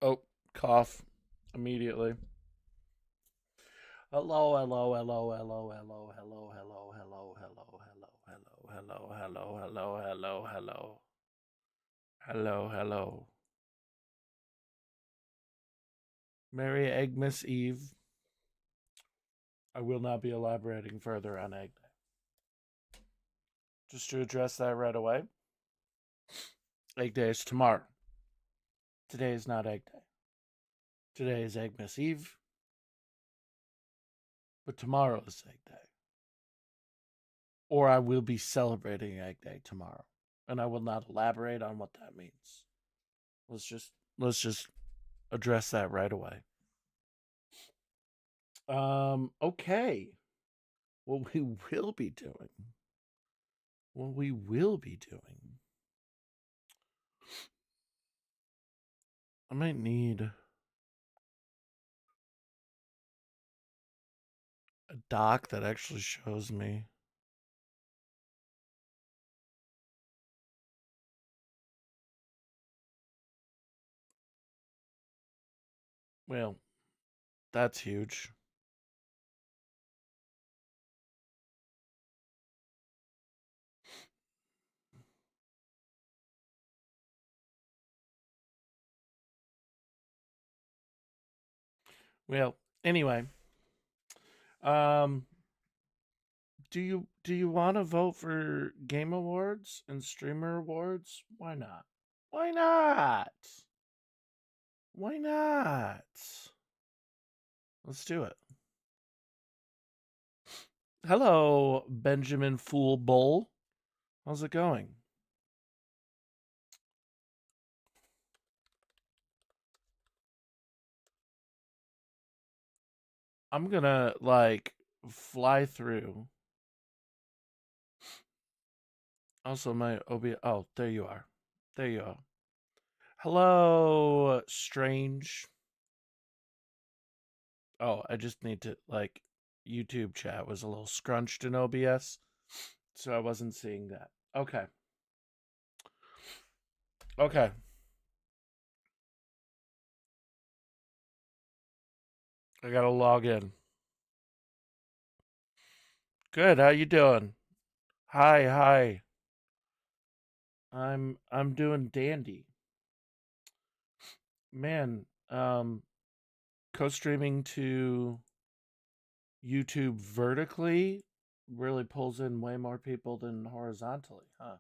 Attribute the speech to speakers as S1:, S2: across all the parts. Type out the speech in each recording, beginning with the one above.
S1: Oh, cough immediately. Hello, hello, hello, hello, hello, hello, hello, hello, hello, hello, hello, hello, hello, hello, hello, hello, hello. Merry Eggmas Eve. I will not be elaborating further on Egg Day. Just to address that right away, Egg Day is tomorrow. Today is not Egg Day. Today is Eggmas Eve, but tomorrow is Egg Day. Or I will be celebrating Egg Day tomorrow, and I will not elaborate on what that means. Let's just address that right away. Okay. What we will be doing. What we will be doing. I might need a doc that actually shows me. Well, that's huge. Well, anyway, um do you want to vote for Game Awards and Streamer Awards? Why not? Why not? Why not? Let's do it. Hello, Benjamin Fool Bull. How's it going? I'm gonna like fly through. Also, my OB. Oh, there you are. There you are. Hello, Strange. Oh, I just need to like YouTube chat was a little scrunched in OBS, so I wasn't seeing that. Okay. Okay. I gotta log in. Good. How you doing? Hi, hi. I'm doing dandy. Man, co-streaming to YouTube vertically really pulls in way more people than horizontally, huh?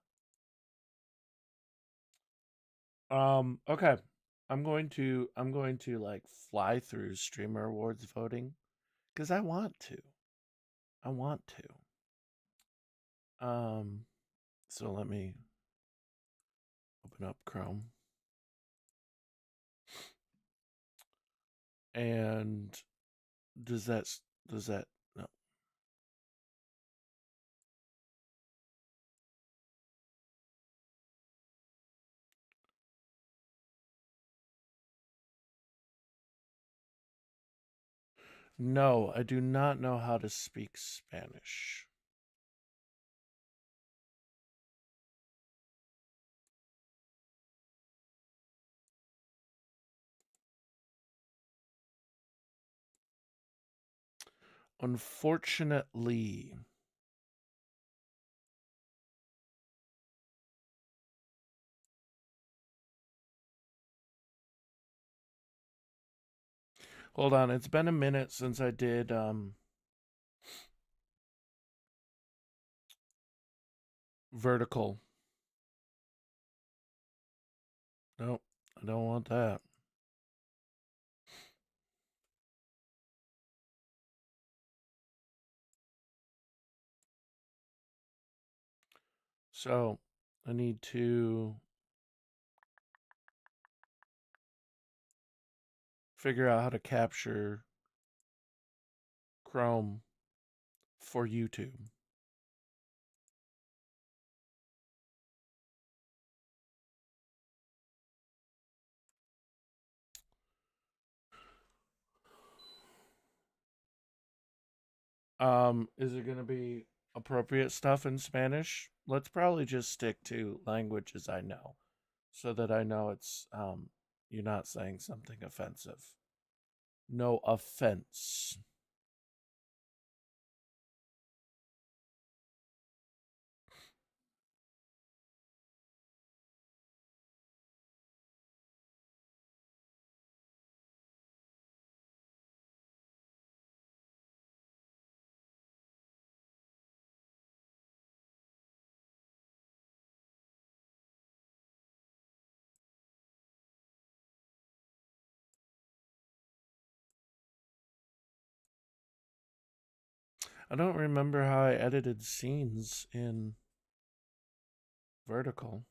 S1: Okay. I'm going to like fly through streamer awards voting cuz I want to. I want to. So let me open up Chrome. And does that no. No, I do not know how to speak Spanish. Unfortunately. Hold on, it's been a minute since I did vertical. Nope, I don't want that. So, I need to figure out how to capture Chrome for YouTube. Is it going to be appropriate stuff in Spanish? Let's probably just stick to languages I know so that I know it's you're not saying something offensive. No offense. I don't remember how I edited scenes in vertical.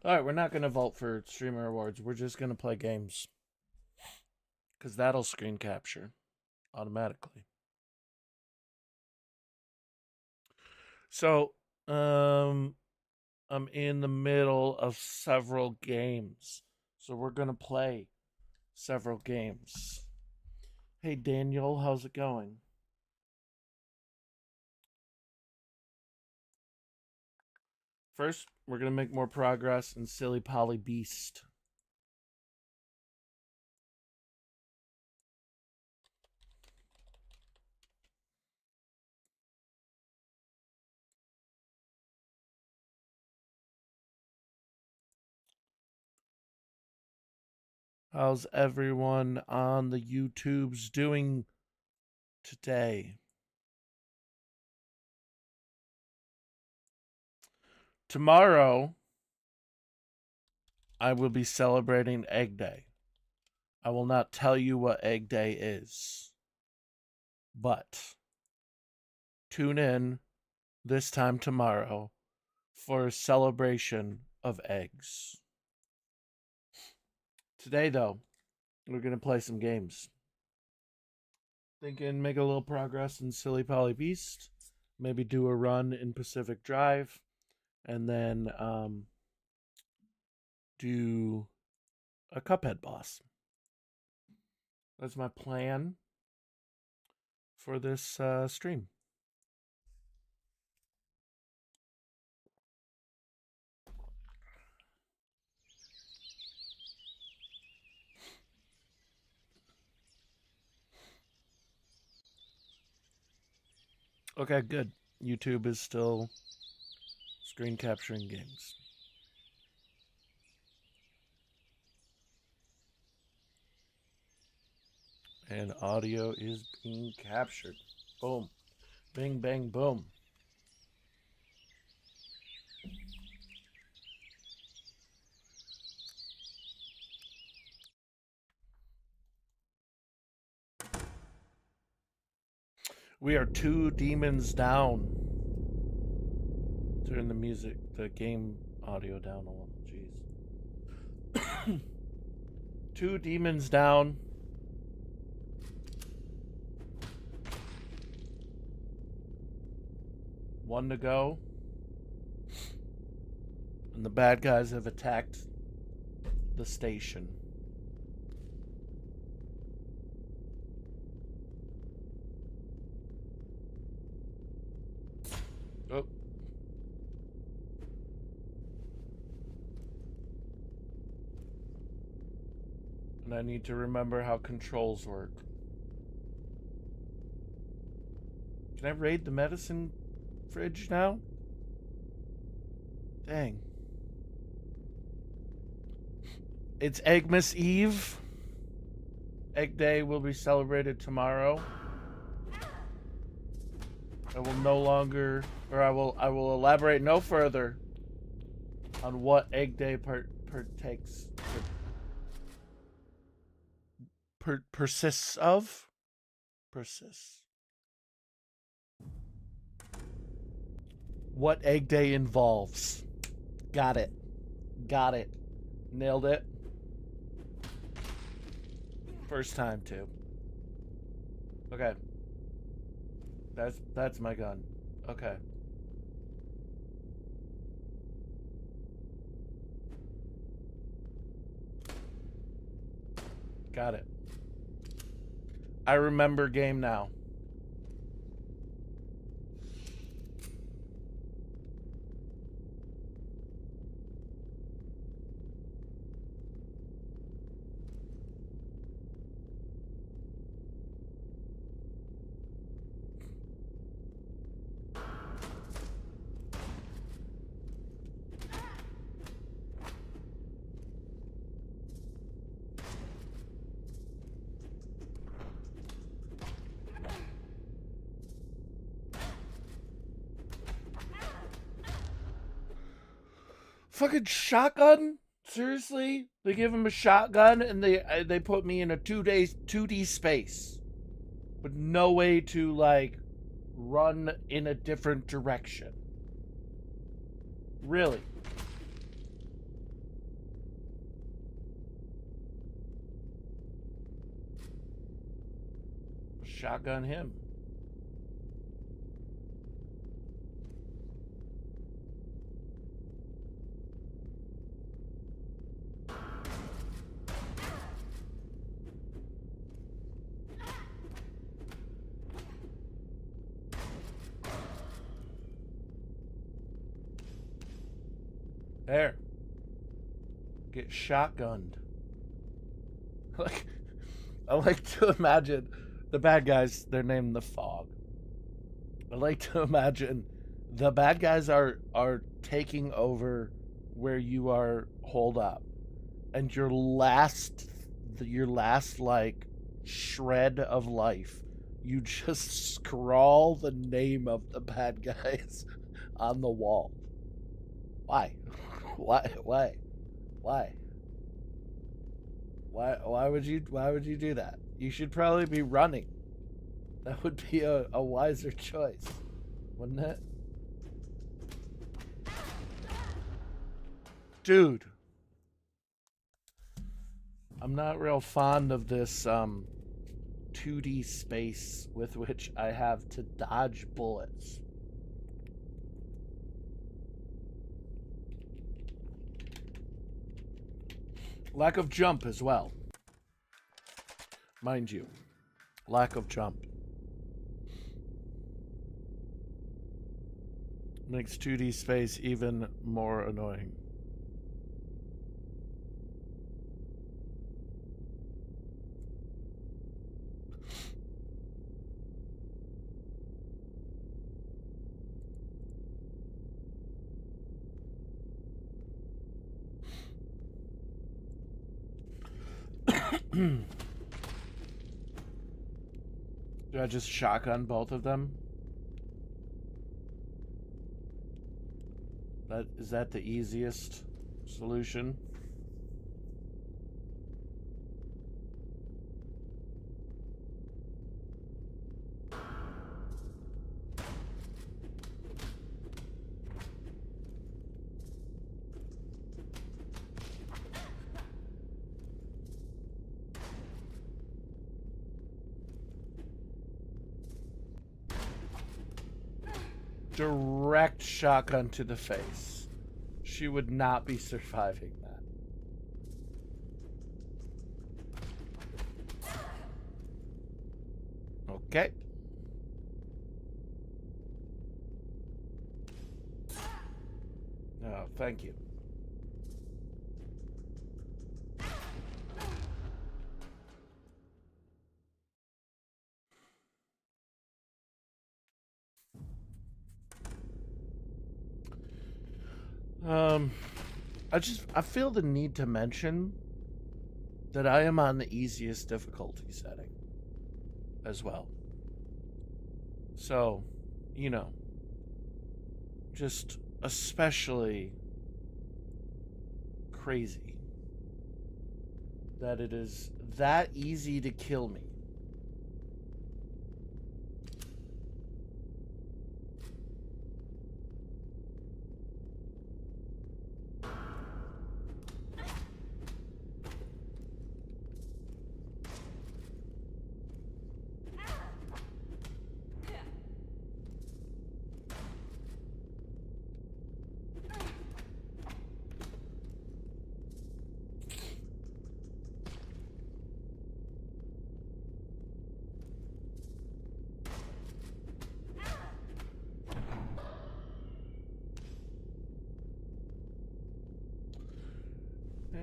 S1: All right, we're not going to vote for streamer awards. We're just going to play games. Because that'll screen capture automatically. So, I'm in the middle of several games. So we're going to play several games. Hey, Daniel, how's it going? First, we're going to make more progress in Silly Polly Beast. How's everyone on the YouTubes doing today? Tomorrow, I will be celebrating Egg Day. I will not tell you what Egg Day is, but tune in this time tomorrow for a celebration of eggs. Today, though, we're going to play some games. Thinking make a little progress in Silly Polly Beast, maybe do a run in Pacific Drive, and then do a Cuphead boss. That's my plan for this stream. Okay, good. YouTube is still screen capturing games. And audio is being captured. Boom. Bing, bang, boom. We are 2 demons down. Turn the music, the game audio down a little. Jeez. 2 demons down. One to go. And the bad guys have attacked the station. Oh. And I need to remember how controls work. Can I raid the medicine fridge now? Dang. It's Eggmas Eve. Egg Day will be celebrated tomorrow. I will no longer, or I will elaborate no further on what Egg Day persists of. Persists. What Egg Day involves. Got it. Got it. Nailed it. First time too. Okay. That's my gun. Okay. Got it. I remember game now. Fucking shotgun? Seriously? They give him a shotgun and they put me in a 2D space with no way to like run in a different direction. Really? Shotgun him. There. Get shotgunned. Like, I like to imagine the bad guys, they're named the Fog. I like to imagine the bad guys are taking over where you are holed up. And your last like shred of life, you just scrawl the name of the bad guys on the wall. Why? Why? Why would you do that? You should probably be running. That would be a wiser choice, wouldn't it? Dude. I'm not real fond of this 2D space with which I have to dodge bullets. Lack of jump as well. Mind you. Lack of jump. Makes 2D space even more annoying. Do I just shotgun both of them? Is that the easiest solution? Direct shotgun to the face. She would not be surviving that. Okay. Oh, thank you. I feel the need to mention that I am on the easiest difficulty setting as well. So, you know, just especially crazy that it is that easy to kill me.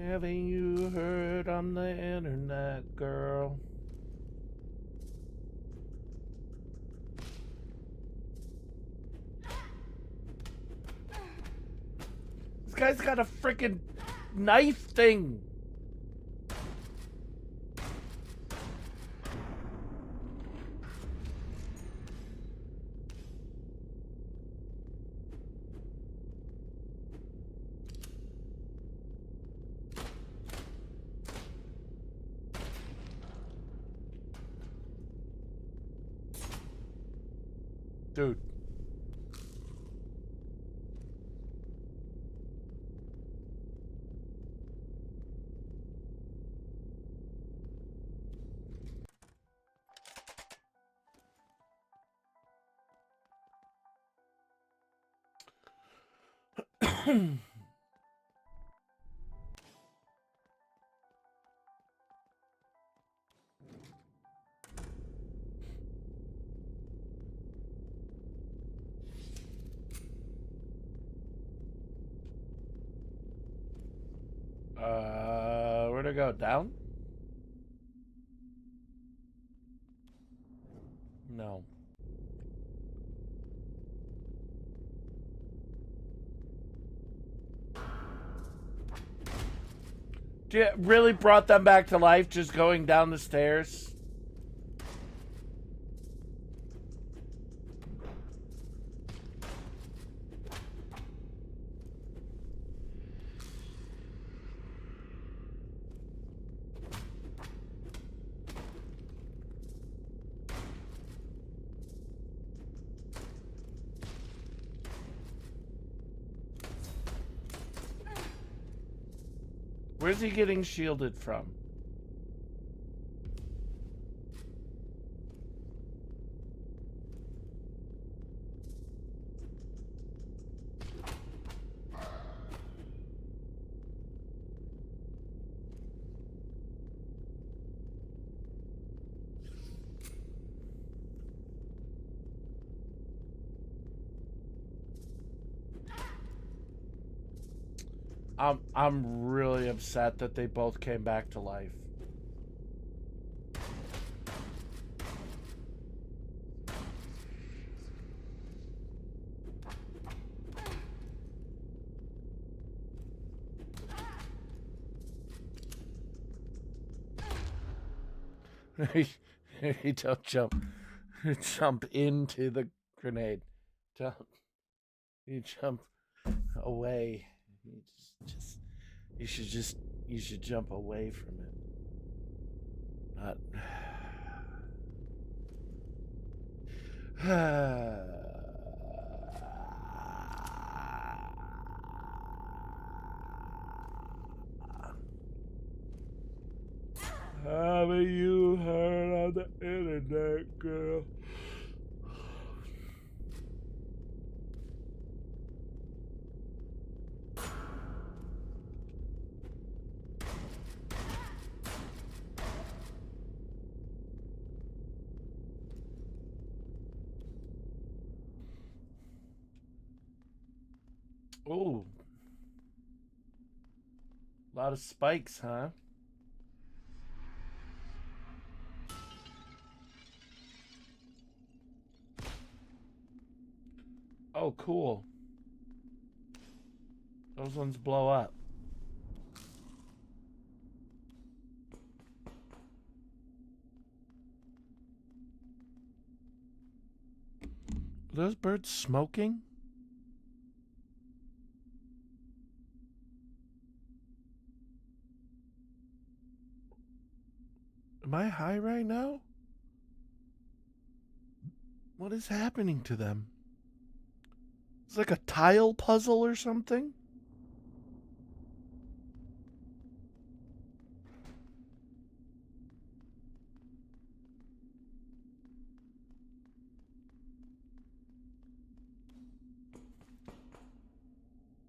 S1: Haven't you heard on the internet, girl? This guy's got a freaking knife thing. Dude. Where'd it go? Down? No. Really brought them back to life just going down the stairs? Where's he getting shielded from? I'm really upset that they both came back to life. You don't jump into the grenade. You jump away. You should jump away from it. Not. Haven't you heard on the internet, girl? Oh, a lot of spikes, huh? Oh, cool. Those ones blow up. Are those birds smoking? Am I high right now? What is happening to them? It's like a tile puzzle or something?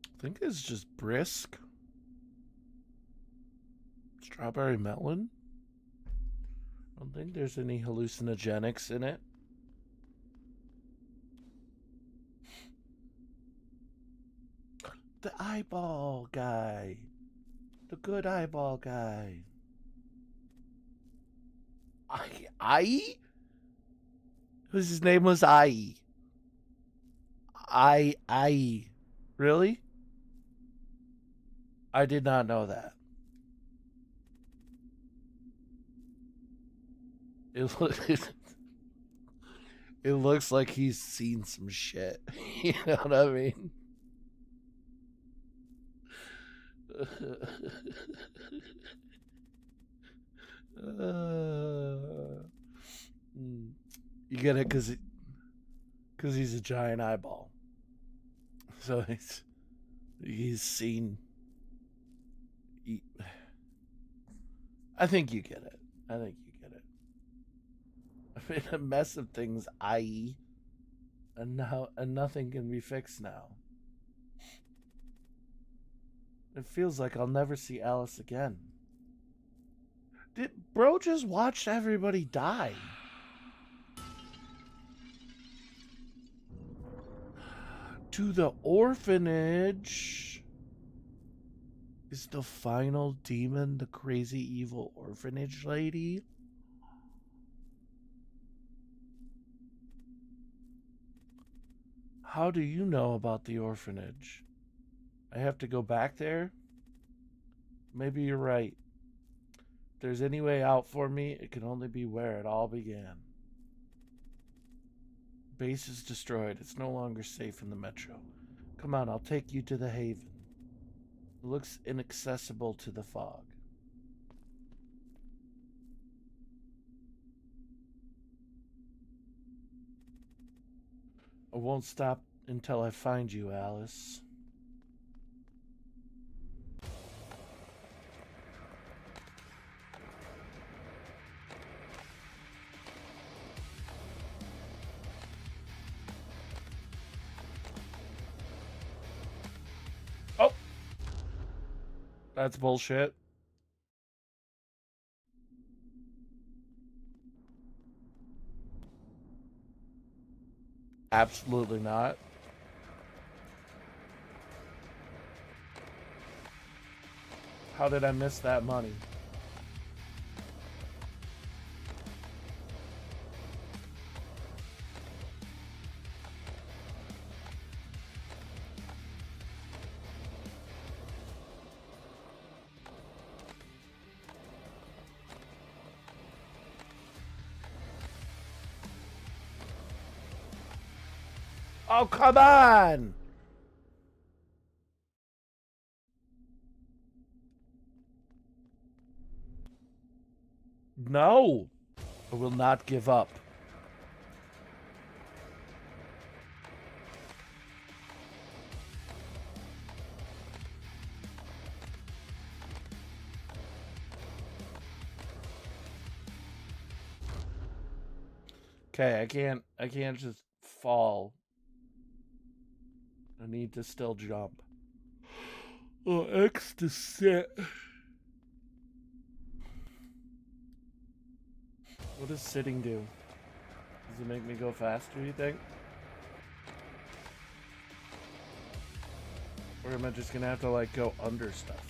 S1: I think it's just brisk. Strawberry melon? I don't think there's any hallucinogenics in it. The eyeball guy. The good eyeball guy. I? His name was I. I. Really? I did not know that. It looks like he's seen some shit. You know what I mean? You get it because Because he's a giant eyeball. So he's seen. I think you get it. I think you get it. I mean, a mess of things, i.e., and nothing can be fixed now. It feels like I'll never see Alice again. Did bro just watch everybody die? To the orphanage. Is the final demon the crazy evil orphanage lady? How do you know about the orphanage? I have to go back there? Maybe you're right. If there's any way out for me, it can only be where it all began. Base is destroyed. It's no longer safe in the metro. Come on, I'll take you to the haven. It looks inaccessible to the fog. I won't stop until I find you, Alice. Oh! That's bullshit. Absolutely not. How did I miss that money? Oh, come on! No! I will not give up. Okay, I can't just fall. I need to still jump. Oh, X to sit. What does sitting do? Does it make me go faster, you think? Or am I just gonna have to, like, go under stuff?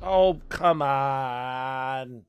S1: Oh, come on.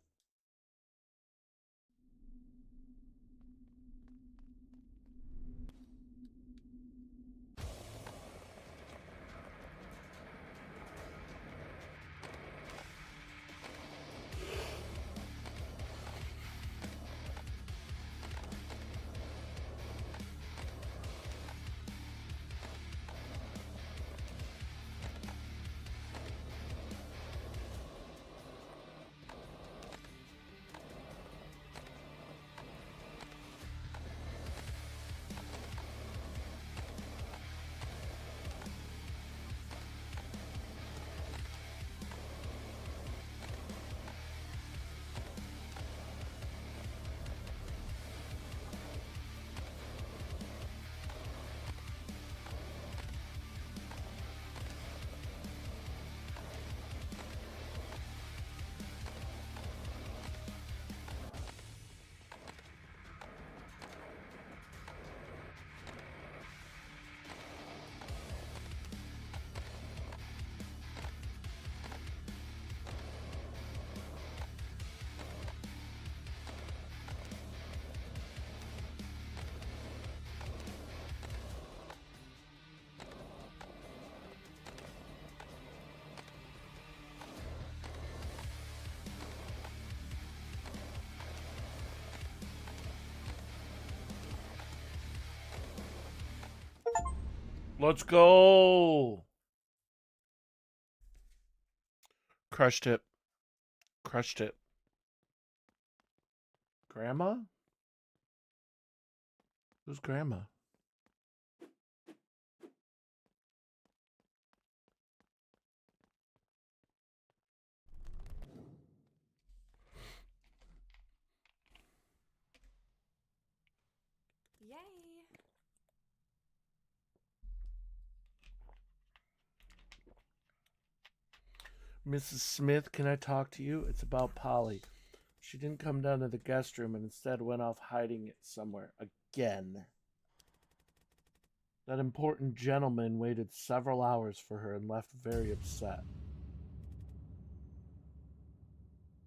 S1: Let's go. Crushed it. Crushed it. Grandma? Who's grandma?
S2: Yay!
S1: Mrs. Smith, can I talk to you? It's about Polly. She didn't come down to the guest room and instead went off hiding it somewhere again. That important gentleman waited several hours for her and left very upset.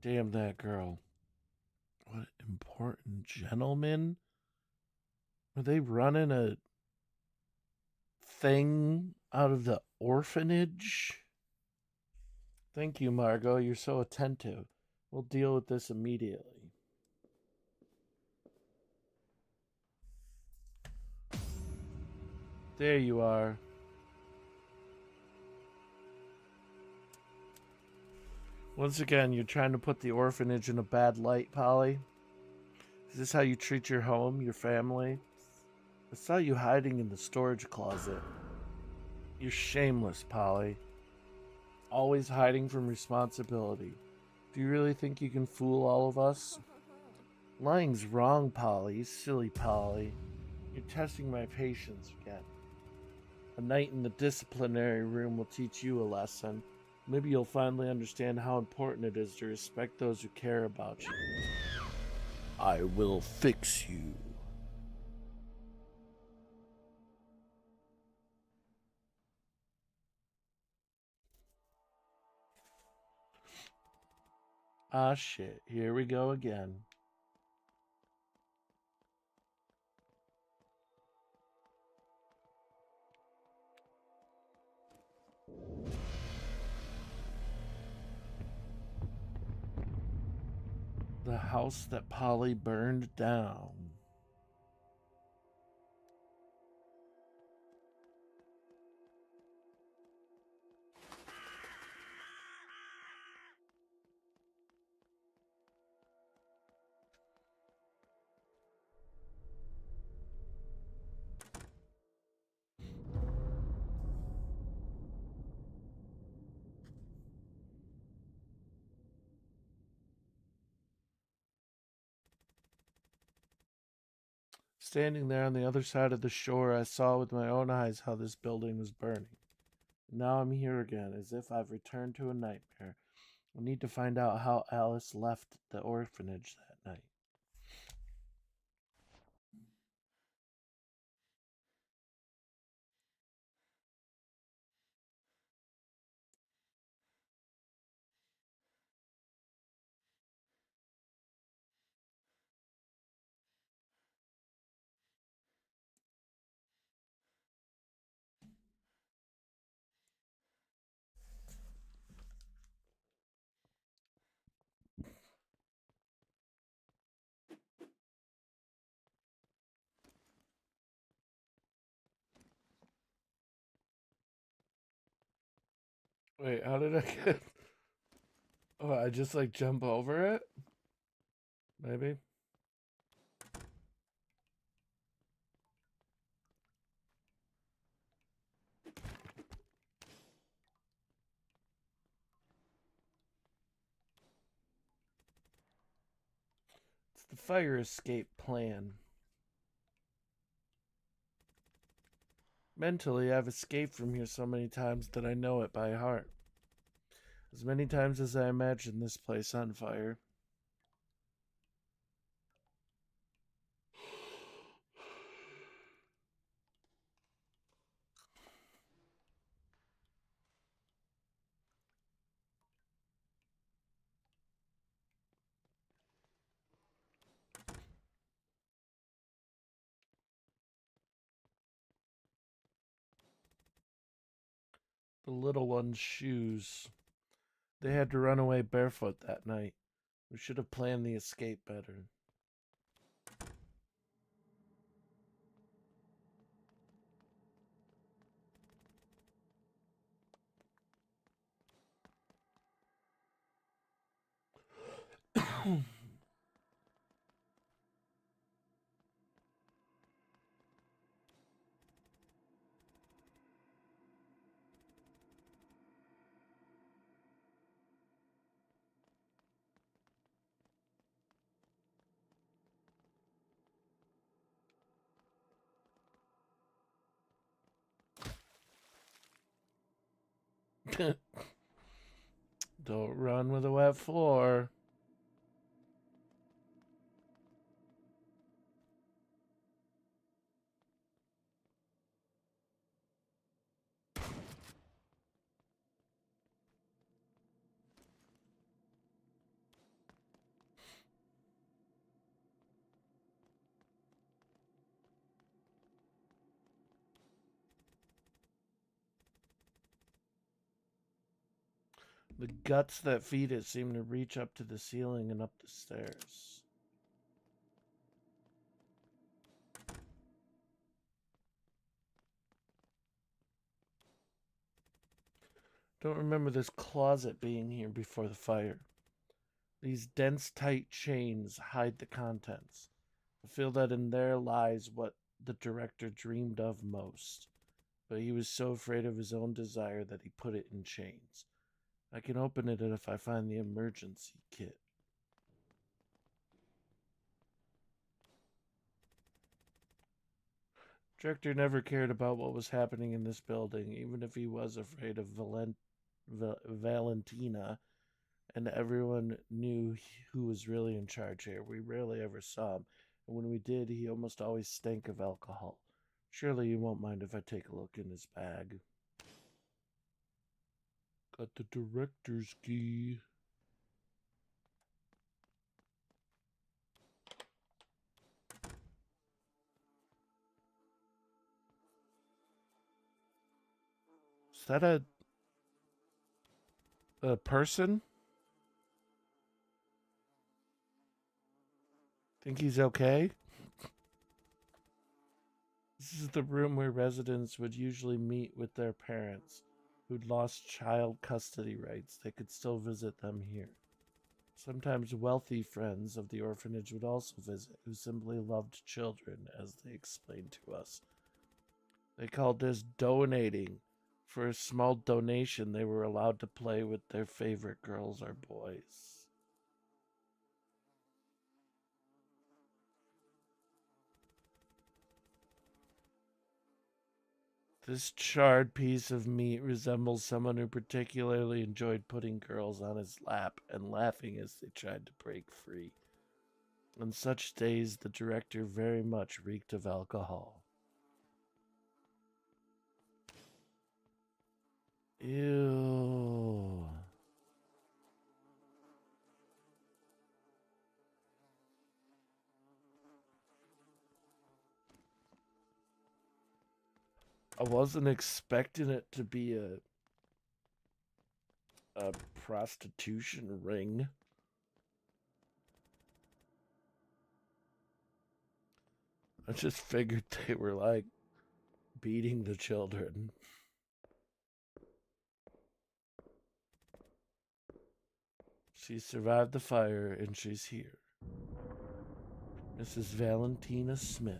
S1: Damn that girl. What important gentleman? Were they running a thing out of the orphanage? Thank you, Margot. You're so attentive. We'll deal with this immediately. There you are. Once again, you're trying to put the orphanage in a bad light, Polly. Is this how you treat your home, your family? I saw you hiding in the storage closet. You're shameless, Polly. Always hiding from responsibility. Do you really think you can fool all of us? Lying's wrong, Polly. Silly Polly. You're testing my patience again. A night in the disciplinary room will teach you a lesson. Maybe you'll finally understand how important it is to respect those who care about you. I will fix you. Ah, shit. Here we go again. The house that Polly burned down. Standing there on the other side of the shore, I saw with my own eyes how this building was burning. Now I'm here again, as if I've returned to a nightmare. I need to find out how Alice left the orphanage that night. Wait, how did I get... Oh, I just like jump over it? Maybe? It's the fire escape plan. Mentally, I've escaped from here so many times that I know it by heart. As many times as I imagine this place on fire. The little one's shoes. They had to run away barefoot that night. We should have planned the escape better. Don't run with a wet floor. The guts that feed it seem to reach up to the ceiling and up the stairs. Don't remember this closet being here before the fire. These dense, tight chains hide the contents. I feel that in there lies what the director dreamed of most. But he was so afraid of his own desire that he put it in chains. I can open it if I find the emergency kit. Director never cared about what was happening in this building, even if he was afraid of Valentina, and everyone knew who was really in charge here. We rarely ever saw him, and when we did, he almost always stank of alcohol. Surely you won't mind if I take a look in his bag. Got the director's key. Is that a person? Think he's okay? This is the room where residents would usually meet with their parents who'd lost child custody rights. They could still visit them here. Sometimes wealthy friends of the orphanage would also visit, who simply loved children, as they explained to us. They called this donating. For a small donation, they were allowed to play with their favorite girls or boys. This charred piece of meat resembles someone who particularly enjoyed putting girls on his lap and laughing as they tried to break free. On such days, the director very much reeked of alcohol. Ew. I wasn't expecting it to be a prostitution ring. I just figured they were like beating the children. She survived the fire and she's here. Mrs. Valentina Smith.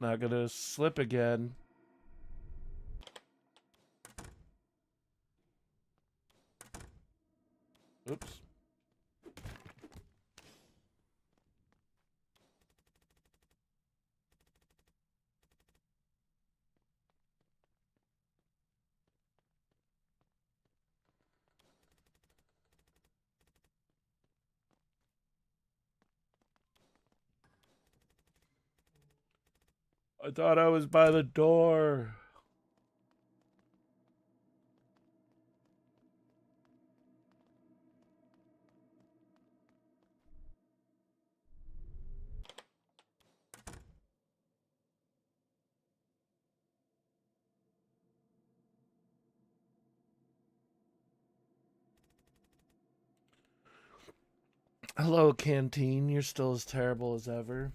S1: Not gonna slip again. Oops. I thought I was by the door. Hello, Canteen. You're still as terrible as ever.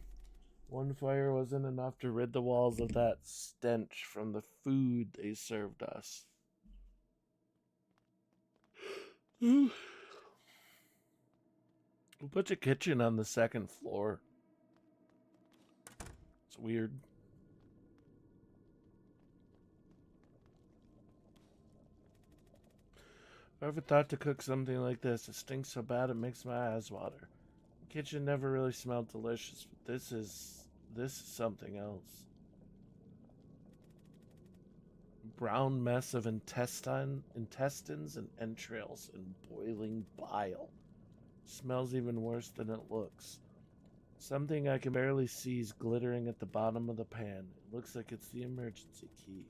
S1: One fire wasn't enough to rid the walls of that stench from the food they served us. We'll put your kitchen on the second floor. It's weird. I ever thought to cook something like this. It stinks so bad it makes my eyes water. The kitchen never really smelled delicious, but this is something else. Brown mess of intestines and entrails and boiling bile. Smells even worse than it looks. Something I can barely see is glittering at the bottom of the pan. It looks like it's the emergency key.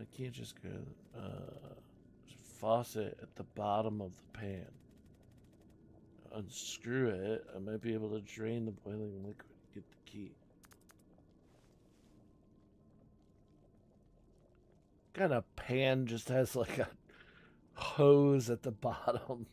S1: I can't just go. Faucet at the bottom of the pan. Unscrew it. I might be able to drain the boiling liquid and get the key. What kind of pan just has like a hose at the bottom?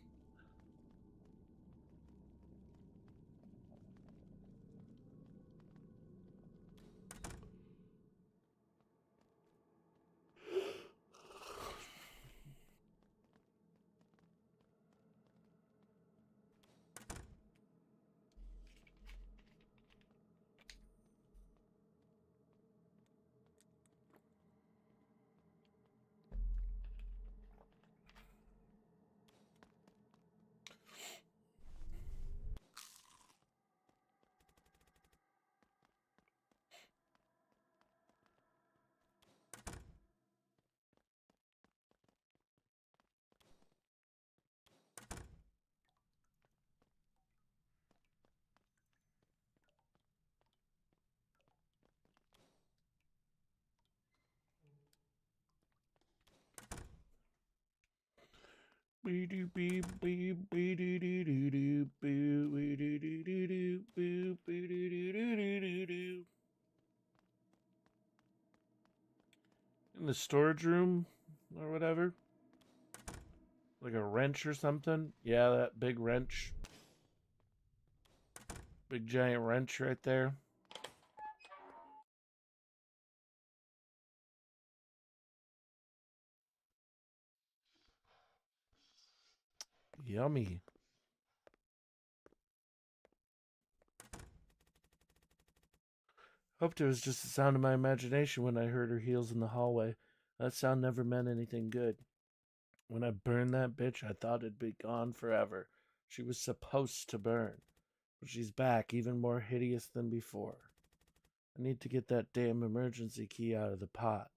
S1: In the storage room or whatever? Like a wrench or something? Yeah, that big wrench. Big giant wrench right there. Yummy. Hoped it was just the sound of my imagination when I heard her heels in the hallway. That sound never meant anything good. When I burned that bitch, I thought it'd be gone forever. She was supposed to burn. But she's back, even more hideous than before. I need to get that damn emergency key out of the pot.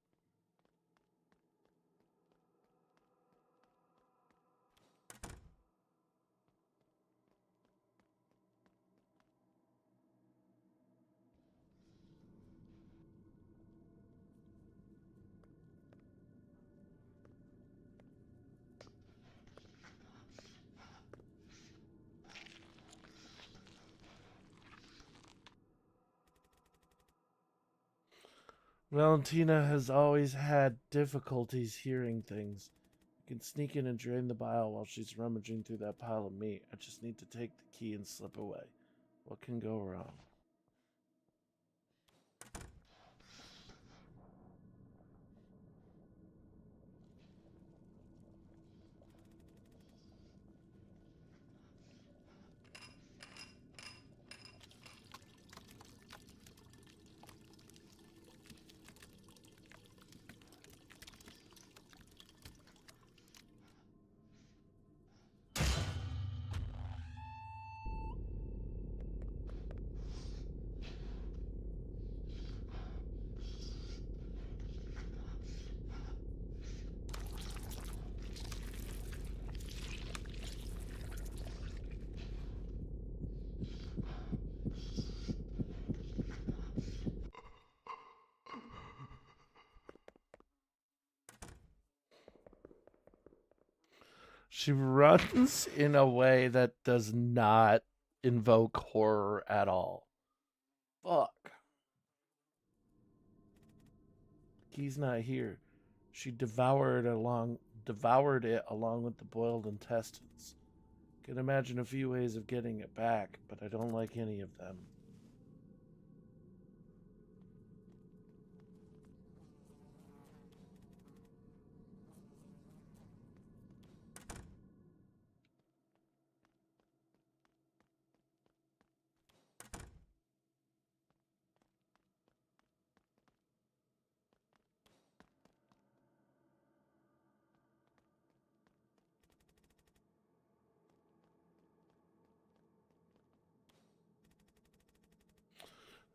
S1: Valentina has always had difficulties hearing things. I can sneak in and drain the bile while she's rummaging through that pile of meat. I just need to take the key and slip away. What can go wrong? She runs in a way that does not invoke horror at all. Fuck. Key's not here. She devoured it along with the boiled intestines. Can imagine a few ways of getting it back, but I don't like any of them.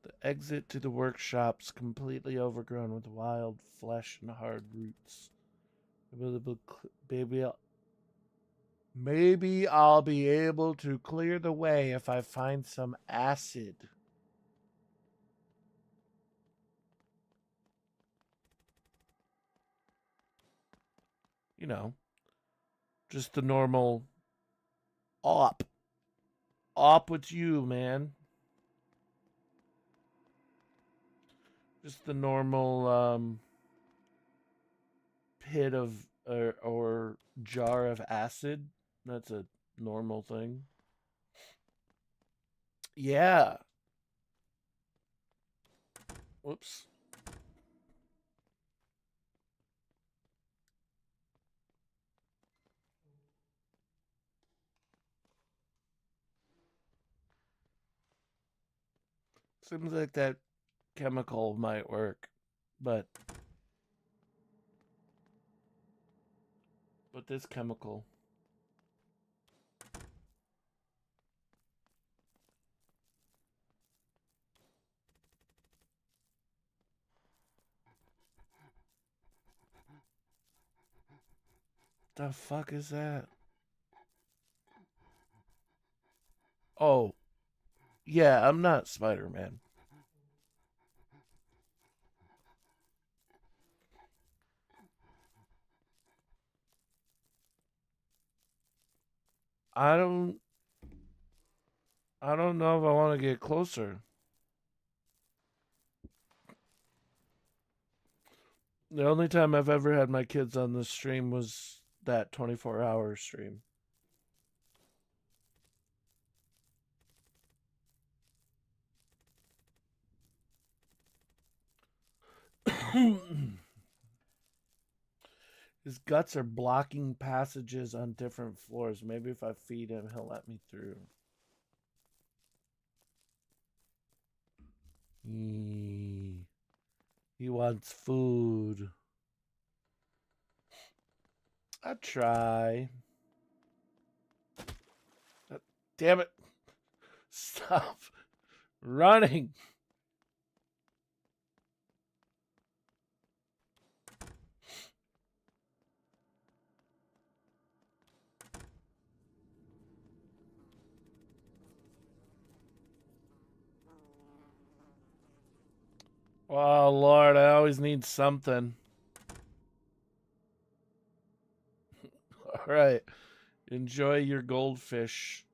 S1: The exit to the workshop's completely overgrown with wild flesh and hard roots. Maybe I'll be able to clear the way if I find some acid. You know, just the normal op. Op with you, man. Just the normal pit of or jar of acid. That's a normal thing. Yeah. Whoops. Seems like that chemical might work, but this chemical. The fuck is that? Oh, yeah, I'm not Spider-Man. I don't know if I want to get closer. The only time I've ever had my kids on this stream was that 24-hour stream. His guts are blocking passages on different floors. Maybe if I feed him, he'll let me through. He wants food. I try. Damn it. Stop running. Oh, Lord, I always need something. All right. Enjoy your goldfish.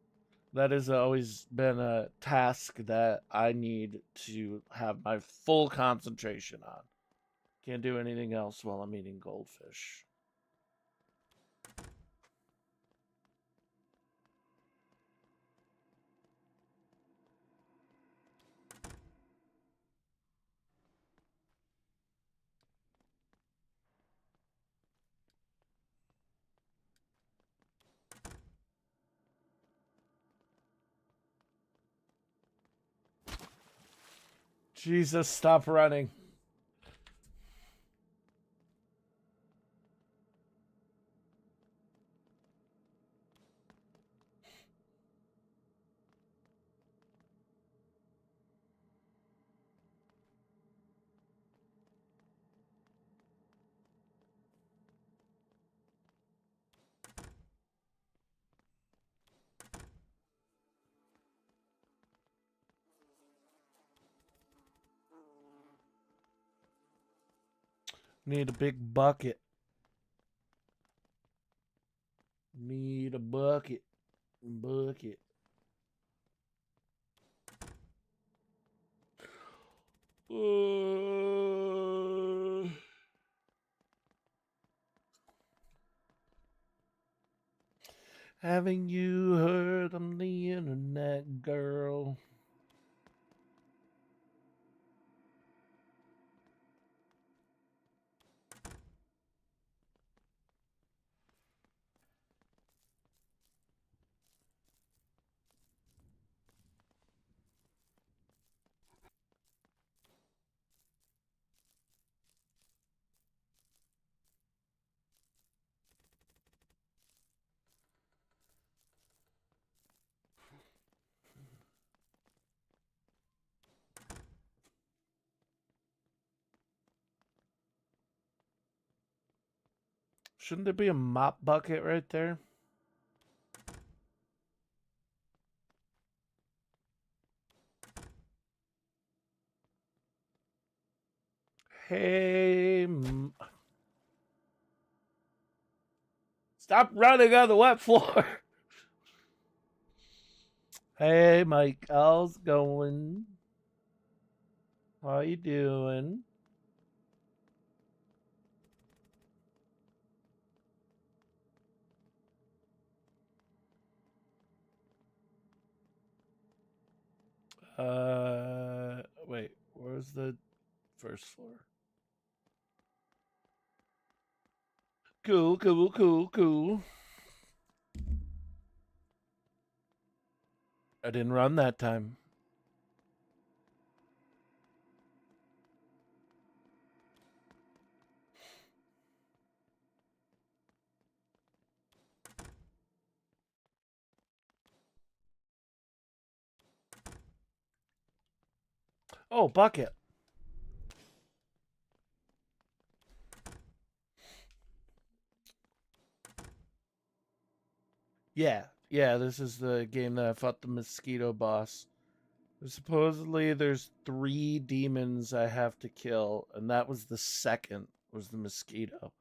S1: That has always been a task that I need to have my full concentration on. Can't do anything else while I'm eating goldfish. Jesus, stop running. Need a big bucket. Need a bucket. Bucket. Haven't you heard on the internet, girl? Shouldn't there be a mop bucket right there? Hey, stop running on the wet floor. Hey, Mike, how's it going? How you doing? Wait, where's the first floor? Cool, cool, cool, cool. I didn't run that time. Oh, bucket. Yeah, yeah, this is the game that I fought the mosquito boss. Supposedly there's 3 demons I have to kill, and that was the second, was the mosquito.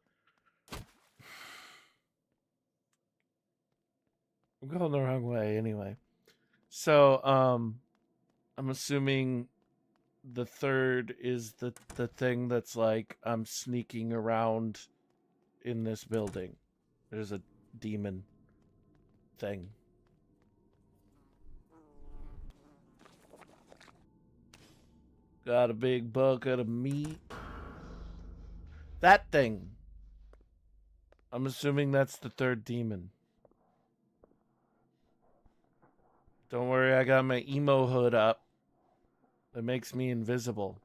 S1: I'm going the wrong way anyway. So, I'm assuming the third is the thing that's like I'm sneaking around in this building. There's a demon thing. Got a big bucket of meat. That thing. I'm assuming that's the third demon. Don't worry, I got my emo hood up. That makes me invisible.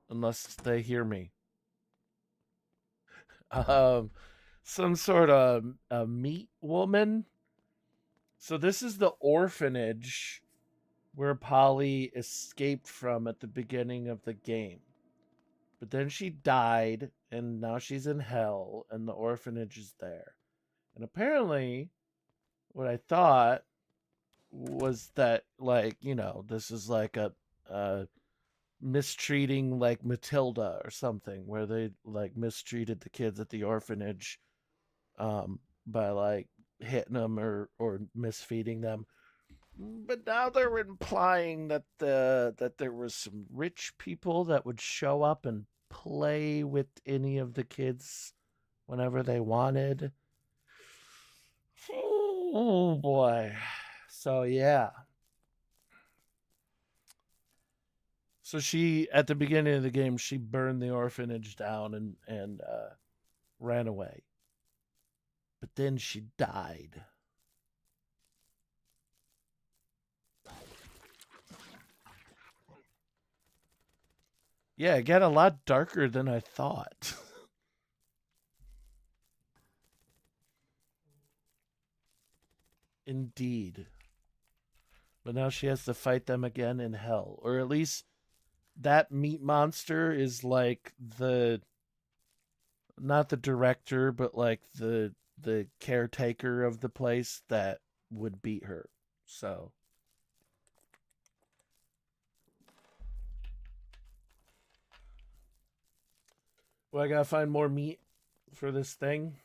S1: Unless they hear me. Um, some sort of a meat woman. So this is the orphanage where Polly escaped from at the beginning of the game. But then she died, and now she's in hell, and the orphanage is there. And apparently, what I thought was that, like, you know, this is like a mistreating like Matilda or something, where they like mistreated the kids at the orphanage by like hitting them or misfeeding them. But now they're implying that that there was some rich people that would show up and play with any of the kids whenever they wanted. Oh boy. So yeah. So she at the beginning of the game she burned the orphanage down and ran away. But then she died. Yeah, it got a lot darker than I thought. Indeed. But now she has to fight them again in hell. Or at least that meat monster is like the not the director, but like the caretaker of the place that would beat her. So well, I gotta find more meat for this thing.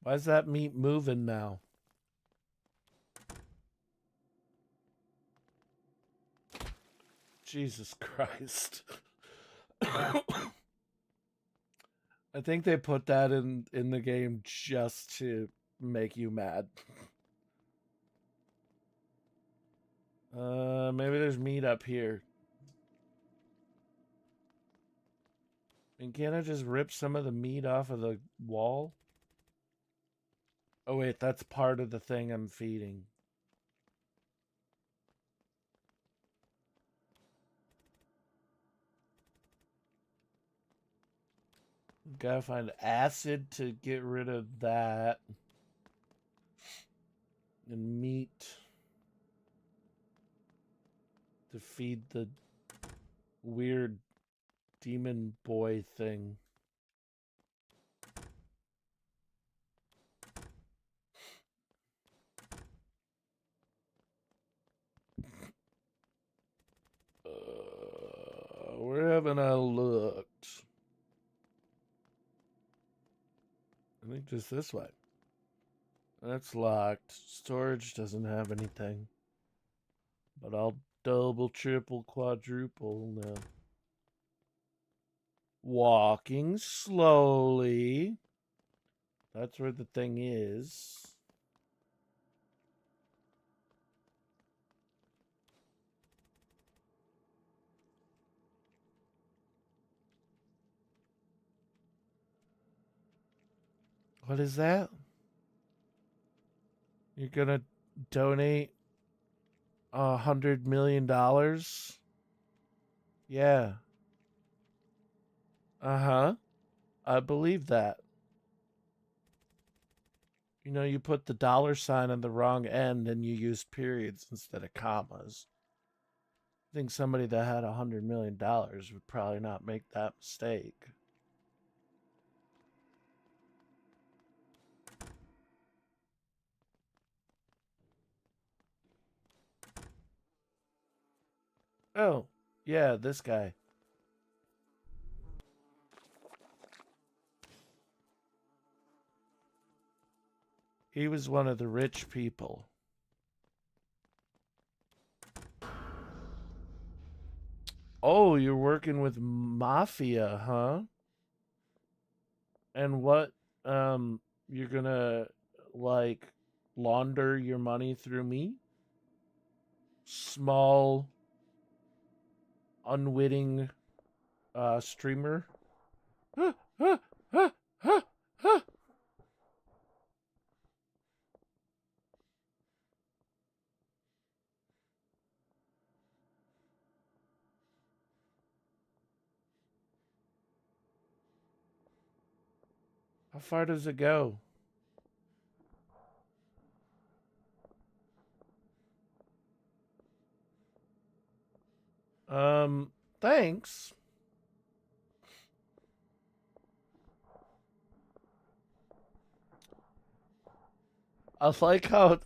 S1: Why is that meat moving now? Jesus Christ. I think they put that in the game just to make you mad. Maybe there's meat up here. And can't I just rip some of the meat off of the wall? Oh wait, that's part of the thing I'm feeding. Gotta find acid to get rid of that. And meat to feed the weird demon boy thing. Where haven't I looked? I think just this way. That's locked. Storage doesn't have anything. But I'll double, triple, quadruple now. Walking slowly. That's where the thing is. What is that? You're gonna donate $100 million? Yeah. Uh-huh. I believe that. You know, you put the dollar sign on the wrong end and you used periods instead of commas. I think somebody that had $100 million would probably not make that mistake. Oh, yeah, this guy. He was one of the rich people. Oh, you're working with mafia, huh? And what you're gonna like launder your money through me? Small unwitting streamer. How far does it go? Thanks. I like how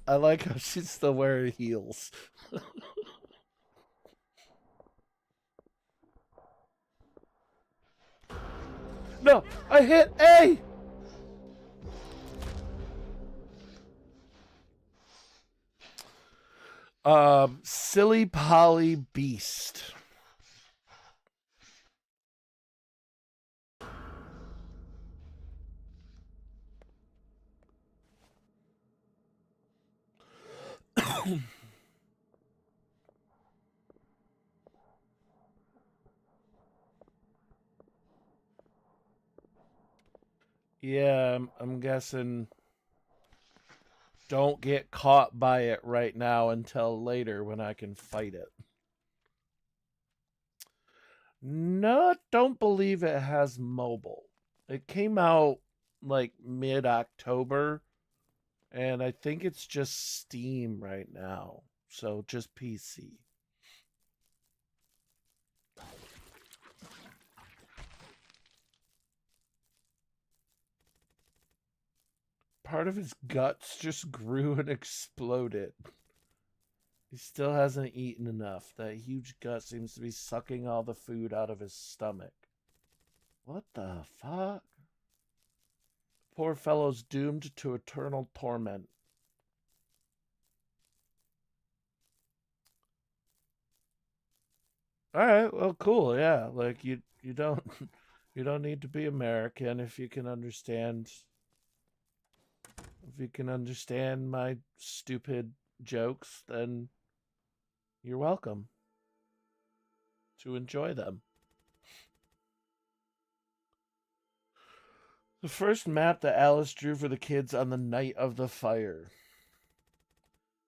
S1: she's still wearing heels. No, I hit A. Silly Polly Beast. Yeah, I'm guessing don't get caught by it right now until later when I can fight it. No, don't believe it has mobile. It came out like mid-October, and I think it's just Steam right now. So just PC. Part of his guts just grew and exploded. He still hasn't eaten enough. That huge gut seems to be sucking all the food out of his stomach. What the fuck? Poor fellow's doomed to eternal torment. All right, well, cool. Yeah, like you don't you don't need to be American if you can understand my stupid jokes, then you're welcome to enjoy them. The first map that Alice drew for the kids on the night of the fire.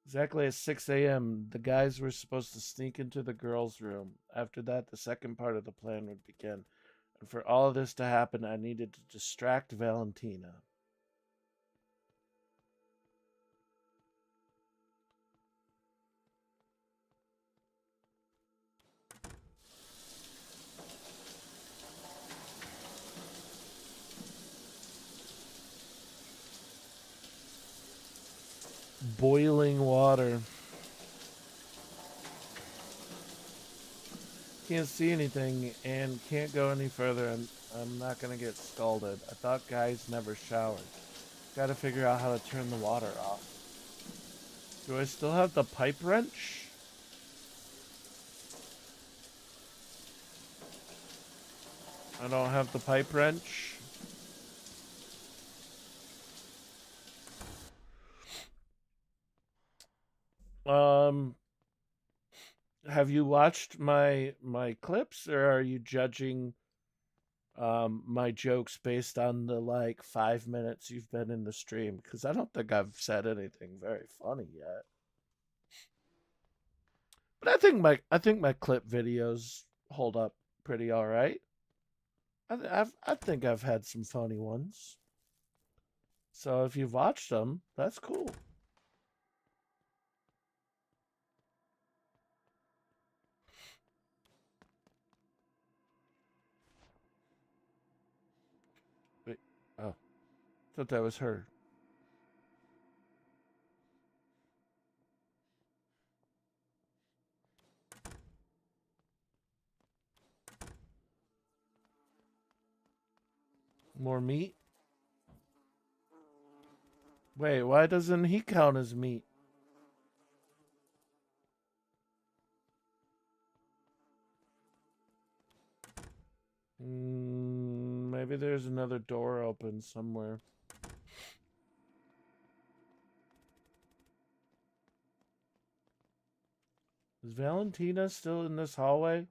S1: Exactly at 6 a.m., the guys were supposed to sneak into the girls' room. After that, the second part of the plan would begin. And for all of this to happen, I needed to distract Valentina. Boiling water. Can't see anything and can't go any further. I'm not gonna get scalded. I thought guys never showered. Gotta figure out how to turn the water off. Do I still have the pipe wrench? I don't have the pipe wrench. Um, have you watched my clips, or are you judging my jokes based on the like 5 minutes you've been in the stream? Because I don't think I've said anything very funny yet. But I think my clip videos hold up pretty all right. I think I've had some funny ones. So if you've watched them, that's cool. Wait, oh, thought that was her. More meat? Wait, why doesn't he count as meat? Maybe there's another door open somewhere. Is Valentina still in this hallway?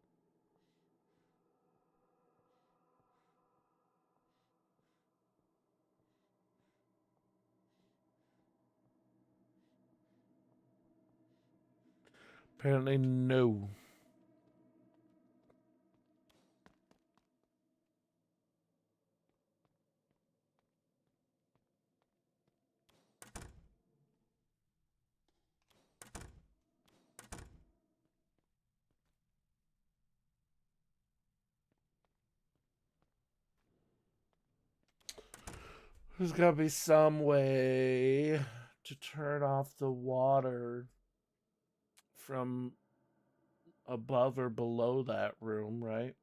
S1: Apparently, no. There's gotta be some way to turn off the water from above or below that room, right?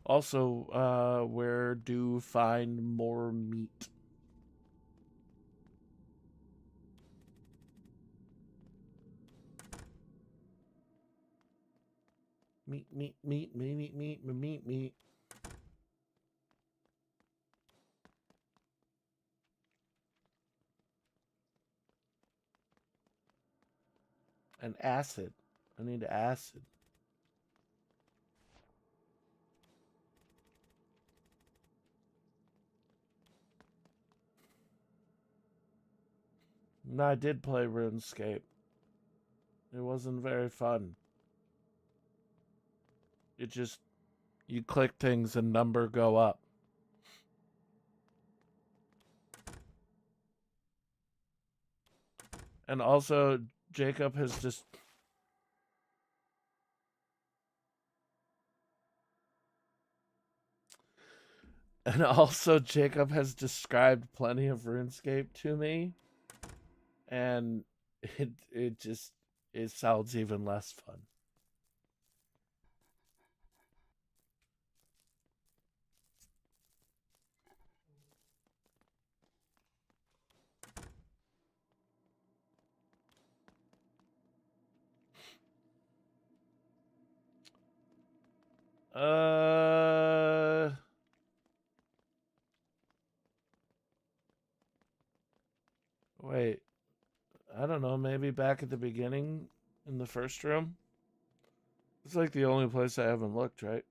S1: Also, where do find more meat? Meat, meat, meat, meat, meat, meat, meat, meat. And acid. I need acid. No, I did play RuneScape. It wasn't very fun. It just, you click things and number go up. And also, Jacob has just. And also, Jacob has described plenty of RuneScape to me, and it sounds even less fun. I don't know, maybe back at the beginning in the first room? It's like the only place I haven't looked, right?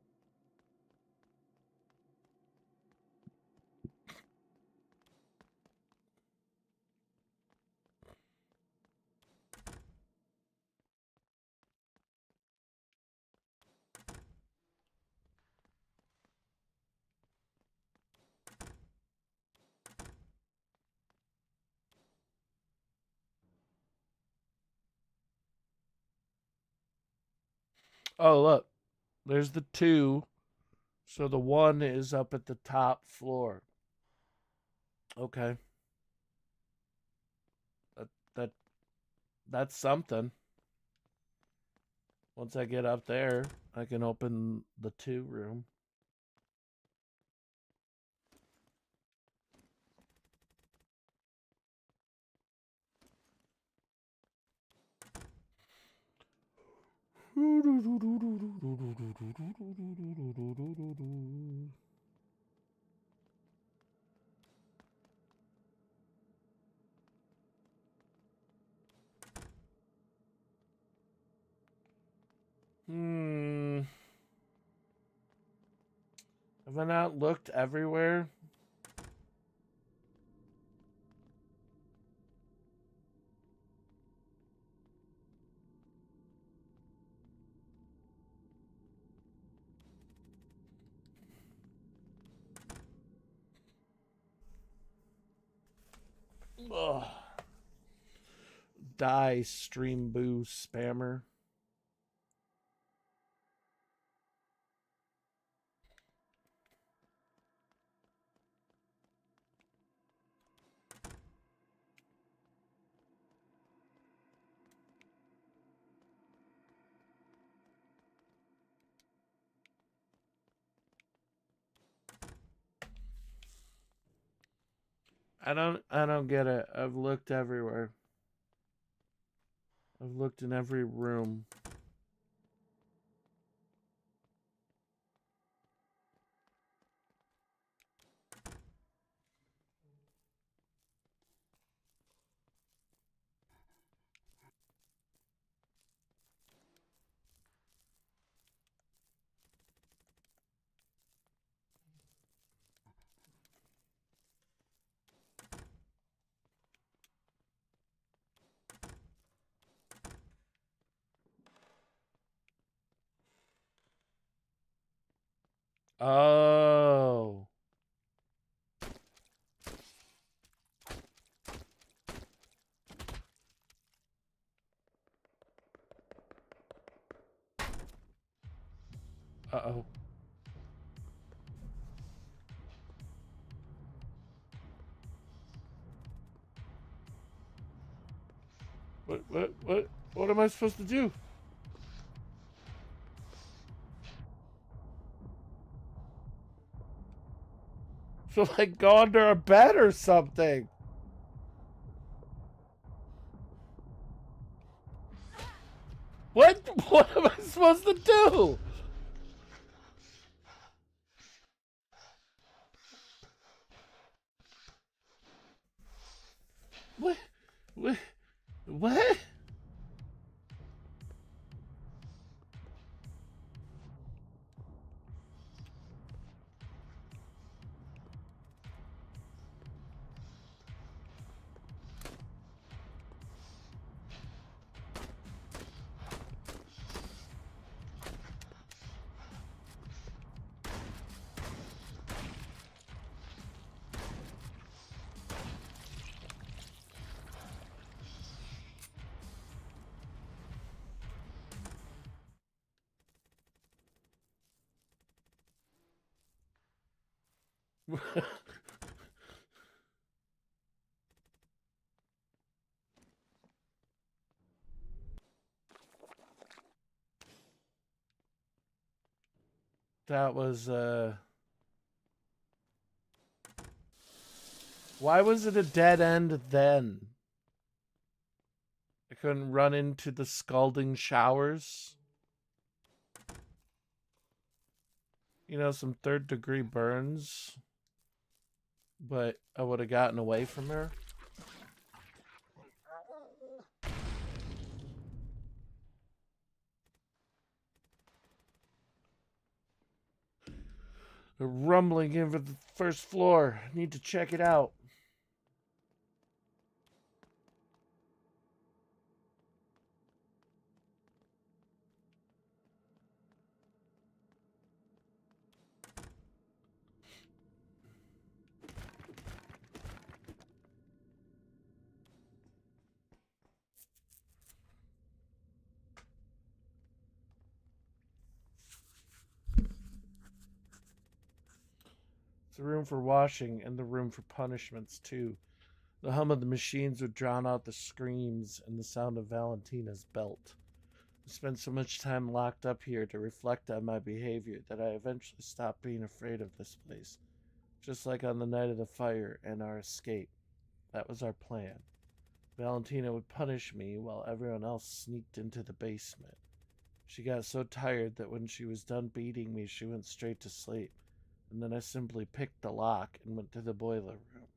S1: Oh, look. There's the 2. So the 1 is up at the top floor. Okay. That that's something. Once I get up there, I can open the 2 room. Have I not looked everywhere? Ugh. Die, stream boo spammer. I don't get it. I've looked everywhere. I've looked in every room. Oh. Uh-oh. What am I supposed to do? So like go under a bed or something. What? What am I supposed to do? What? What? What? That was why was it a dead end then? I couldn't run into the scalding showers. You know, some 3rd-degree burns. But I would have gotten away from her. A rumbling in from the first floor. Need to check it out. It's a room for washing and the room for punishments, too. The hum of the machines would drown out the screams and the sound of Valentina's belt. I spent so much time locked up here to reflect on my behavior that I eventually stopped being afraid of this place. Just like on the night of the fire and our escape. That was our plan. Valentina would punish me while everyone else sneaked into the basement. She got so tired that when she was done beating me, she went straight to sleep. And then I simply picked the lock and went to the boiler room.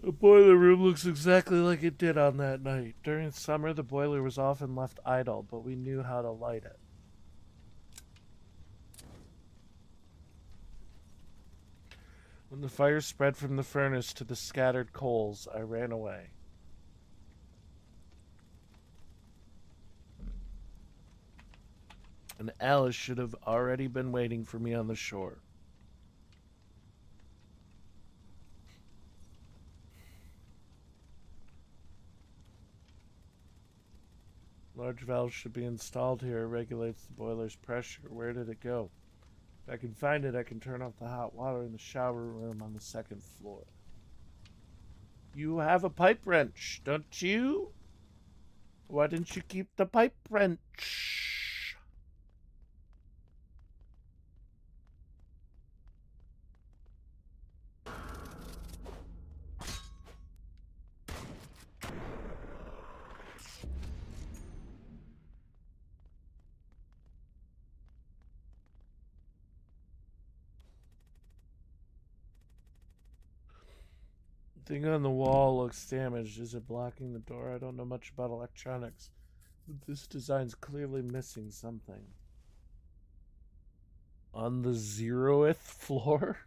S1: The boiler room looks exactly like it did on that night. During summer, the boiler was often left idle, but we knew how to light it. When the fire spread from the furnace to the scattered coals, I ran away. And Alice should have already been waiting for me on the shore. Large valve should be installed here. It regulates the boiler's pressure. Where did it go? If I can find it, I can turn off the hot water in the shower room on the second floor. You have a pipe wrench, don't you? Why didn't you keep the pipe wrench? The thing on the wall looks damaged. Is it blocking the door? I don't know much about electronics, but this design's clearly missing something. On the 0th floor?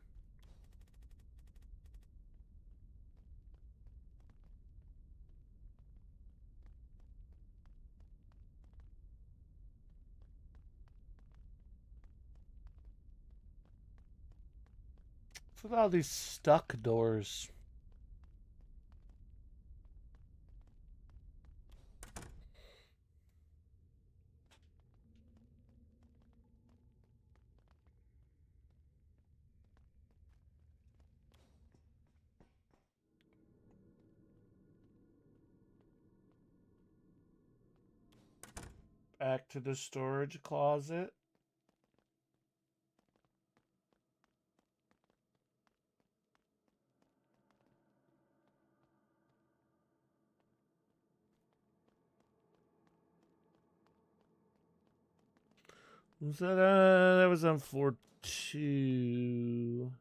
S1: What's with all these stuck doors? Back to the storage closet. Was that was on floor 2.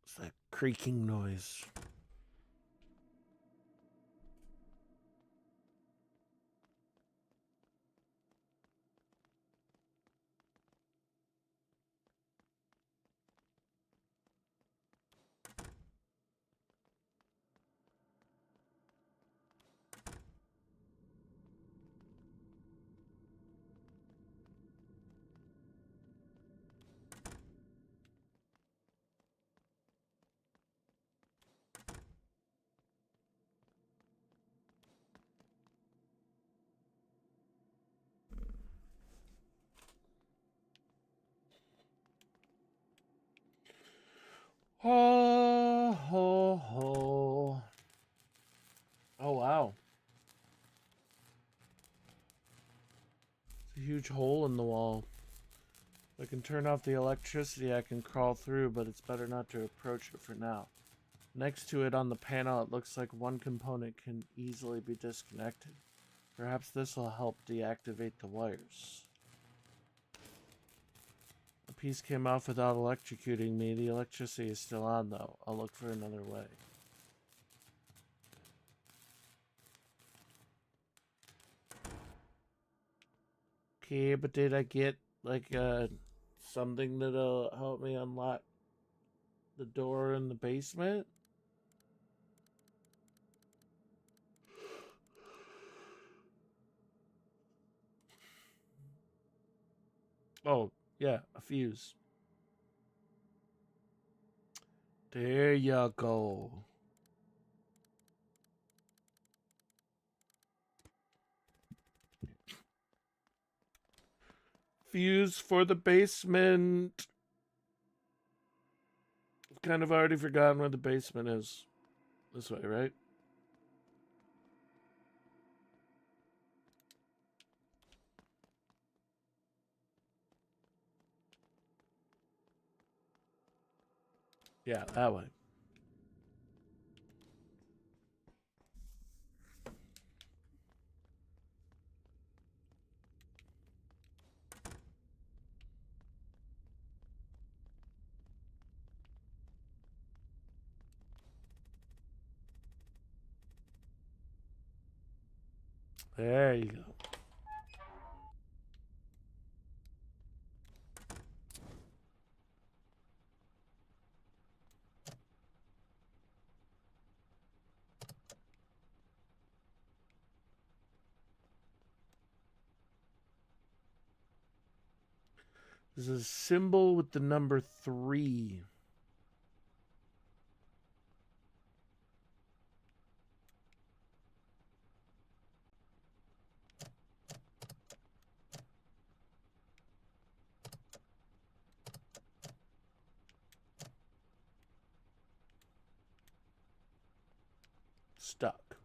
S1: What's that creaking noise? A huge hole in the wall. If I can turn off the electricity, I can crawl through, but it's better not to approach it for now. Next to it on the panel, it looks like one component can easily be disconnected. Perhaps this will help deactivate the wires. A piece came off without electrocuting me. The electricity is still on, though. I'll look for another way. Okay, but did I get, like, something that'll help me unlock the door in the basement? Oh, yeah, a fuse. There you go. Fuse for the basement. I've kind of already forgotten where the basement is. This way, right? Yeah, that way. There you go. There's a symbol with the number 3. Stuck.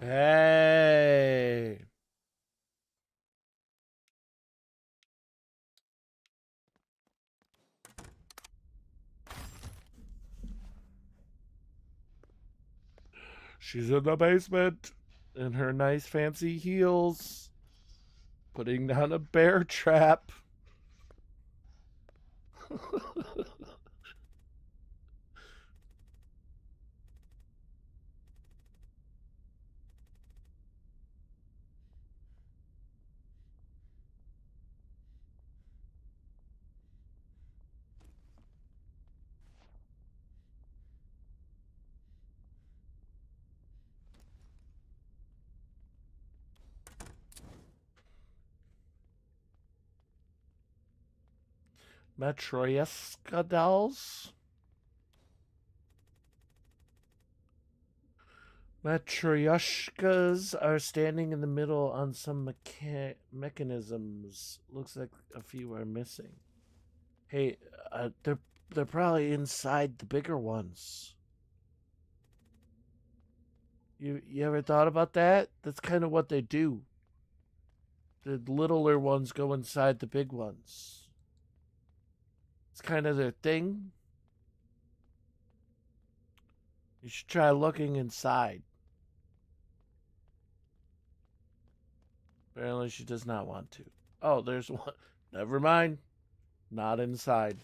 S1: Hey. She's in the basement in her nice fancy heels, putting down a bear trap. Matryoshka dolls. Matryoshkas are standing in the middle on some mechanisms. Looks like a few are missing. Hey, they're probably inside the bigger ones. You ever thought about that? That's kind of what they do. The littler ones go inside the big ones. It's kind of their thing. You should try looking inside. Apparently, she does not want to. Oh, there's one. Never mind. Not inside.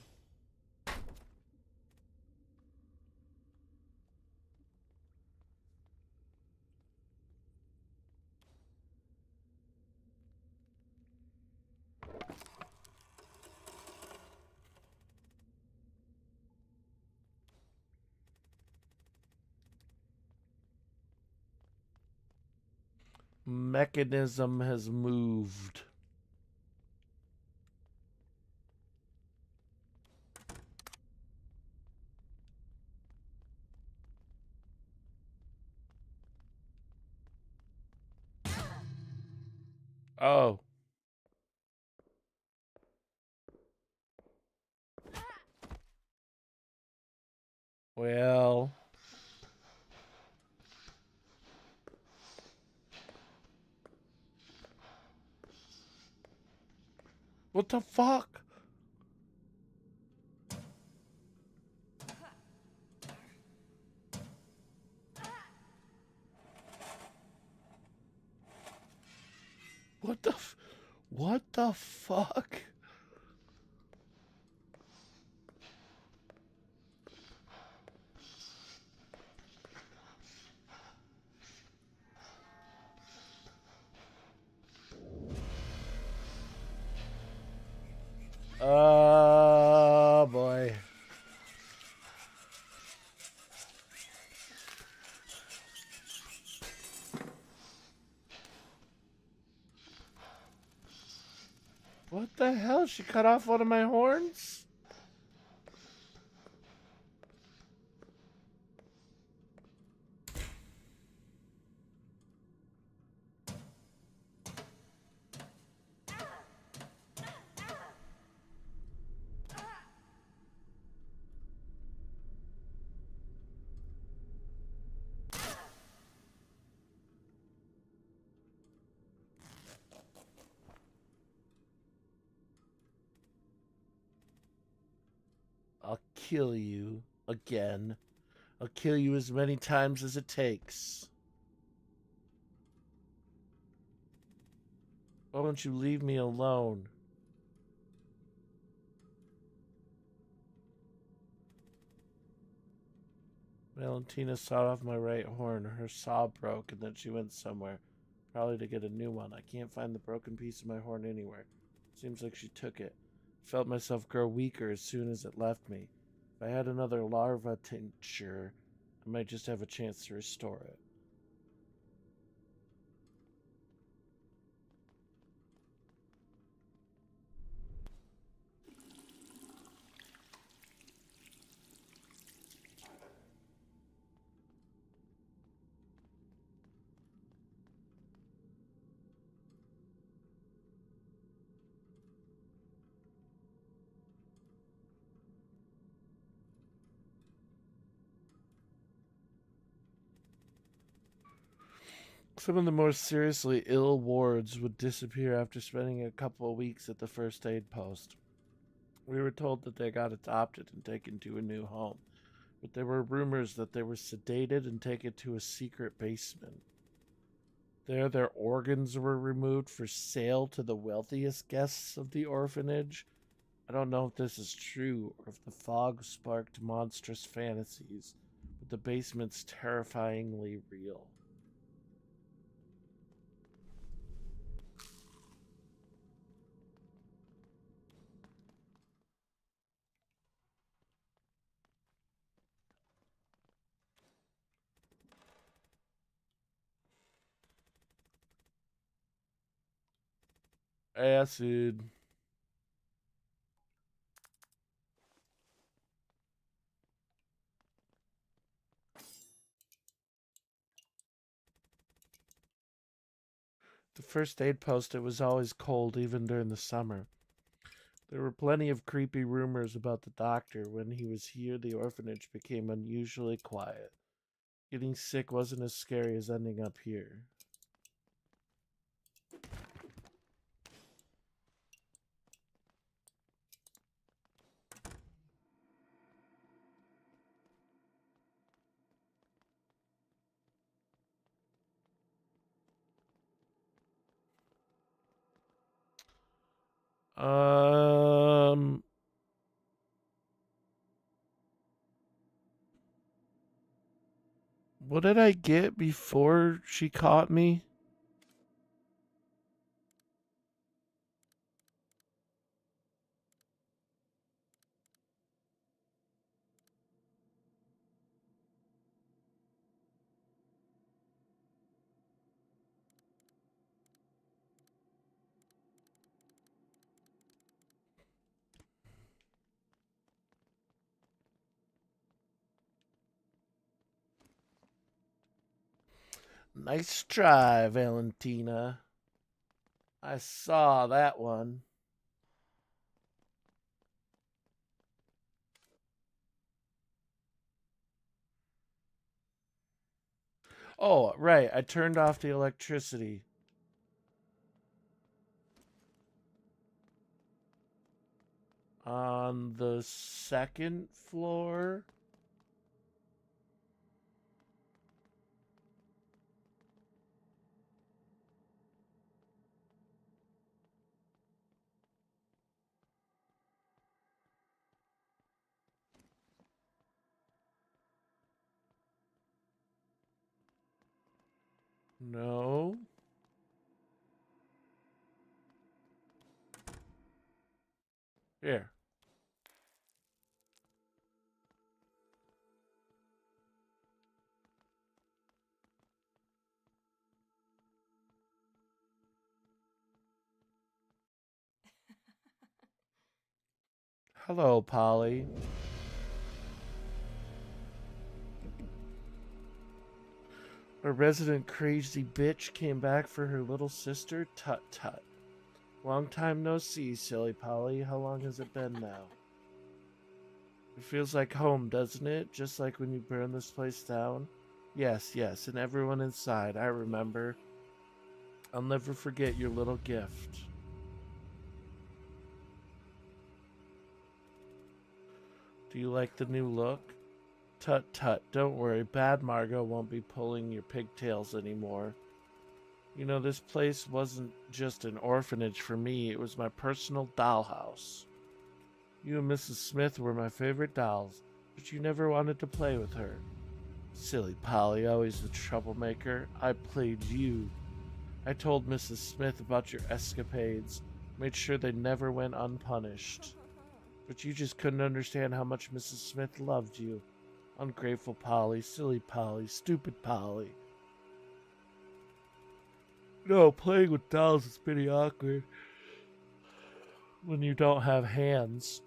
S1: Mechanism has moved. Oh. Well. What the fuck? What the fuck? Oh boy. What the hell? She cut off one of my horns? I'll kill you again. I'll kill you as many times as it takes. Why don't you leave me alone? Valentina sawed off my right horn. Her saw broke and then she went somewhere. Probably to get a new one. I can't find the broken piece of my horn anywhere. Seems like she took it. I felt myself grow weaker as soon as it left me. If I had another larva tincture, I might just have a chance to restore it. Some of the more seriously ill wards would disappear after spending a couple of weeks at the first aid post. We were told that they got adopted and taken to a new home, but there were rumors that they were sedated and taken to a secret basement. There, their organs were removed for sale to the wealthiest guests of the orphanage. I don't know if this is true or if the fog sparked monstrous fantasies, but the basement's terrifyingly real. Acid. The first aid post, it was always cold, even during the summer. There were plenty of creepy rumors about the doctor. When he was here, the orphanage became unusually quiet. Getting sick wasn't as scary as ending up here. Um, what did I get before she caught me? Nice try, Valentina. I saw that one. Oh, right. I turned off the electricity. On the second floor? No. Here. Hello, Polly. A resident crazy bitch came back for her little sister? Tut tut. Long time no see, silly Polly. How long has it been now? It feels like home, doesn't it? Just like when you burned this place down? Yes, yes, and everyone inside, I remember. I'll never forget your little gift. Do you like the new look? Tut tut, don't worry, Bad Margot won't be pulling your pigtails anymore. You know, this place wasn't just an orphanage for me, it was my personal dollhouse. You and Mrs. Smith were my favorite dolls, but you never wanted to play with her. Silly Polly, always the troublemaker. I played you. I told Mrs. Smith about your escapades, made sure they never went unpunished. But you just couldn't understand how much Mrs. Smith loved you. Ungrateful Polly, silly Polly, stupid Polly. No, playing with dolls is pretty awkward when you don't have hands.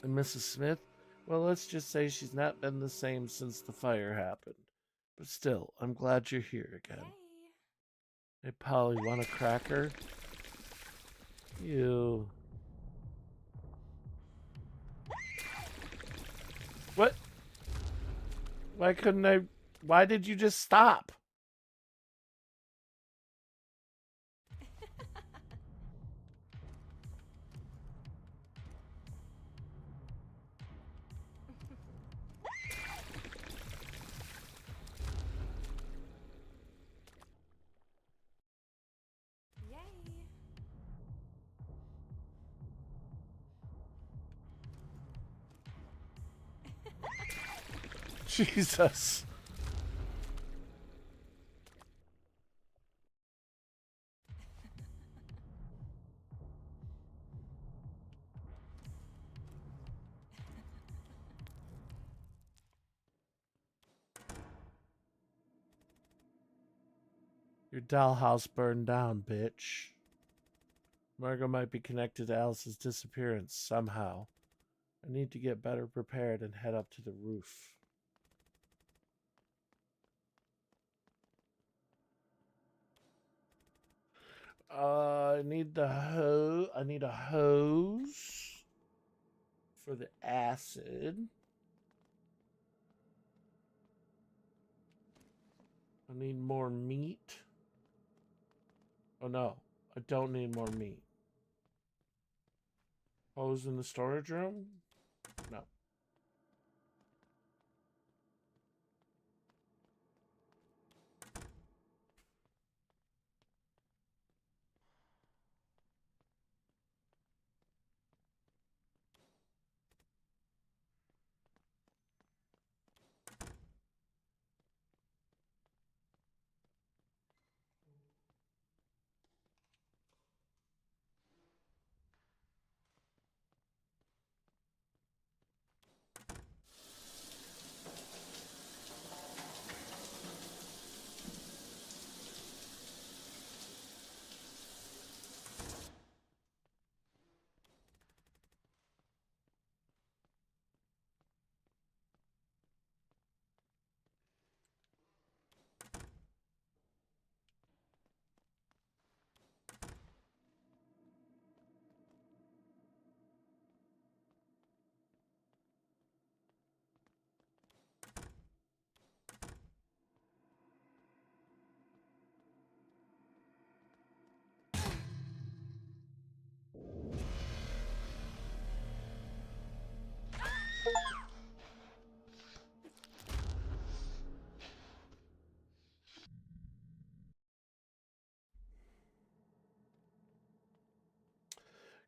S1: And Mrs. Smith, well, let's just say she's not been the same since the fire happened. But still, I'm glad you're here again. Hey, Polly, want a cracker? You. What? Why couldn't I? Why did you just stop?
S2: Yay!
S1: Jesus. Your dollhouse burned down, bitch. Margot might be connected to Alice's disappearance somehow. I need to get better prepared and head up to the roof. I need I need a hose for the acid. I need more meat. Oh no, I don't need more meat. Hose in the storage room? No.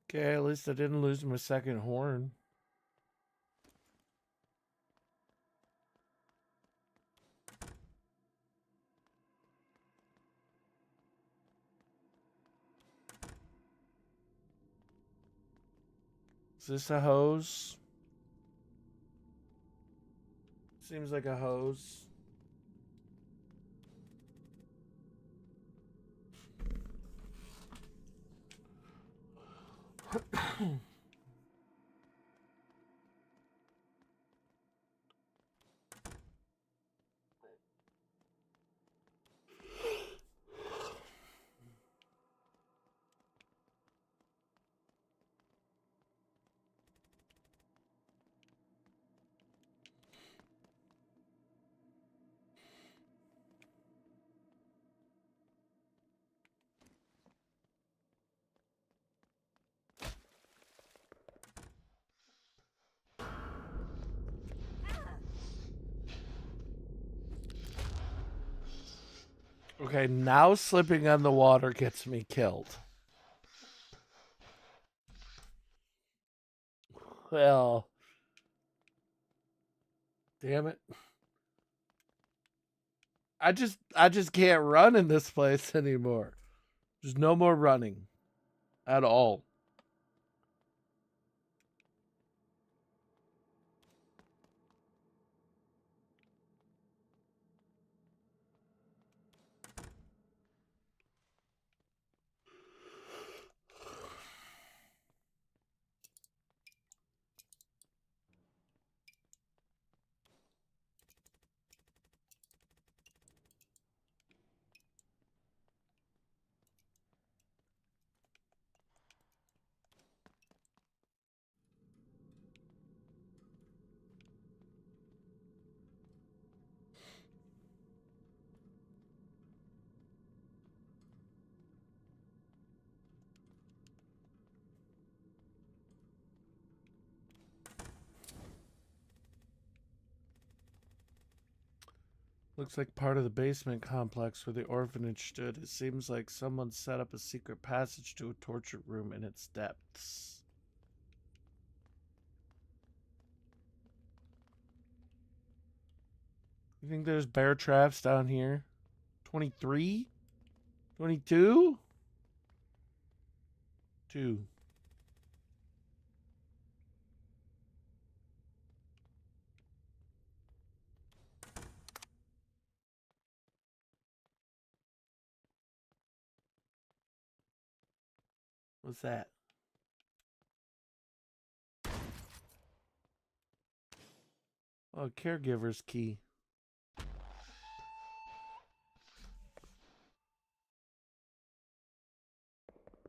S1: Okay, at least I didn't lose my second horn. Is this a hose? Seems like a hose. Okay, now slipping on the water gets me killed. Well, damn it. I just can't run in this place anymore. There's no more running at all. Looks like part of the basement complex where the orphanage stood. It seems like someone set up a secret passage to a torture room in its depths. You think there's bear traps down here? 23? 22? 2. What's that? Oh, caregiver's key.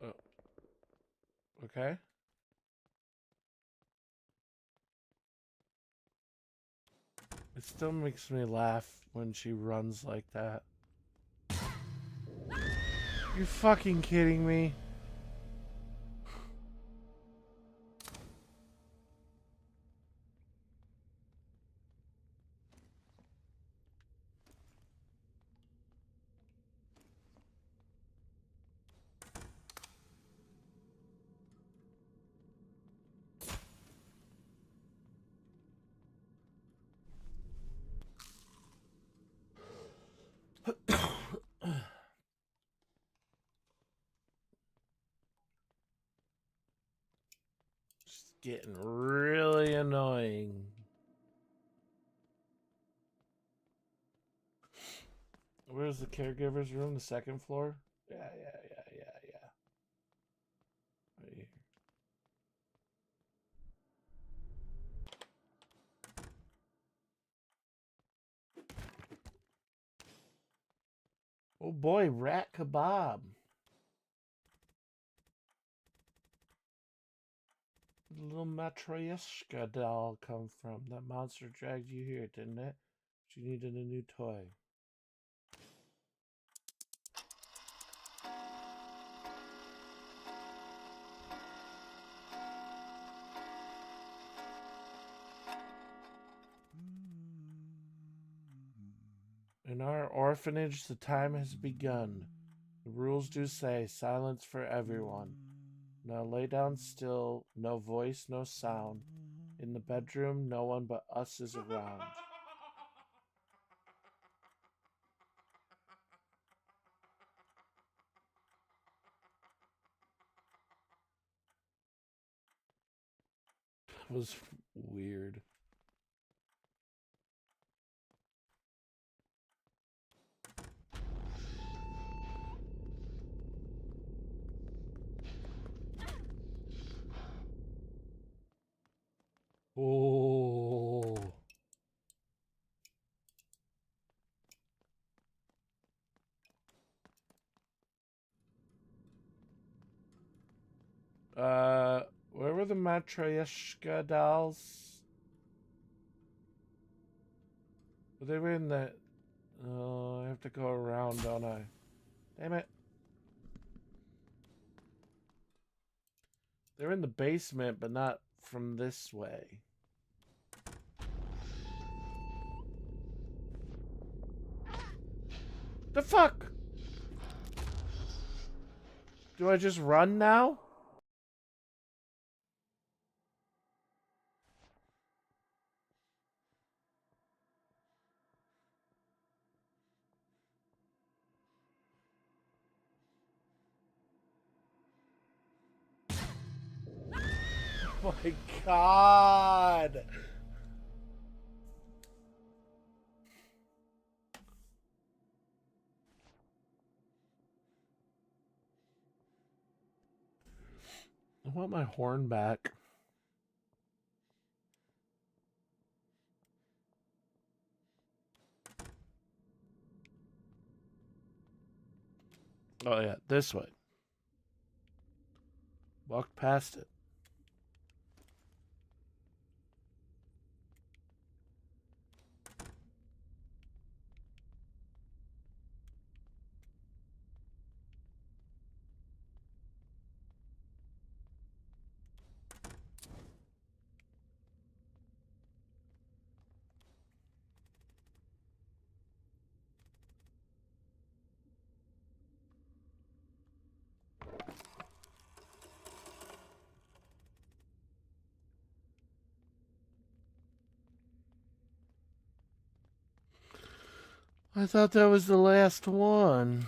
S1: Oh. Okay. It still makes me laugh when she runs like that. You fucking kidding me? It's getting really annoying. Where's the caregiver's room? The second floor? Yeah. Right here. Oh boy, rat kebab. Where'd the little Matryoshka doll come from? That monster dragged you here, didn't it? She needed a new toy. In our orphanage, the time has begun. The rules do say silence for everyone. Now lay down still, no voice, no sound. In the bedroom, no one but us is around. It was weird. Oh. Where were the Matryoshka dolls? They were in the... Oh, I have to go around, don't I? Damn it. They're in the basement, but not from this way. The fuck? Do I just run now? Oh my god! I want my horn back. Oh yeah, this way. Walked past it. I thought that was the last one.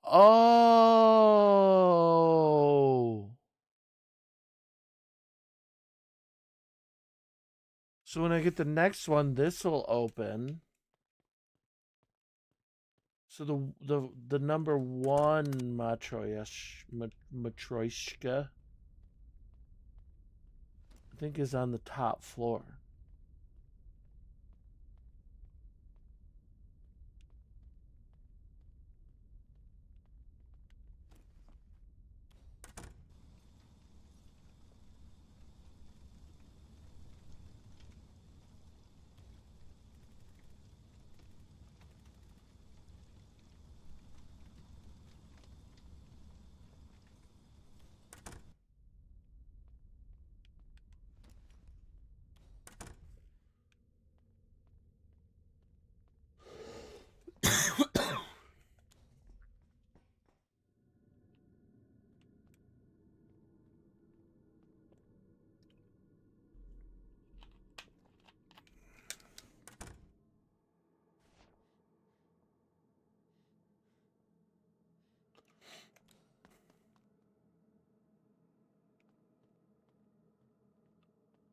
S1: Oh. So when I get the next one, this will open. So the number one Matryoshka, I think, is on the top floor.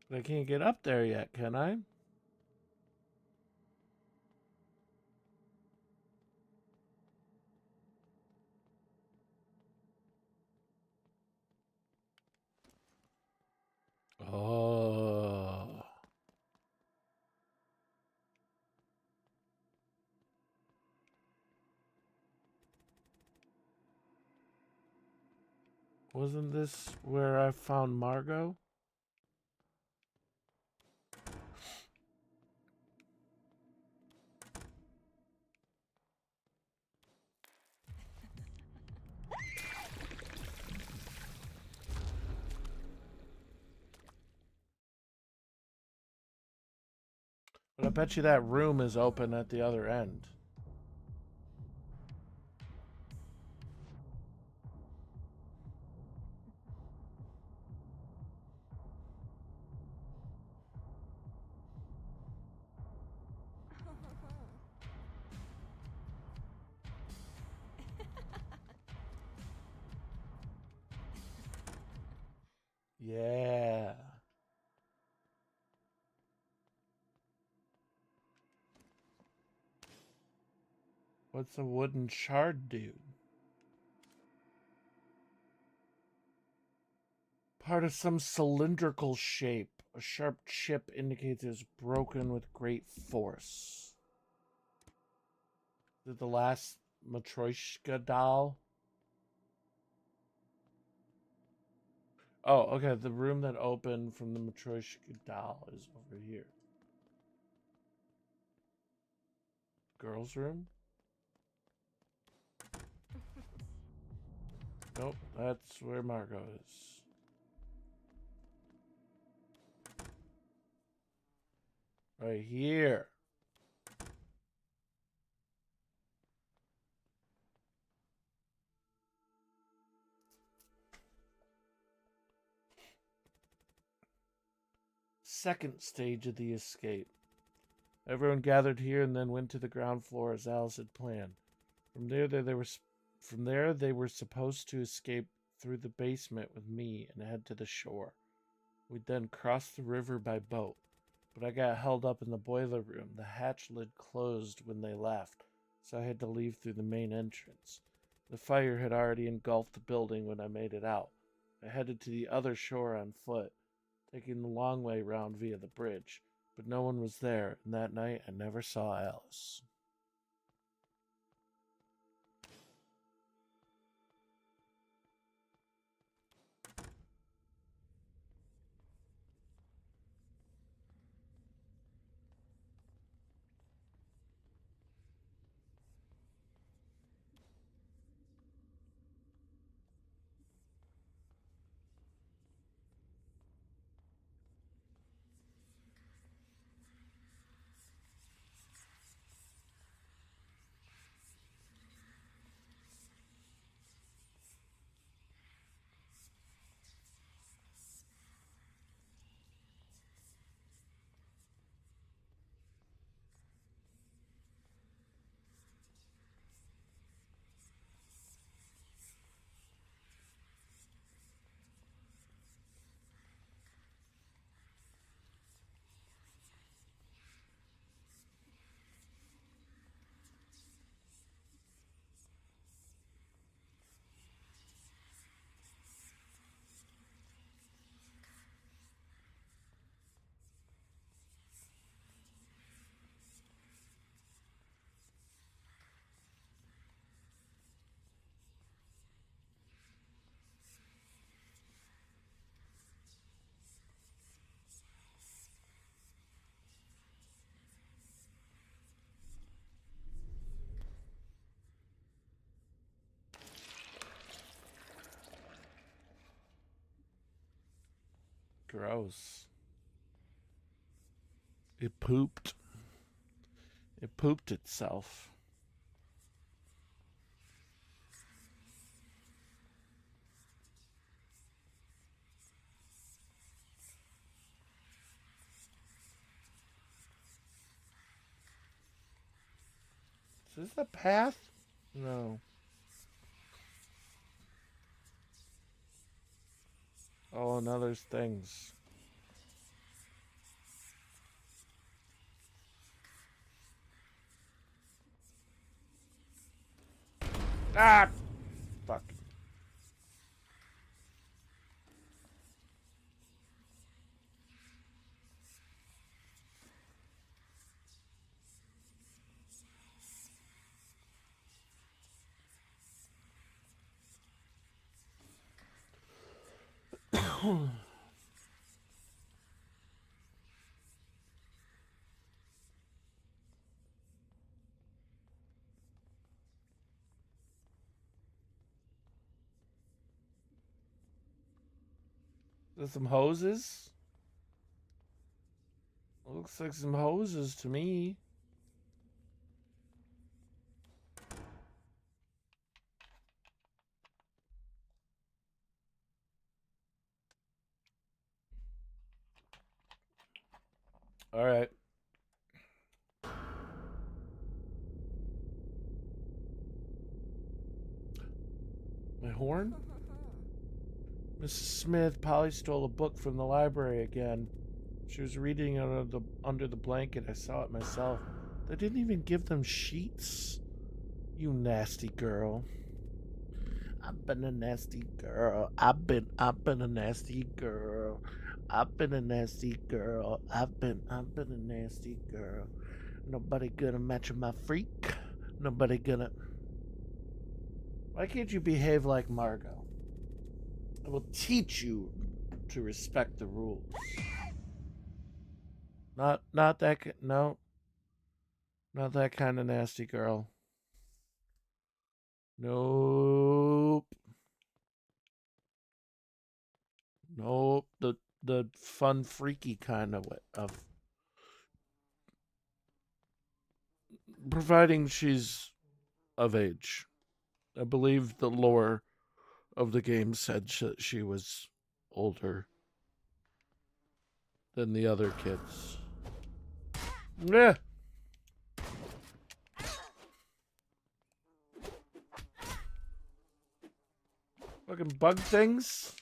S1: But I can't get up there yet, can I? Oh. Wasn't this where I found Margot? But I bet you that room is open at the other end. Yeah. What's a wooden shard do? Part of some cylindrical shape. A sharp chip indicates it is broken with great force. Is it the last Matryoshka doll? Oh, okay. The room that opened from the Matryoshka doll is over here. Girls' room? Nope, that's where Margot is. Right here. Second stage of the escape. Everyone gathered here and then went to the ground floor as Alice had planned. From there they were supposed to escape through the basement with me and head to the shore. We'd then cross the river by boat, but I got held up in the boiler room. The hatch lid closed when they left, so I had to leave through the main entrance. The fire had already engulfed the building when I made it out. I headed to the other shore on foot, taking the long way round via the bridge, but no one was there, and that night I never saw Alice. Gross. It pooped. It pooped itself. Is this the path? No. Oh, now there's things. Ah! Fuck. There's some hoses. Looks like some hoses to me. All right. My horn? Mrs. Smith, Polly stole a book from the library again. She was reading it under the blanket. I saw it myself. They didn't even give them sheets. You nasty girl. I've been a nasty girl. I've been a nasty girl. I've been a nasty girl. I've been a nasty girl. Nobody gonna match my freak. Nobody gonna. Why can't you behave like Margot? I will teach you to respect the rules. Not that. No, not that kind of nasty girl. Nope. Nope. The fun, freaky kind of providing she's of age. I believe the lore of the game said she was older than the other kids. Yeah. Fucking bug things.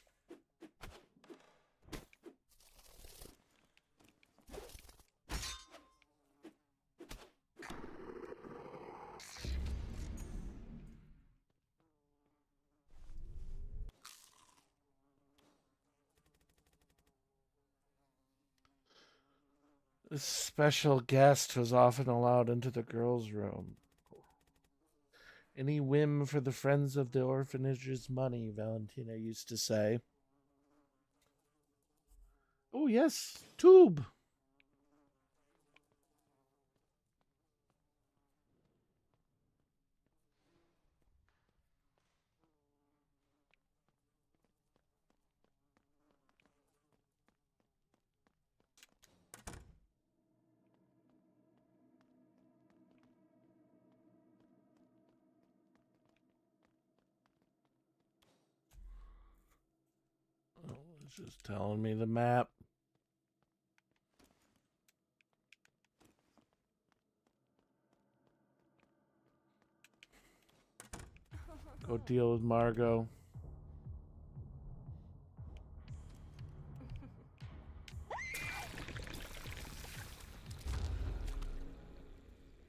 S1: A special guest was often allowed into the girls' room. Any whim for the friends of the orphanage's money, Valentina used to say. Oh, yes, tube. Oh, it's just telling me the map. Go deal with Margot.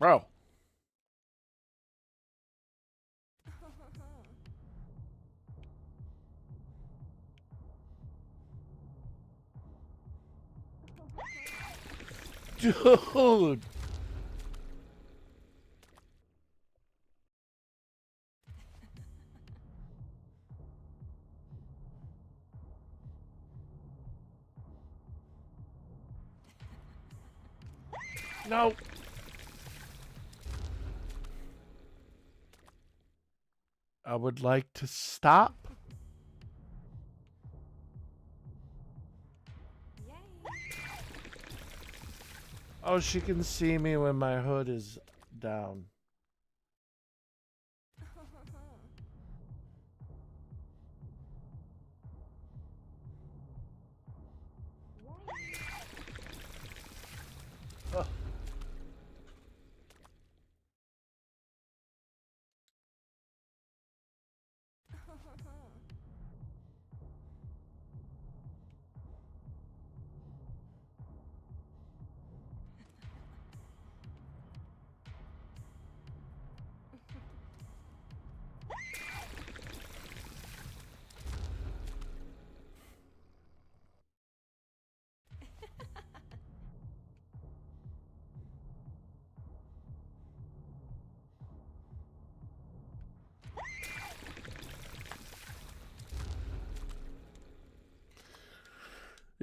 S1: Bro. Dude. No. I would like to stop. Oh, she can see me when my hood is down. Oh.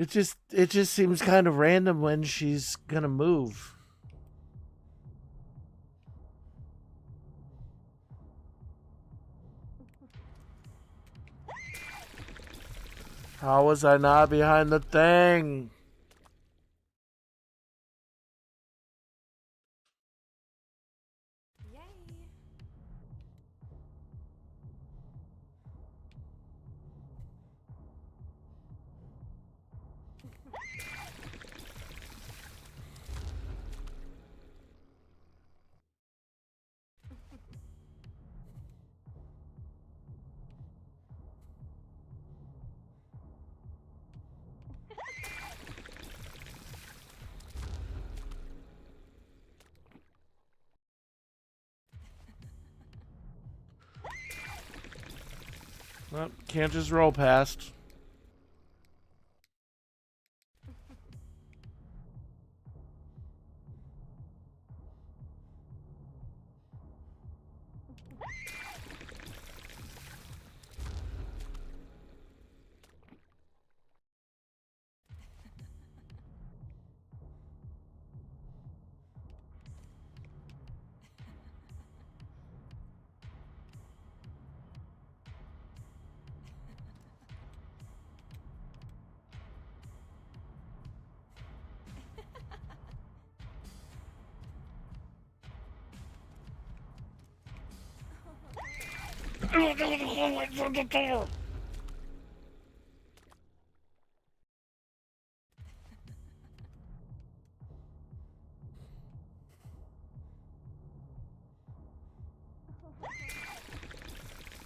S1: It just seems kind of random when she's gonna move. How was I not behind the thing? Well, can't just roll past.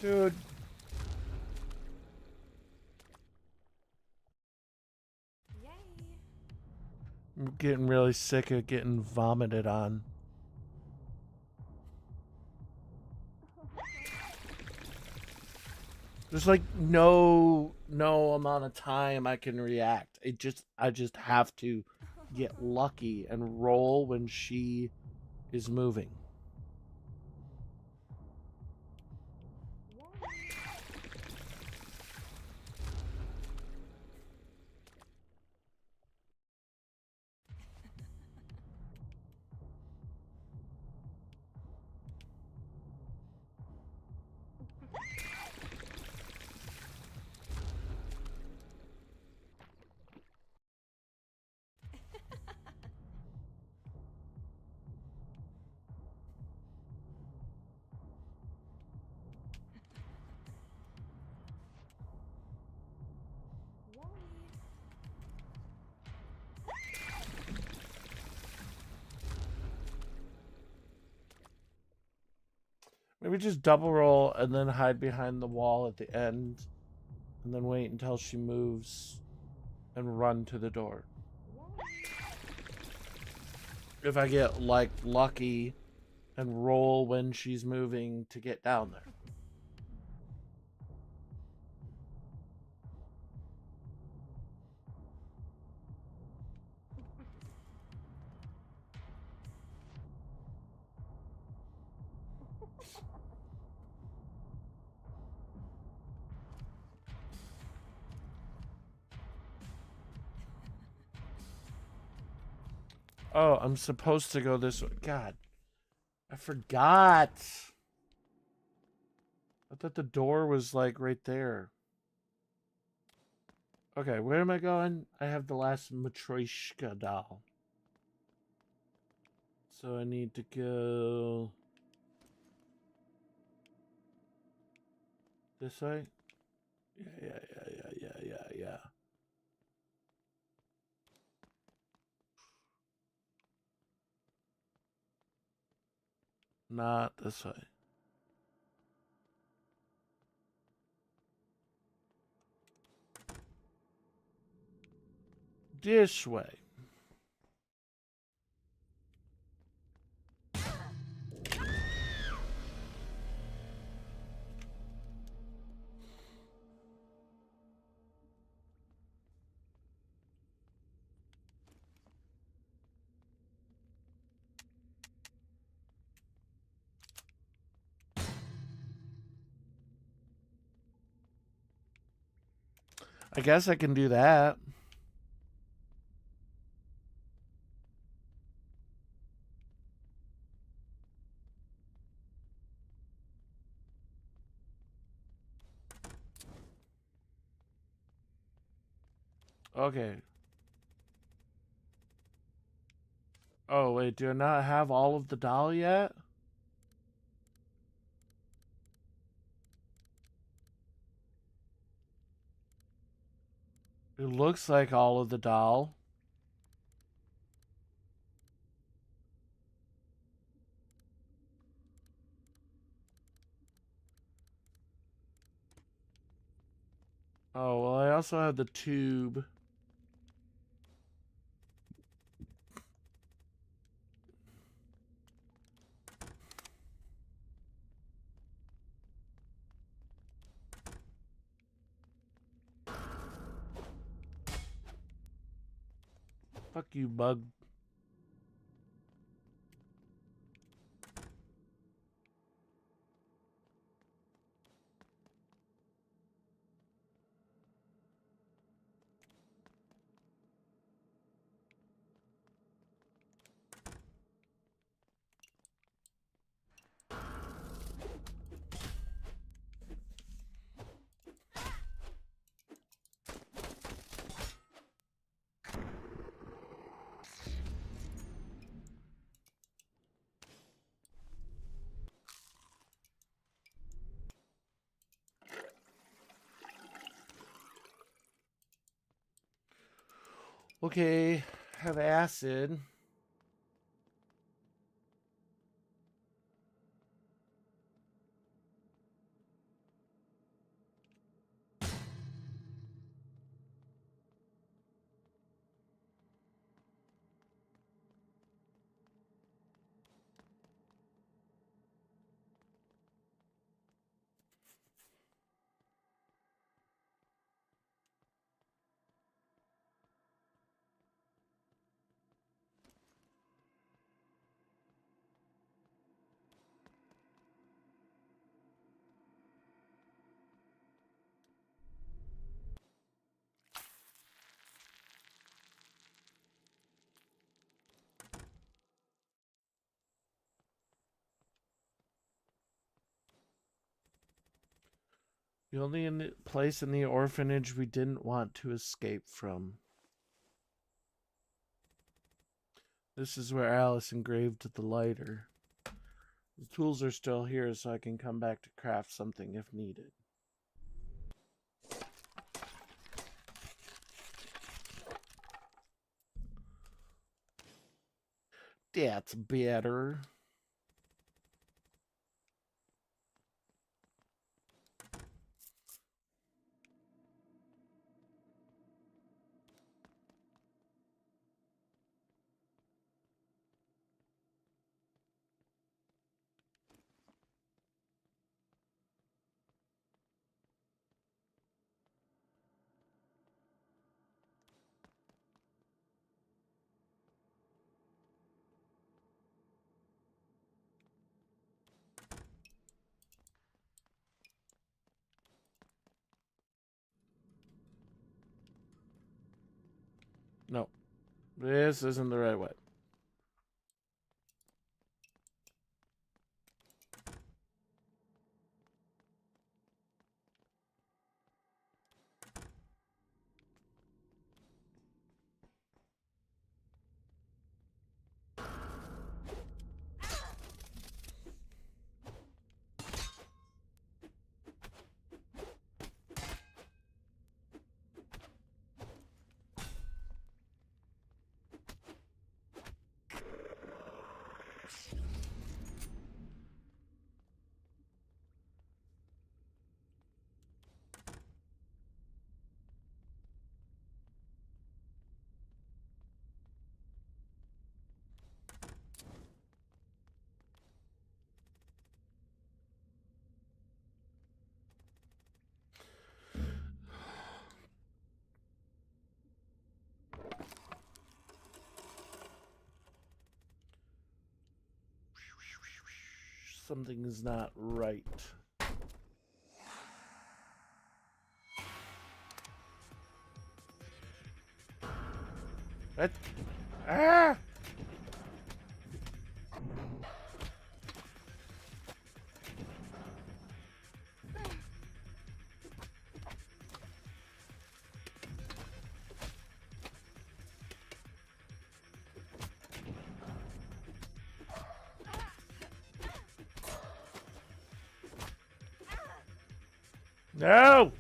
S1: Dude.
S2: Yay.
S1: I'm getting really sick of getting vomited on. There's like no amount of time I can react. I just have to get lucky and roll when she is moving. Maybe just double roll and then hide behind the wall at the end and then wait until she moves and run to the door. If I get like lucky and roll when she's moving to get down there. Oh, I'm supposed to go this way. God, I forgot. I thought the door was like right there. Okay, where am I going? I have the last Matryoshka doll. So I need to go this way. Yeah. Not this way. This way. I guess I can do that. Okay. Oh, wait, do I not have all of the doll yet? It looks like all of the doll. Oh, well, I also have the tube. Fuck you, bug. Okay, have acid. The only place in the orphanage we didn't want to escape from. This is where Alice engraved the lighter. The tools are still here, so I can come back to craft something if needed. That's better. No, this isn't the right way. Something is not right. What? Ah! No!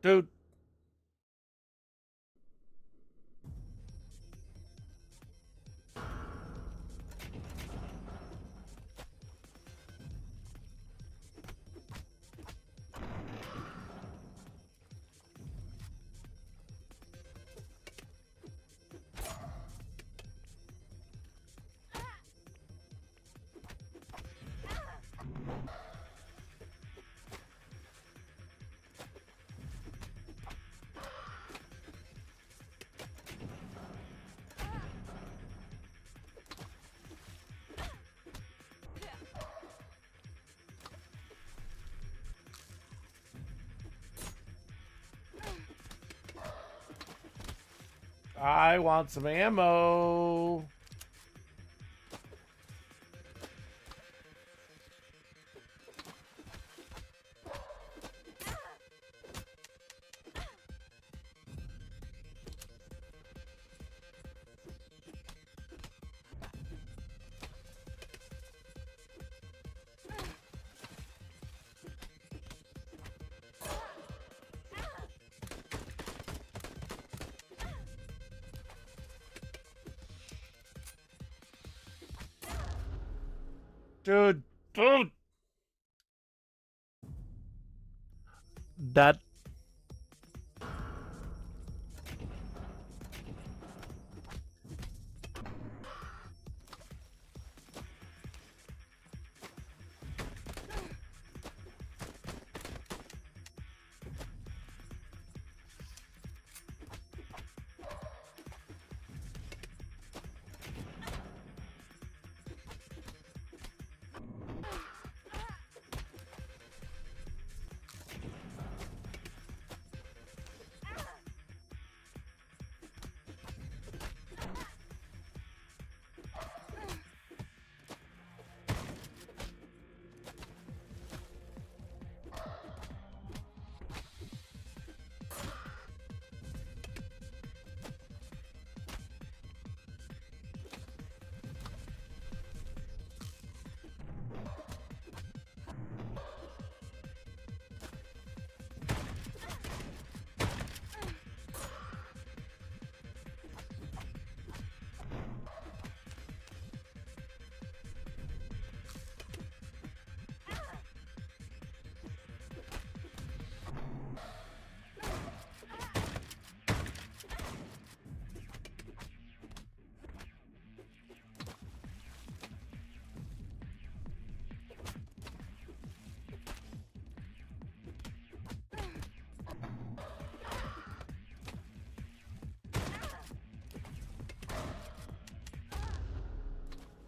S1: Dude. I want some ammo. Dude. That.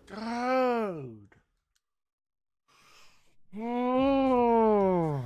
S1: Dude. Oh.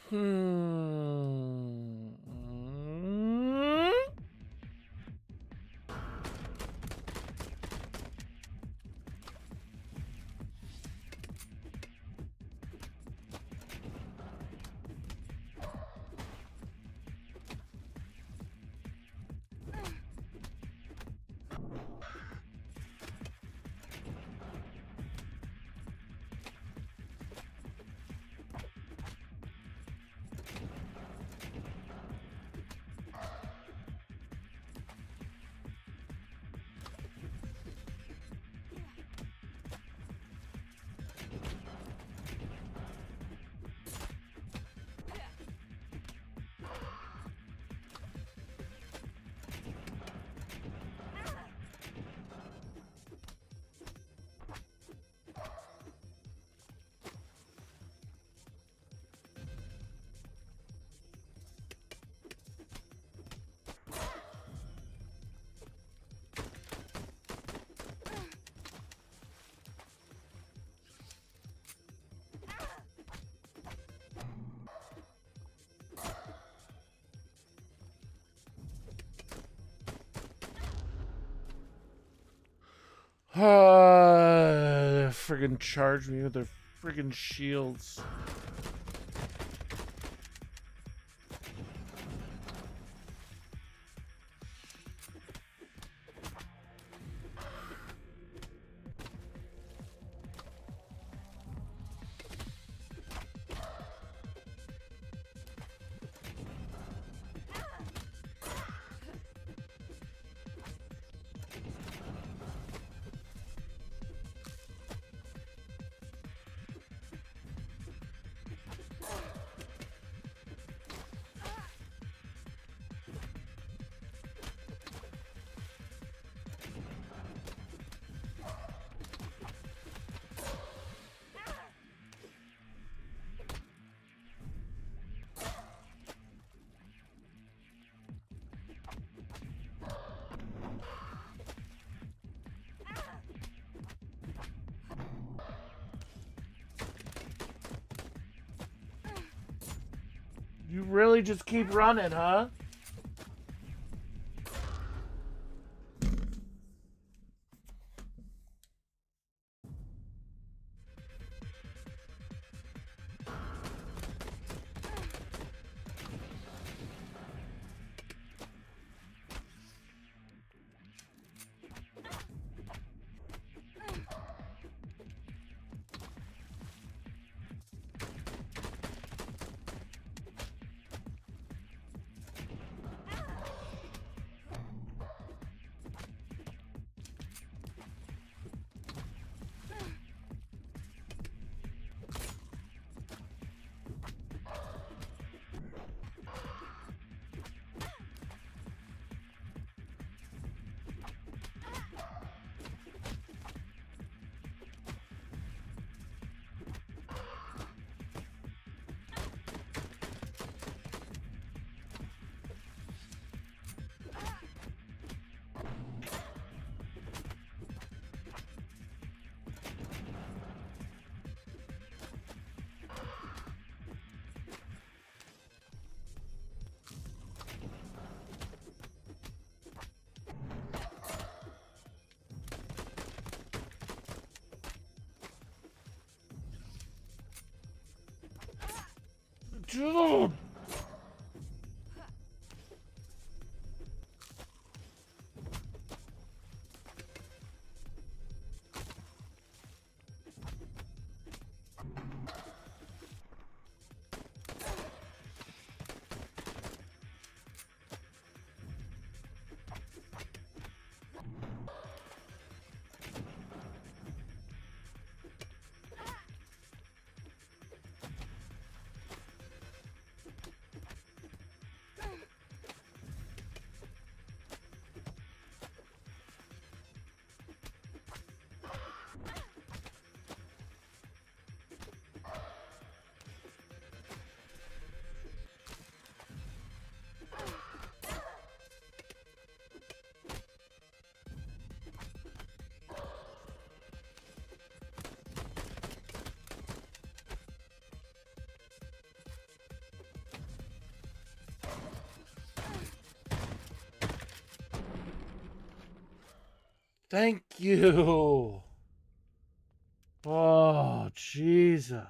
S1: Hmm. Friggin' charge me with their friggin' shields. You really just keep running, huh? Dude! Thank you. Oh, Jesus.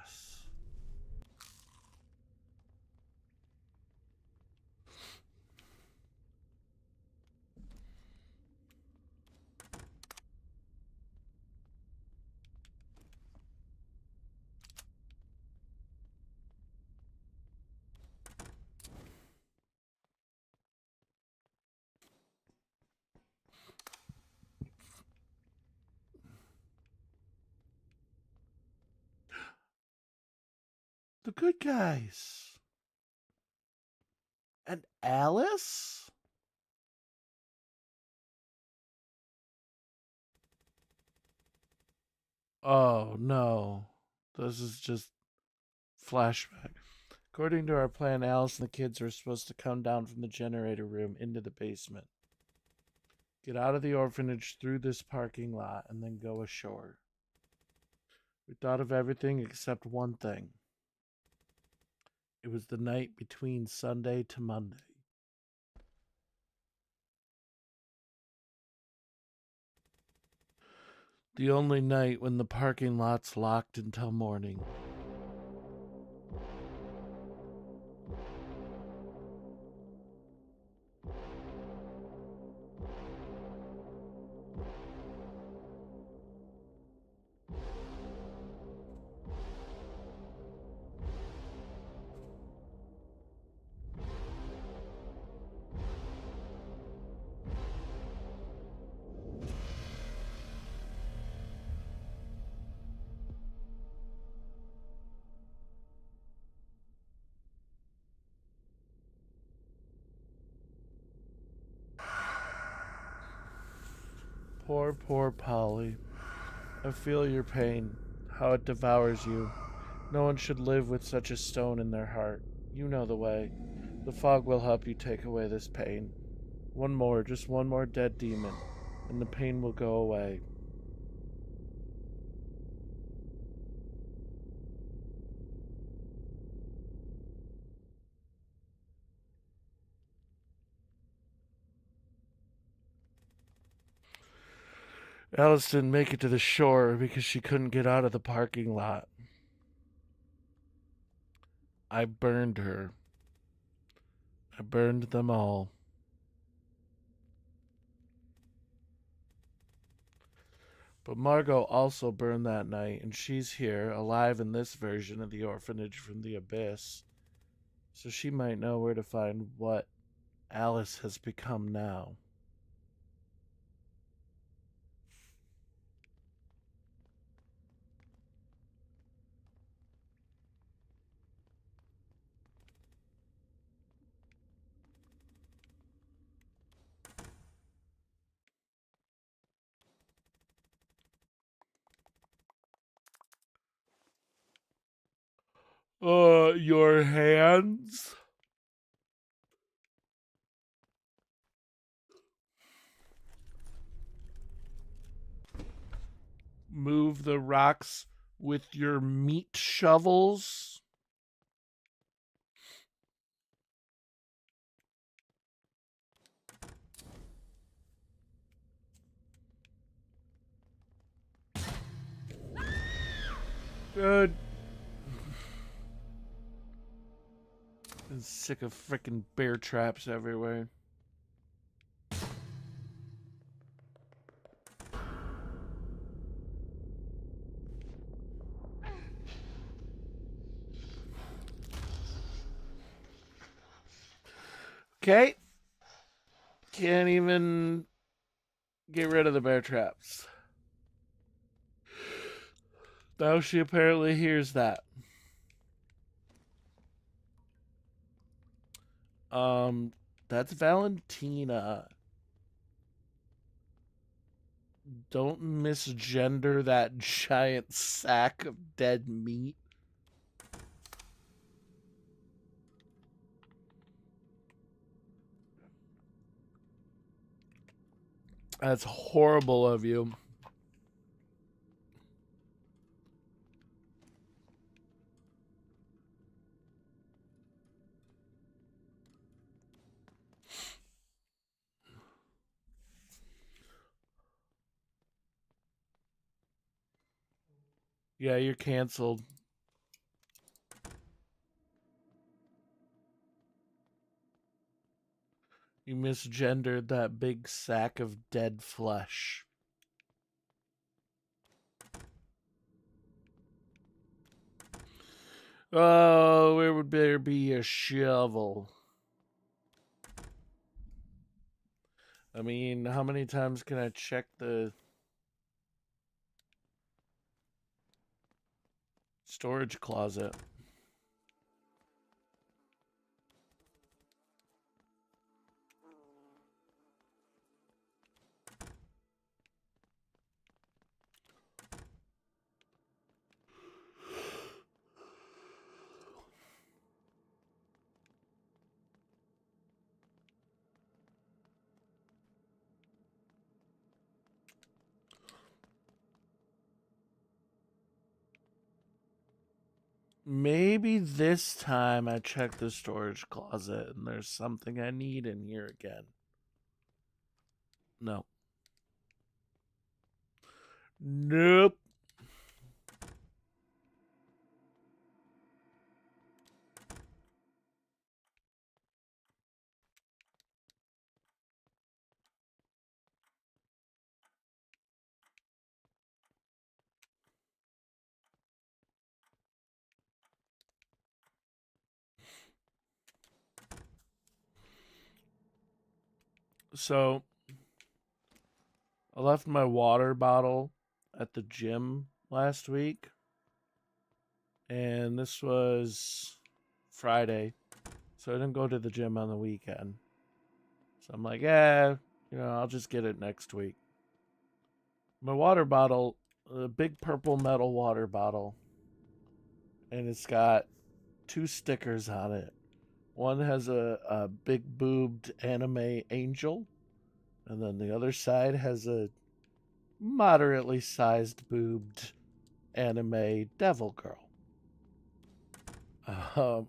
S1: The good guys. And Alice? Oh, no. This is just flashback. According to our plan, Alice and the kids are supposed to come down from the generator room into the basement, get out of the orphanage through this parking lot, and then go ashore. We thought of everything except one thing. It was the night between Sunday to Monday. The only night when the parking lot's locked until morning. Poor Polly. I feel your pain, how it devours you. No one should live with such a stone in their heart. You know the way. The fog will help you take away this pain. Just one more dead demon, and the pain will go away. Alice didn't make it to the shore because she couldn't get out of the parking lot. I burned her. I burned them all. But Margot also burned that night, and she's here, alive in this version of the orphanage from the abyss. So she might know where to find what Alice has become now. Your hands? Move the rocks with your meat shovels? Good. I'm sick of frickin' bear traps everywhere. Okay. Can't even get rid of the bear traps. Though she apparently hears that. That's Valentina. Don't misgender that giant sack of dead meat. That's horrible of you. Yeah, you're canceled. You misgendered that big sack of dead flesh. Oh, where would there be a shovel? I mean, how many times can I check the storage closet? Maybe this time I check the storage closet and there's something I need in here again. No. Nope. So I left my water bottle at the gym last week, and this was Friday, so I didn't go to the gym on the weekend. So I'm like, I'll just get it next week. My water bottle, a big purple metal water bottle, and it's got two stickers on it. One has a big boobed anime angel, and then the other side has a moderately sized boobed anime devil girl. Um,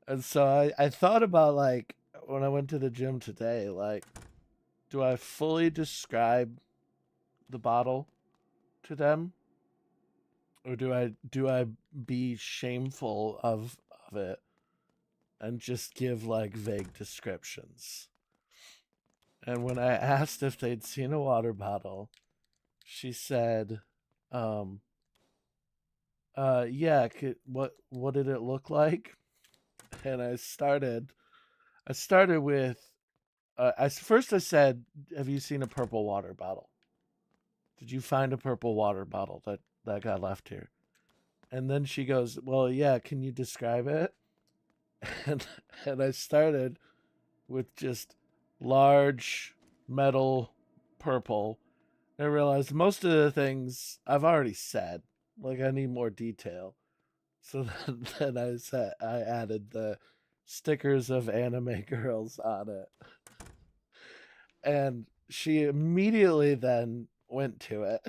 S1: and so I thought about, like, when I went to the gym today, like, do I fully describe the bottle to them, or do I be shameful of it and just give like vague descriptions? And when I asked if they'd seen a water bottle, she said, um, yeah, what did it look like? And I started with, I first I said, have you seen a purple water bottle? Did you find a purple water bottle that got left here? And then she goes, well, yeah, can you describe it? And and I started with just large metal purple. I realized most of the things I've already said. Like, I need more detail. So then I added the stickers of anime girls on it. And she immediately then went to it.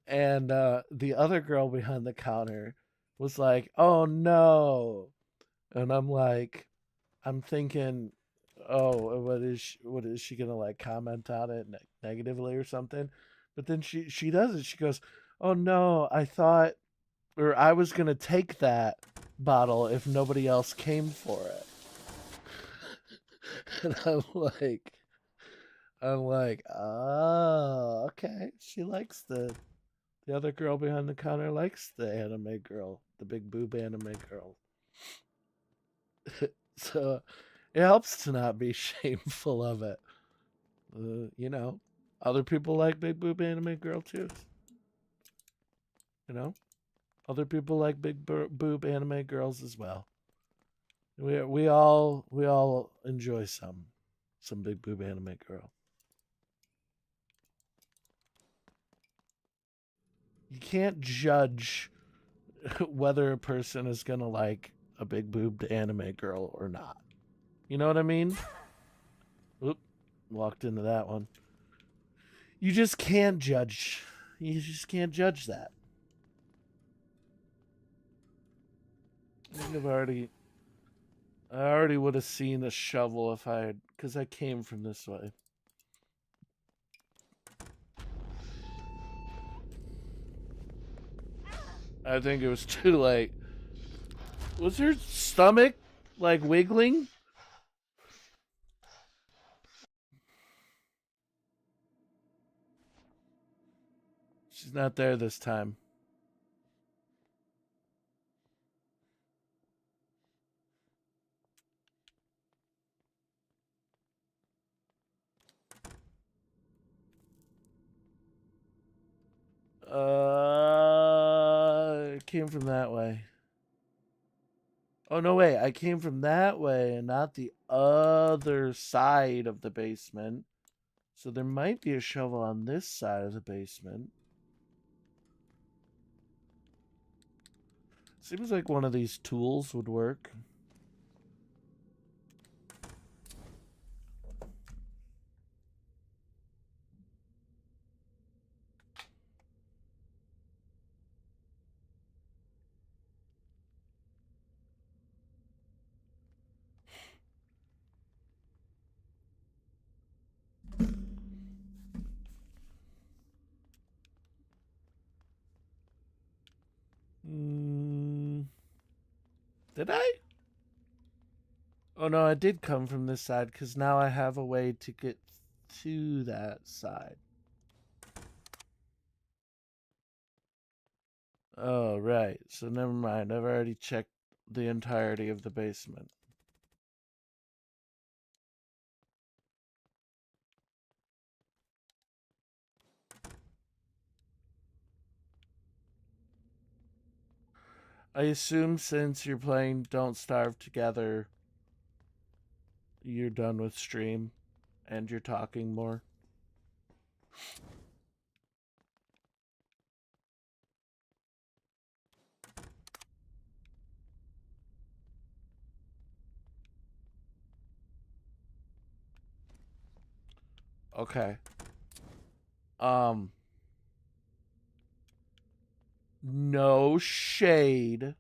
S1: And the other girl behind the counter was like, "Oh no." And I'm thinking, oh, what is she gonna like comment on it negatively or something? But then she does it. She goes, "Oh no, I thought, or I was gonna take that bottle if nobody else came for it." And I'm like, oh, okay. She likes the other girl behind the counter likes the anime girl, the big boob anime girl. So it helps to not be shameful of it. You know, other people like big boob anime girl too. You know, other people like big boob anime girls as well. We all enjoy some big boob anime girl. You can't judge whether a person is gonna like a big boobed anime girl or not. You know what I mean? Oop, walked into that one. You just can't judge. You just can't judge that. I think I already would have seen a shovel if I had, because I came from this way. I think it was too late. Was her stomach like wiggling? She's not there this time. It came from that way. Oh no, wait! I came from that way and not the other side of the basement. So there might be a shovel on this side of the basement. Seems like one of these tools would work. Did I? Oh no, I did come from this side because now I have a way to get to that side. Oh, right. So never mind. I've already checked the entirety of the basement. I assume since you're playing Don't Starve Together, you're done with stream and you're talking more. Okay. Um, no shade.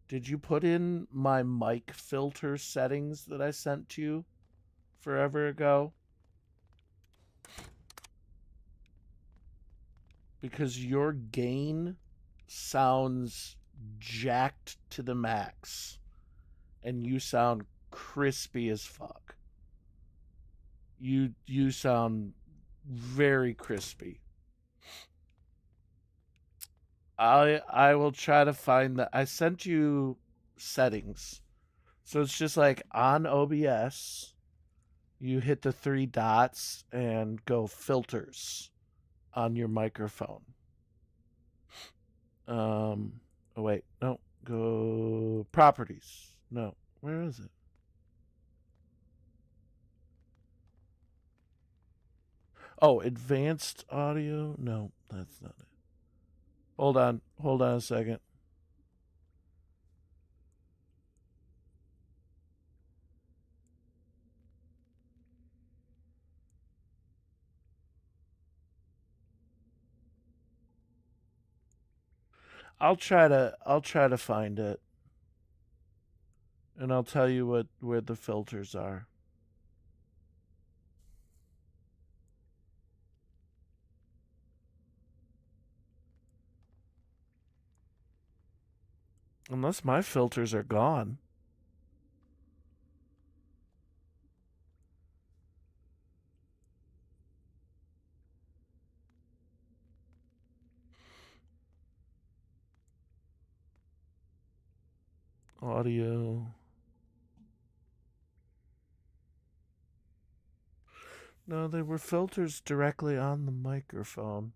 S1: Did you put in my mic filter settings that I sent to you forever ago? Because your gain sounds jacked to the max and you sound crispy as fuck. You sound very crispy. I will try to find that. I sent you settings. So it's just like on OBS, you hit the three dots and go filters on your microphone. Oh wait, no, go properties. No, where is it? Oh, advanced audio. No, that's not it. Hold on a second. I'll try to find it, and I'll tell you what where the filters are. Unless my filters are gone. Audio. No, they were filters directly on the microphone.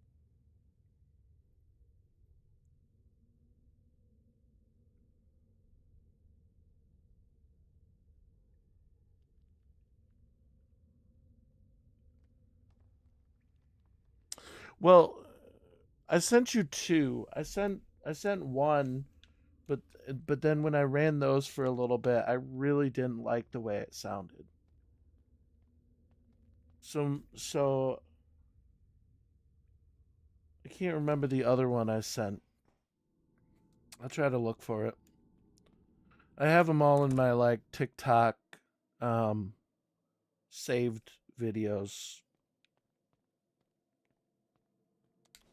S1: Well, I sent you two. I sent one, but but then when I ran those for a little bit, I really didn't like the way it sounded. So I can't remember the other one I sent. I'll try to look for it. I have them all in my like TikTok um saved videos.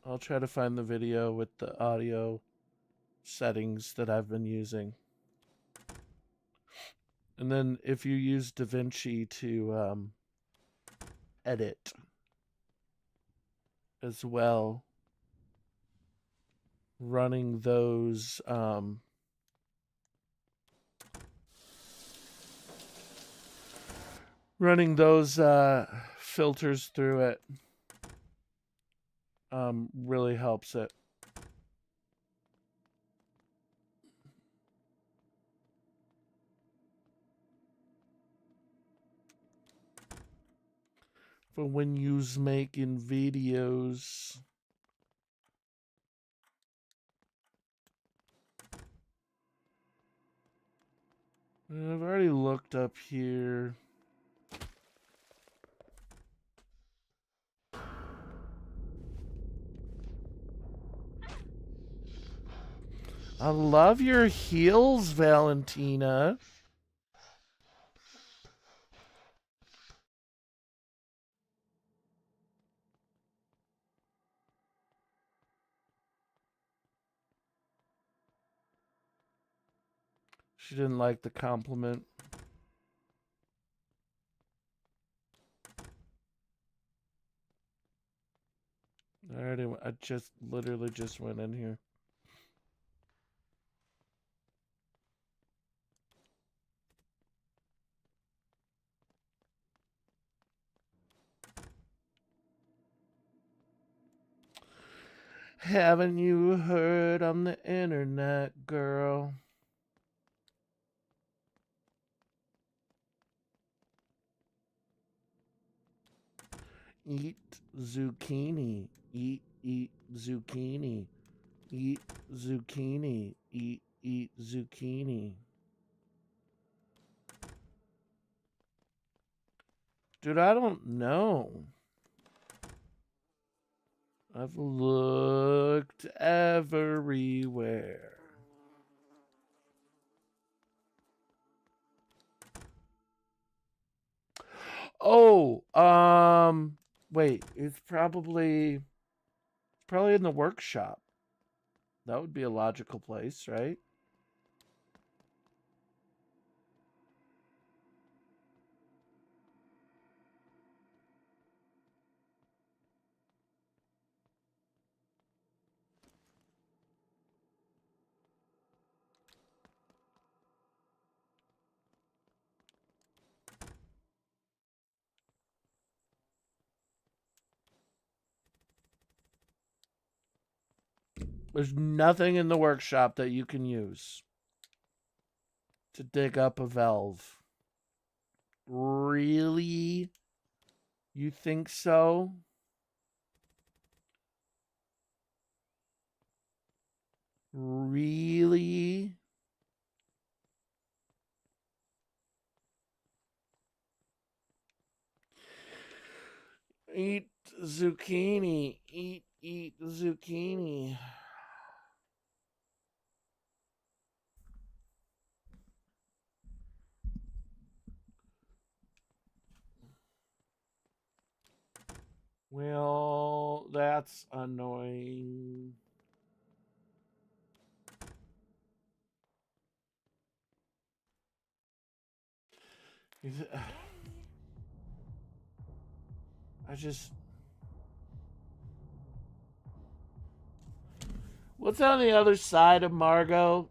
S1: I'll try to find the video with the audio settings that I've been using. And then if you use DaVinci to edit as well, running those filters through it really helps it. For when you's making videos. I've already looked up here. I love your heels, Valentina. She didn't like the compliment. Alright, I just literally just went in here. Haven't you heard on the internet, girl? Eat zucchini. Eat zucchini. Eat zucchini. Eat zucchini. Dude, I don't know. I've looked everywhere. Oh, wait, it's probably in the workshop. That would be a logical place, right? There's nothing in the workshop that you can use to dig up a valve. Really? You think so? Really? Eat zucchini. Eat zucchini. Well, that's annoying. I just... What's on the other side of Margot?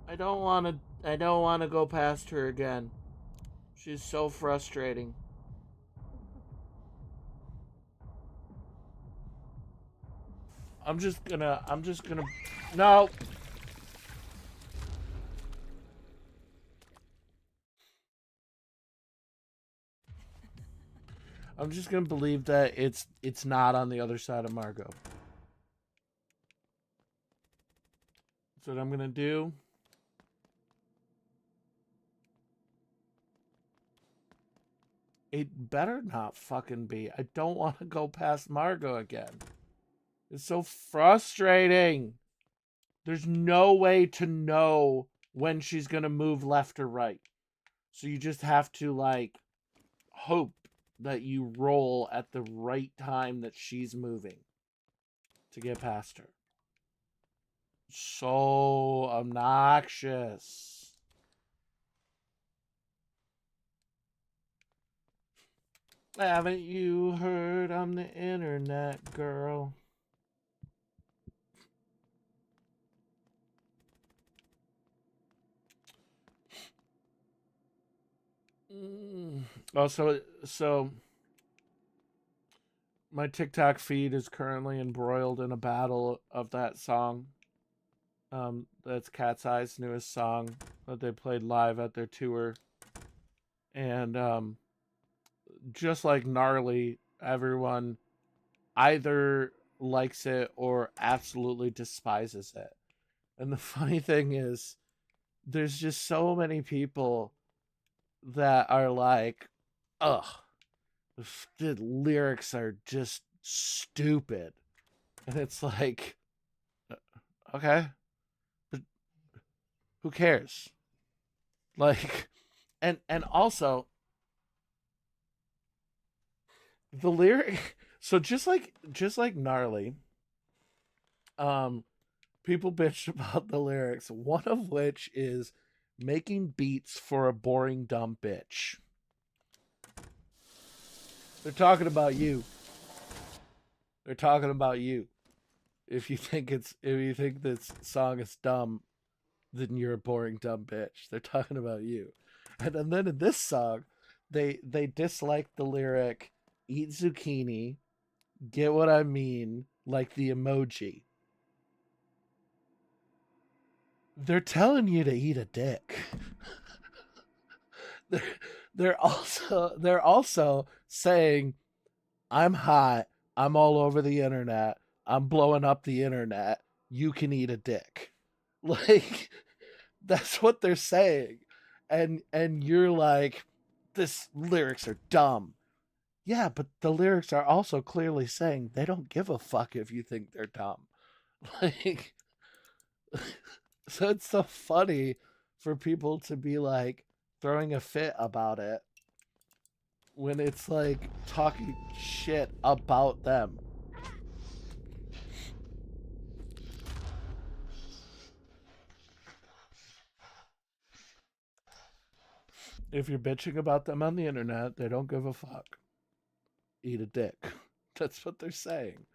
S1: I don't want to go past her again. She's so frustrating. I'm just gonna no. I'm just gonna believe that it's not on the other side of Margot. That's what I'm gonna do. It better not fucking be. I don't want to go past Margot again. It's so frustrating. There's no way to know when she's gonna move left or right. So you just have to like hope that you roll at the right time that she's moving to get past her. So obnoxious. Haven't you heard on the internet, girl? Oh, so my TikTok feed is currently embroiled in a battle of that song. That's Cat's Eye's newest song that they played live at their tour. And just like Gnarly, everyone either likes it or absolutely despises it. And the funny thing is, there's just so many people that are like, ugh, the lyrics are just stupid. And it's like, okay, but who cares? Like, and also the lyric. So just like Gnarly, Um, people bitch about the lyrics, one of which is making beats for a boring dumb bitch. They're talking about you. They're talking about you. If you think this song is dumb, then you're a boring dumb bitch. They're talking about you. And then in this song, they dislike the lyric eat zucchini, get what I mean, like the emoji. They're telling you to eat a dick. they're, they're also saying I'm hot, I'm all over the internet, I'm blowing up the internet, you can eat a dick. Like that's what they're saying. And you're like, this lyrics are dumb. Yeah, but the lyrics are also clearly saying they don't give a fuck if you think they're dumb. Like so it's so funny for people to be like throwing a fit about it when it's like talking shit about them. If you're bitching about them on the internet, they don't give a fuck. Eat a dick. That's what they're saying.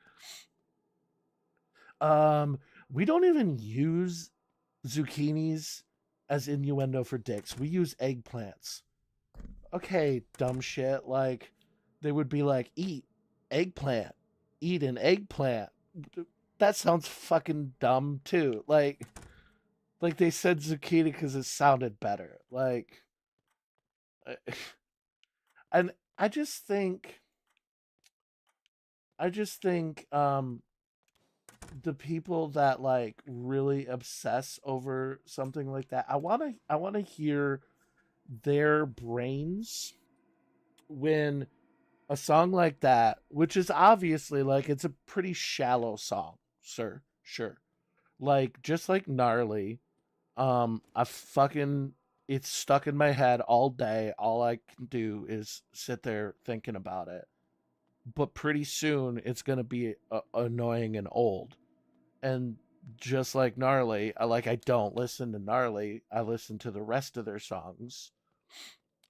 S1: Um, we don't even use zucchinis as innuendo for dicks. We use eggplants. Okay, dumb shit. Like they would be like, eat eggplant, eat an eggplant. That sounds fucking dumb too. Like they said zucchini because it sounded better. Like, and I just think, the people that like really obsess over something like that, I want to hear their brains when a song like that, which is obviously like it's a pretty shallow song, sir, sure, like just like gnarly. I fucking it's stuck in my head all day. All I can do is sit there thinking about it. But pretty soon it's gonna be annoying and old. And just like gnarly, I don't listen to gnarly. I listen to the rest of their songs.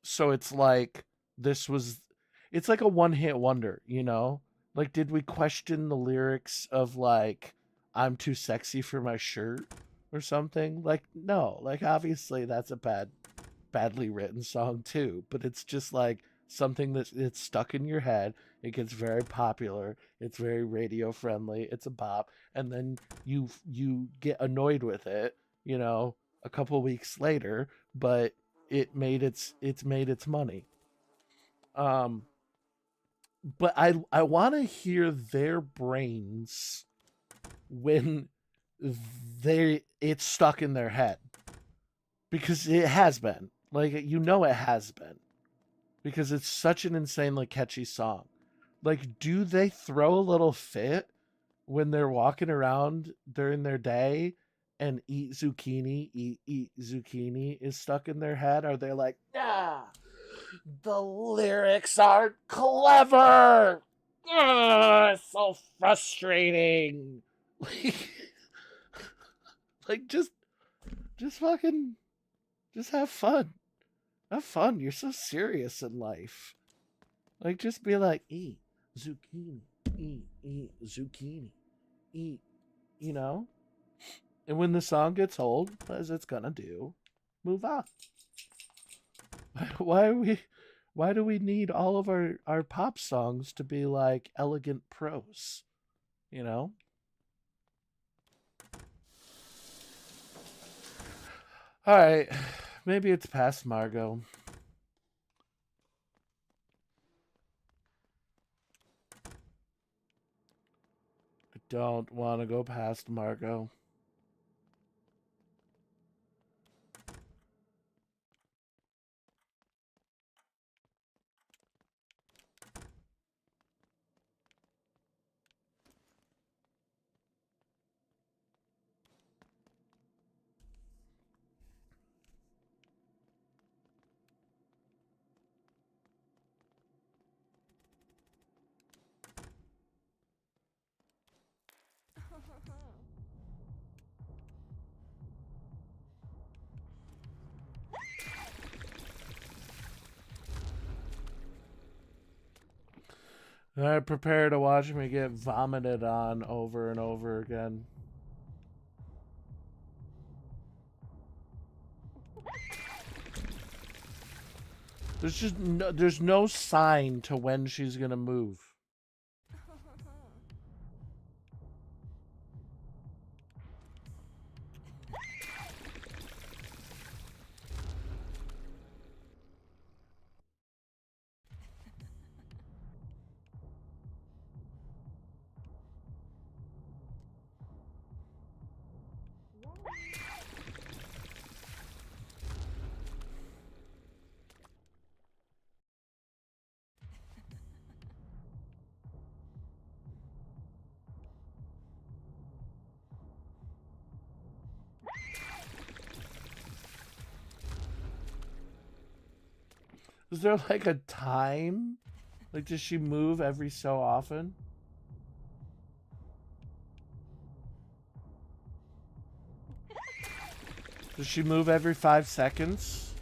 S1: So it's like this was it's like a one hit wonder, you know? Like did we question the lyrics of like I'm too sexy for my shirt or something? Like no, like obviously that's a badly written song too, but it's just like something that it's stuck in your head. It gets very popular. It's very radio friendly. It's a bop, and then you get annoyed with it, you know, a couple weeks later, but it's made its money. Um, but I want to hear their brains when they it's stuck in their head because it has been like it has been because it's such an insanely catchy song. Like, do they throw a little fit when they're walking around during their day and eat zucchini is stuck in their head? Are they like, nah, the lyrics aren't clever? It's so frustrating. Like, like just fucking, just have fun. Have fun. You're so serious in life. Like, just be like, eat zucchini, eat zucchini, eat, you know? And when the song gets old, as it's gonna do, move on. Why are we, why do we need all of our pop songs to be like elegant prose, you know? All right, maybe it's past Margot. I don't want to go past Margot. I prepare to watch me get vomited on over and over again. There's no sign to when she's gonna move. Is there like a time? Like, does she move every so often? Does she move every 5 seconds?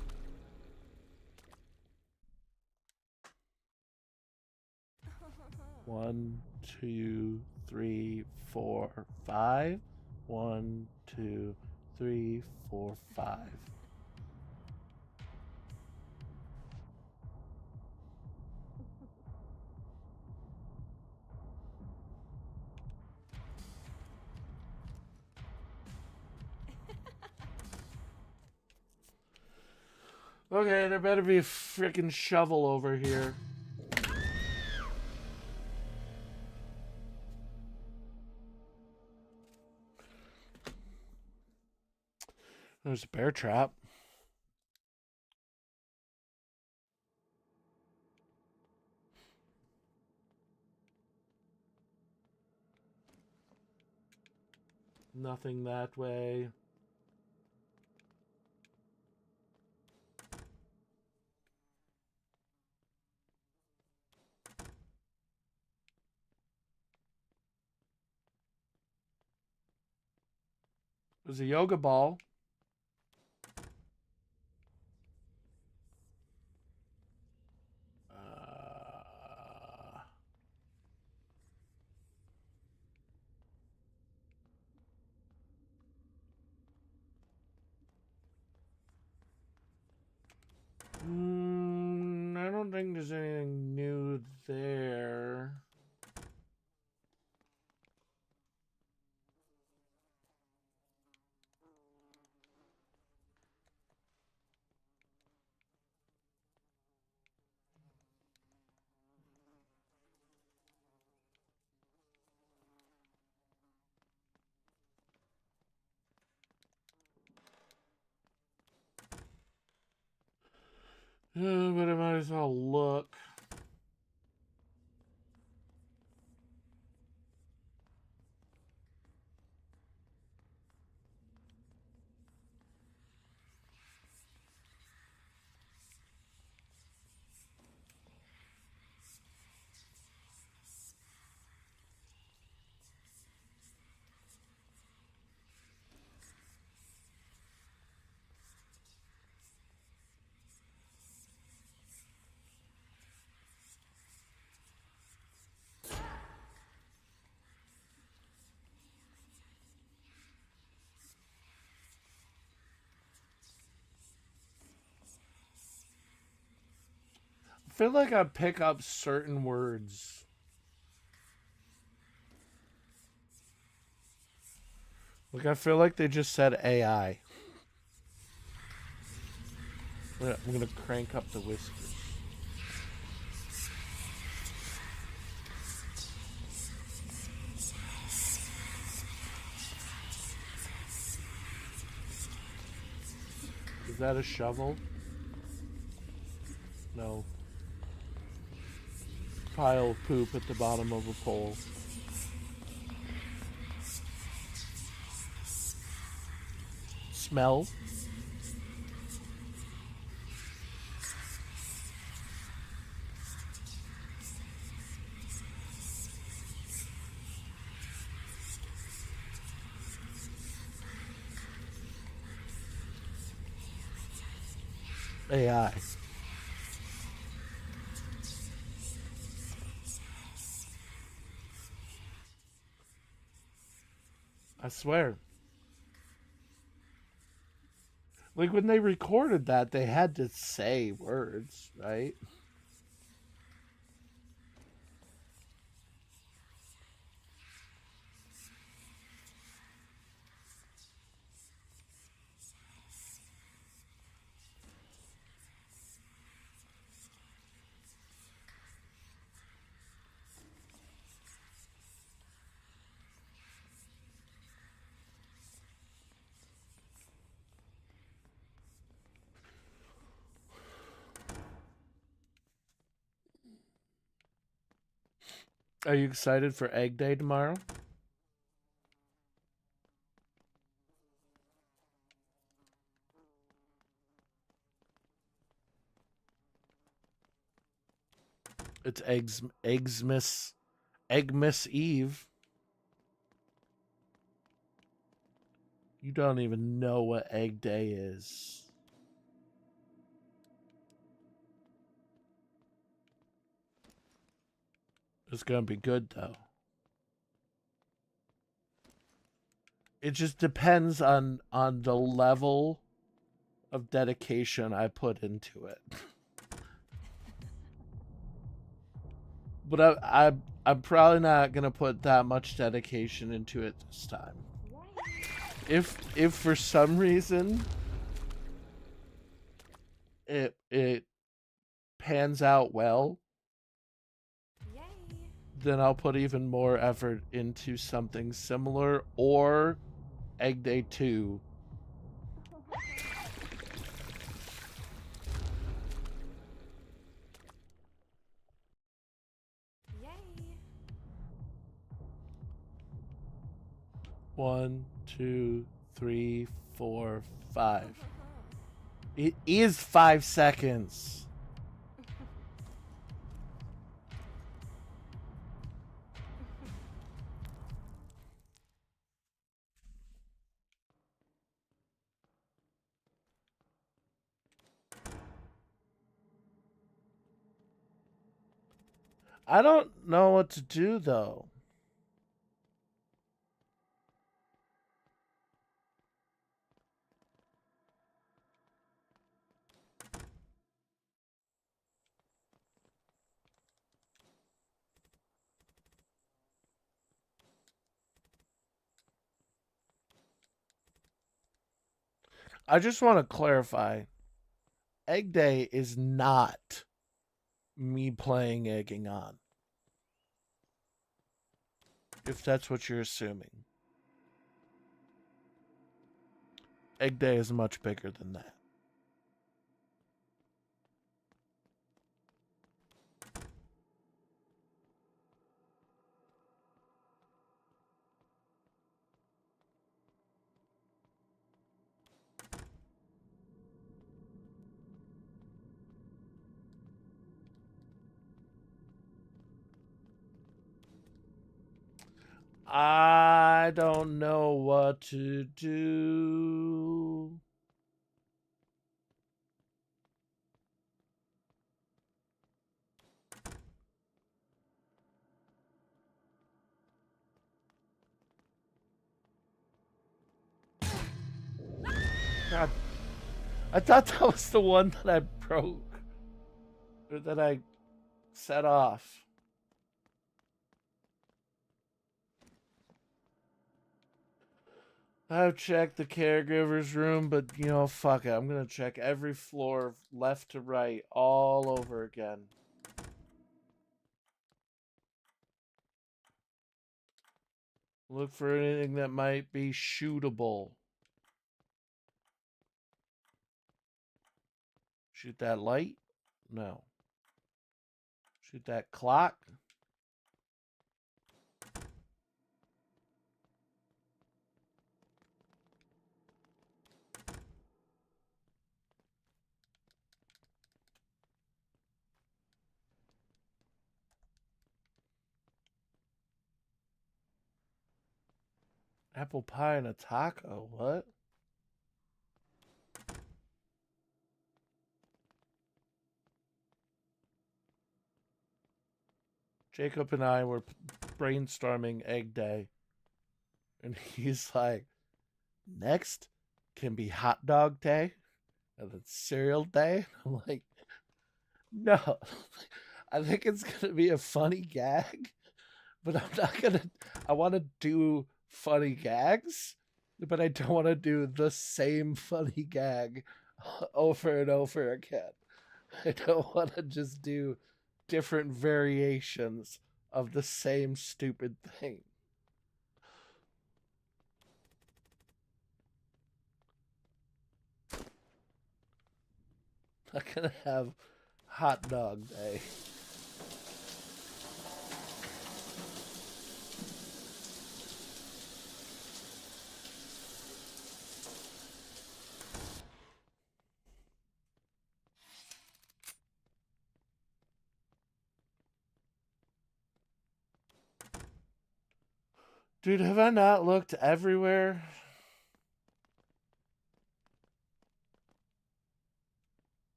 S1: One, two, three, four, five. 1, 2, 3, 4, 5. Okay, there better be a freaking shovel over here. There's a bear trap. Nothing that way. There's a yoga ball. I don't think there's anything new there. But I might as well look. I feel like I pick up certain words. Like, I feel like they just said AI. I'm gonna crank up the whispers. Is that a shovel? No. Pile of poop at the bottom of a pole. Smell. AI. I swear. Like when they recorded that, they had to say words, right? Are you excited for Egg Day tomorrow? It's Eggmas Eve. You don't even know what Egg Day is. It's gonna be good though. It just depends on the level of dedication I put into it. But I'm probably not gonna put that much dedication into it this time. If for some reason it pans out well, then I'll put even more effort into something similar or Egg Day 2. One, two, three, 4, 5. It is 5 seconds. I don't know what to do though. I just want to clarify. Egg Day is not me playing Egging On. If that's what you're assuming. Egg Day is much bigger than that. I don't know what to do. God, I thought that was the one that I broke. Or that I set off. I've checked the caregiver's room, but you know, fuck it. I'm gonna check every floor left to right all over again. Look for anything that might be shootable. Shoot that light? No. Shoot that clock? Apple pie and a taco? What? Jacob and I were brainstorming Egg Day. And he's like, next can be hot dog day and then cereal day. I'm like, no. I think it's gonna be a funny gag, but I'm not gonna. I want to do funny gags, but I don't want to do the same funny gag over and over again. I don't want to just do different variations of the same stupid thing. I'm not gonna have hot dog day. Dude, have I not looked everywhere?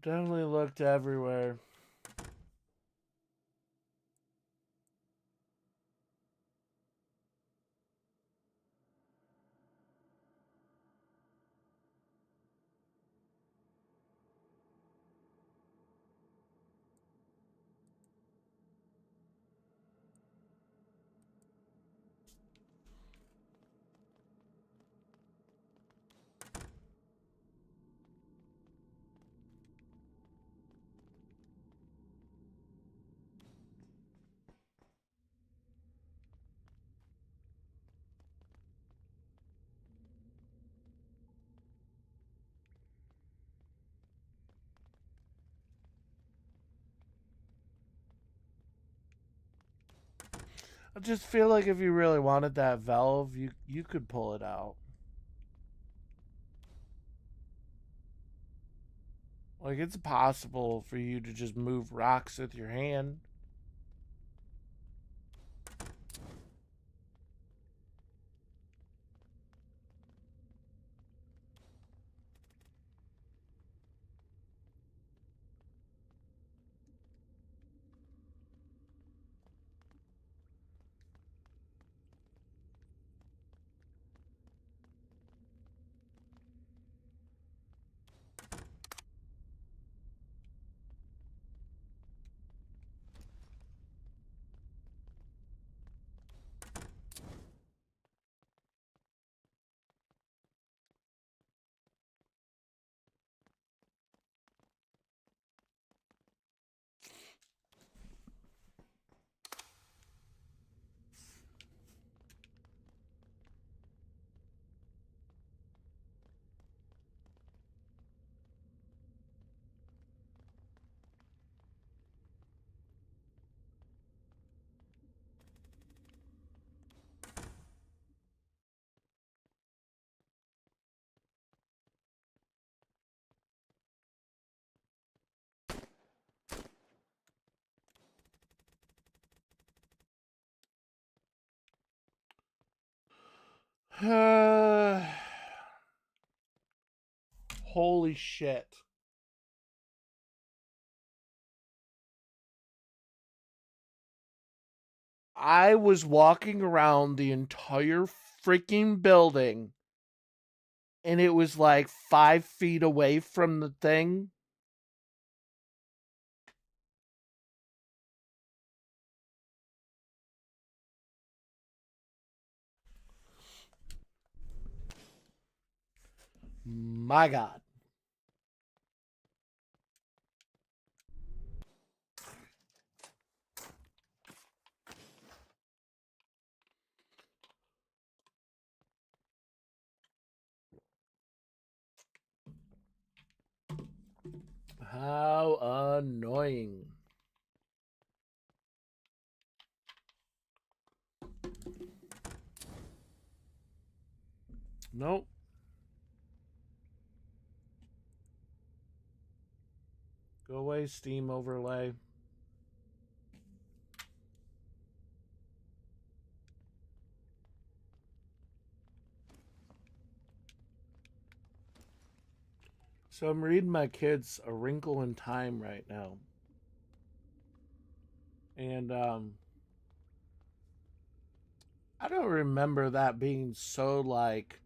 S1: Definitely looked everywhere. I just feel like if you really wanted that valve, you could pull it out. Like it's possible for you to just move rocks with your hand. Holy shit. I was walking around the entire freaking building and it was like 5 feet away from the thing. My God. How annoying. Nope. Go away, Steam overlay. So I'm reading my kids A Wrinkle in Time right now. And I don't remember that being so like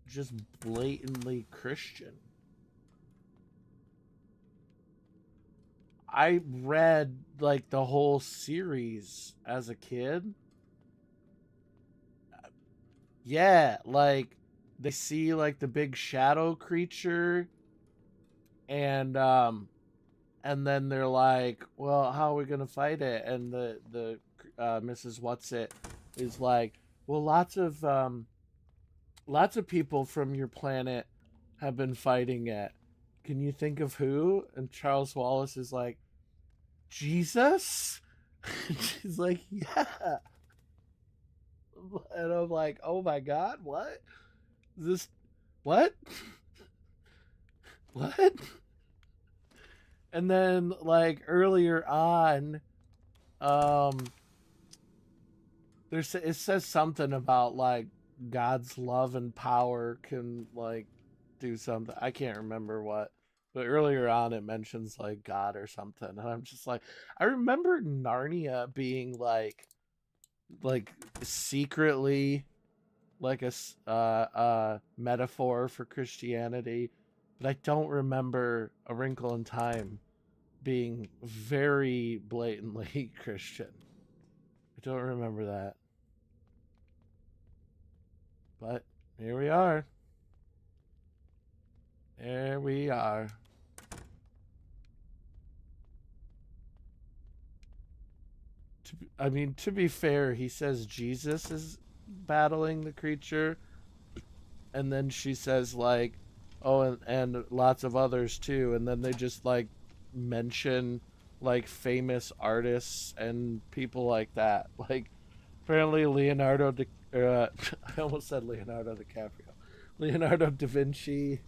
S1: just blatantly Christian. I read like the whole series as a kid. Yeah, like they see like the big shadow creature and then they're like, "Well, how are we gonna fight it?" And the Mrs. Whatsit is like, "Well, lots of people from your planet have been fighting it. Can you think of who?" And Charles Wallace is like, "Jesus." And she's like, "Yeah." And I'm like, "Oh my God, what? Is this what? What?" And then like earlier on, um, it says something about like God's love and power can like do something. I can't remember what, but earlier on it mentions like God or something, and I'm just like, I remember Narnia being like secretly like a metaphor for Christianity, but I don't remember A Wrinkle in Time being very blatantly Christian. I don't remember that. But here we are. There we are. I mean, to be fair, he says Jesus is battling the creature, and then she says like, "Oh, and lots of others too," and then they just like mention like famous artists and people like that. Like apparently I almost said Leonardo DiCaprio, Leonardo da Vinci,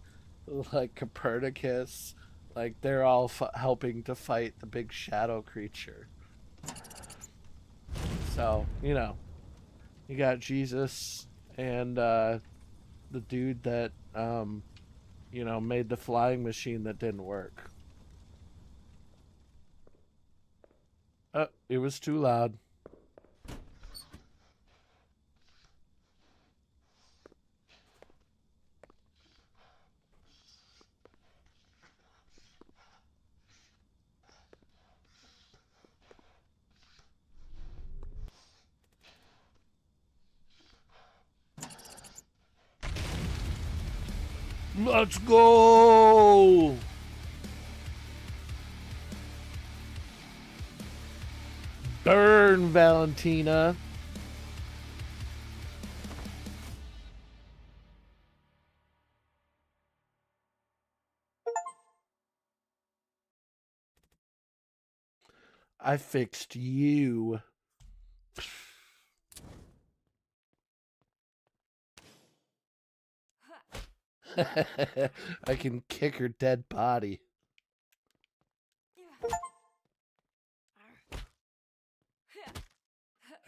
S1: like Copernicus, like they're all helping to fight the big shadow creature. So you got Jesus and the dude that made the flying machine that didn't work. It was too loud. Let's go! Burn, Valentina. I fixed you. I can kick her dead body.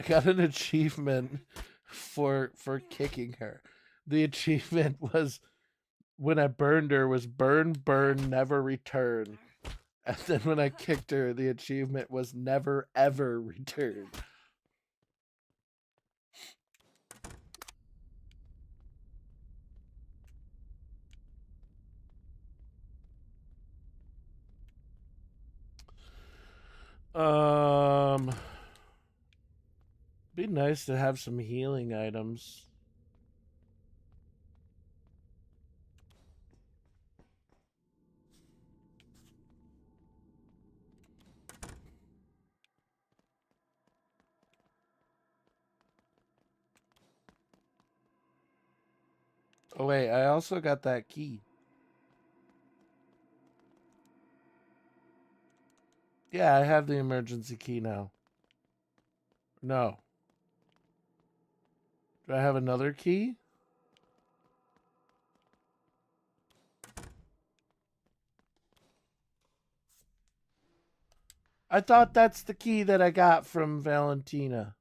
S1: I got an achievement for kicking her. The achievement was when I burned her was burn, burn, never return. And then when I kicked her, the achievement was never ever return. Be nice to have some healing items. Oh wait, I also got that key. Yeah, I have the emergency key now. No. Do I have another key? I thought that's the key that I got from Valentina.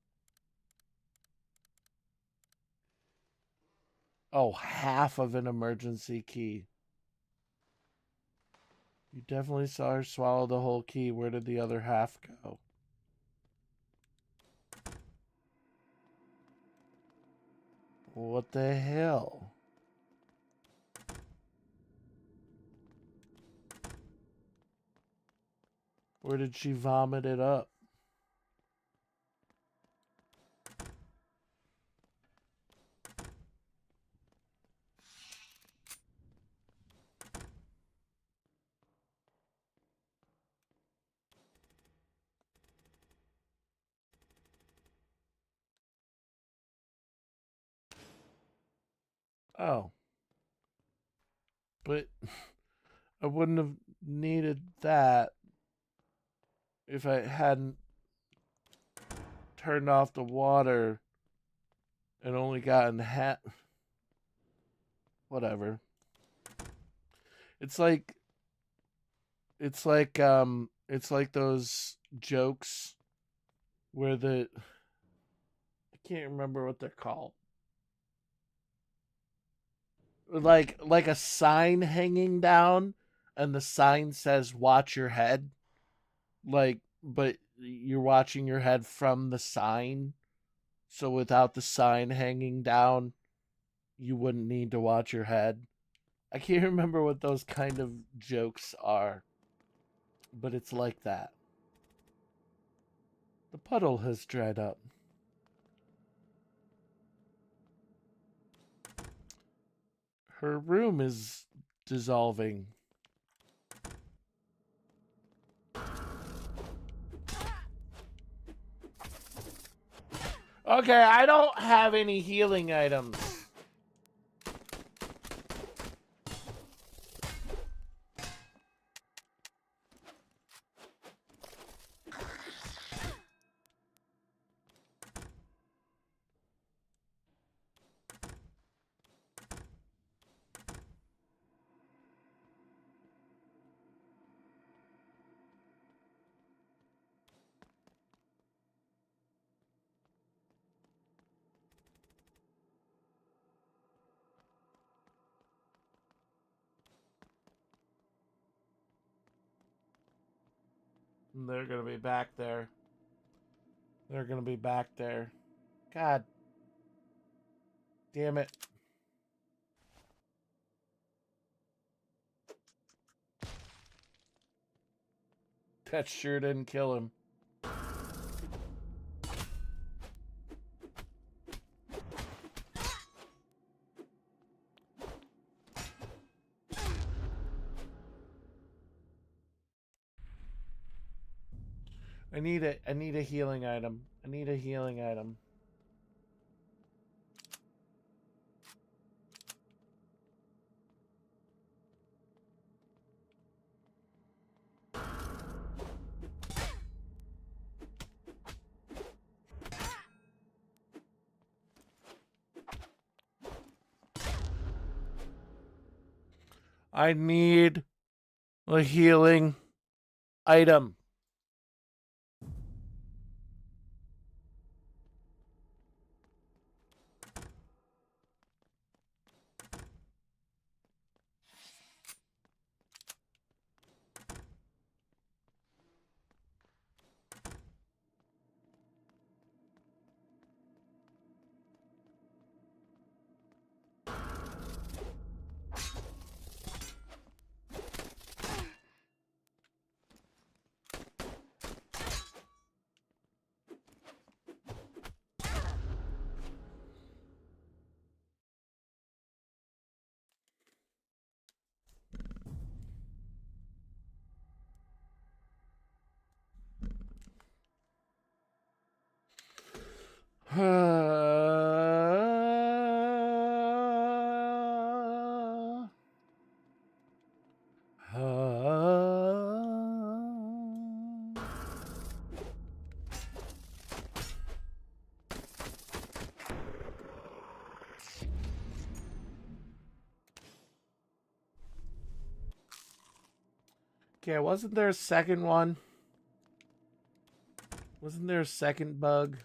S1: Oh, half of an emergency key. You definitely saw her swallow the whole key. Where did the other half go? What the hell? Where did she vomit it up? Oh. But I wouldn't have needed that if I hadn't turned off the water and only gotten half. Whatever. It's like it's like those jokes where I can't remember what they're called. Like a sign hanging down and the sign says watch your head. But you're watching your head from the sign. So without the sign hanging down, you wouldn't need to watch your head. I can't remember what those kind of jokes are, but it's like that. The puddle has dried up. Her room is dissolving. Okay, I don't have any healing items. They're gonna be back there. They're gonna be back there. God damn it. That sure didn't kill him. I need a healing item. I need a healing item. I need a healing item. Okay, wasn't there a second one? Wasn't there a second bug?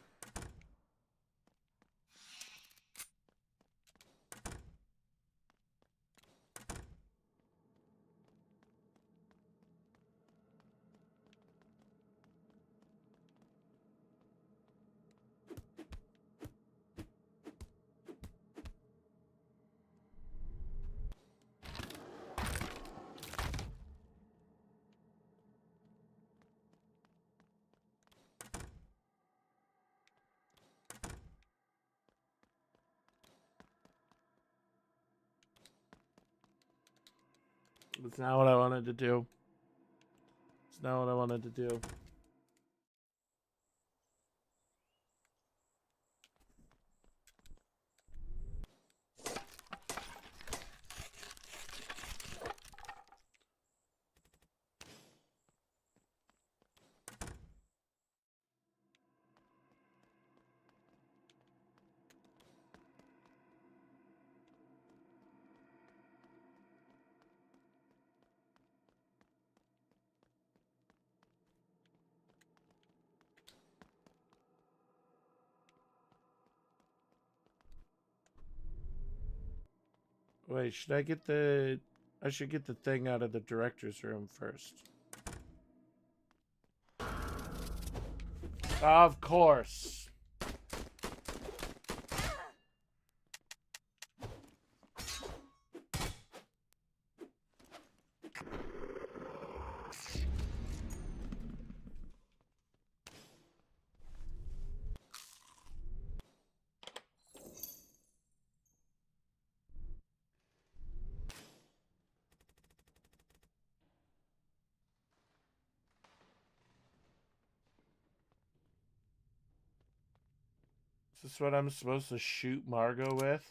S1: It's not what I wanted to do. It's not what I wanted to do. Wait, should I get the... I should get the thing out of the director's room first. Of course. Is this what I'm supposed to shoot Margot with?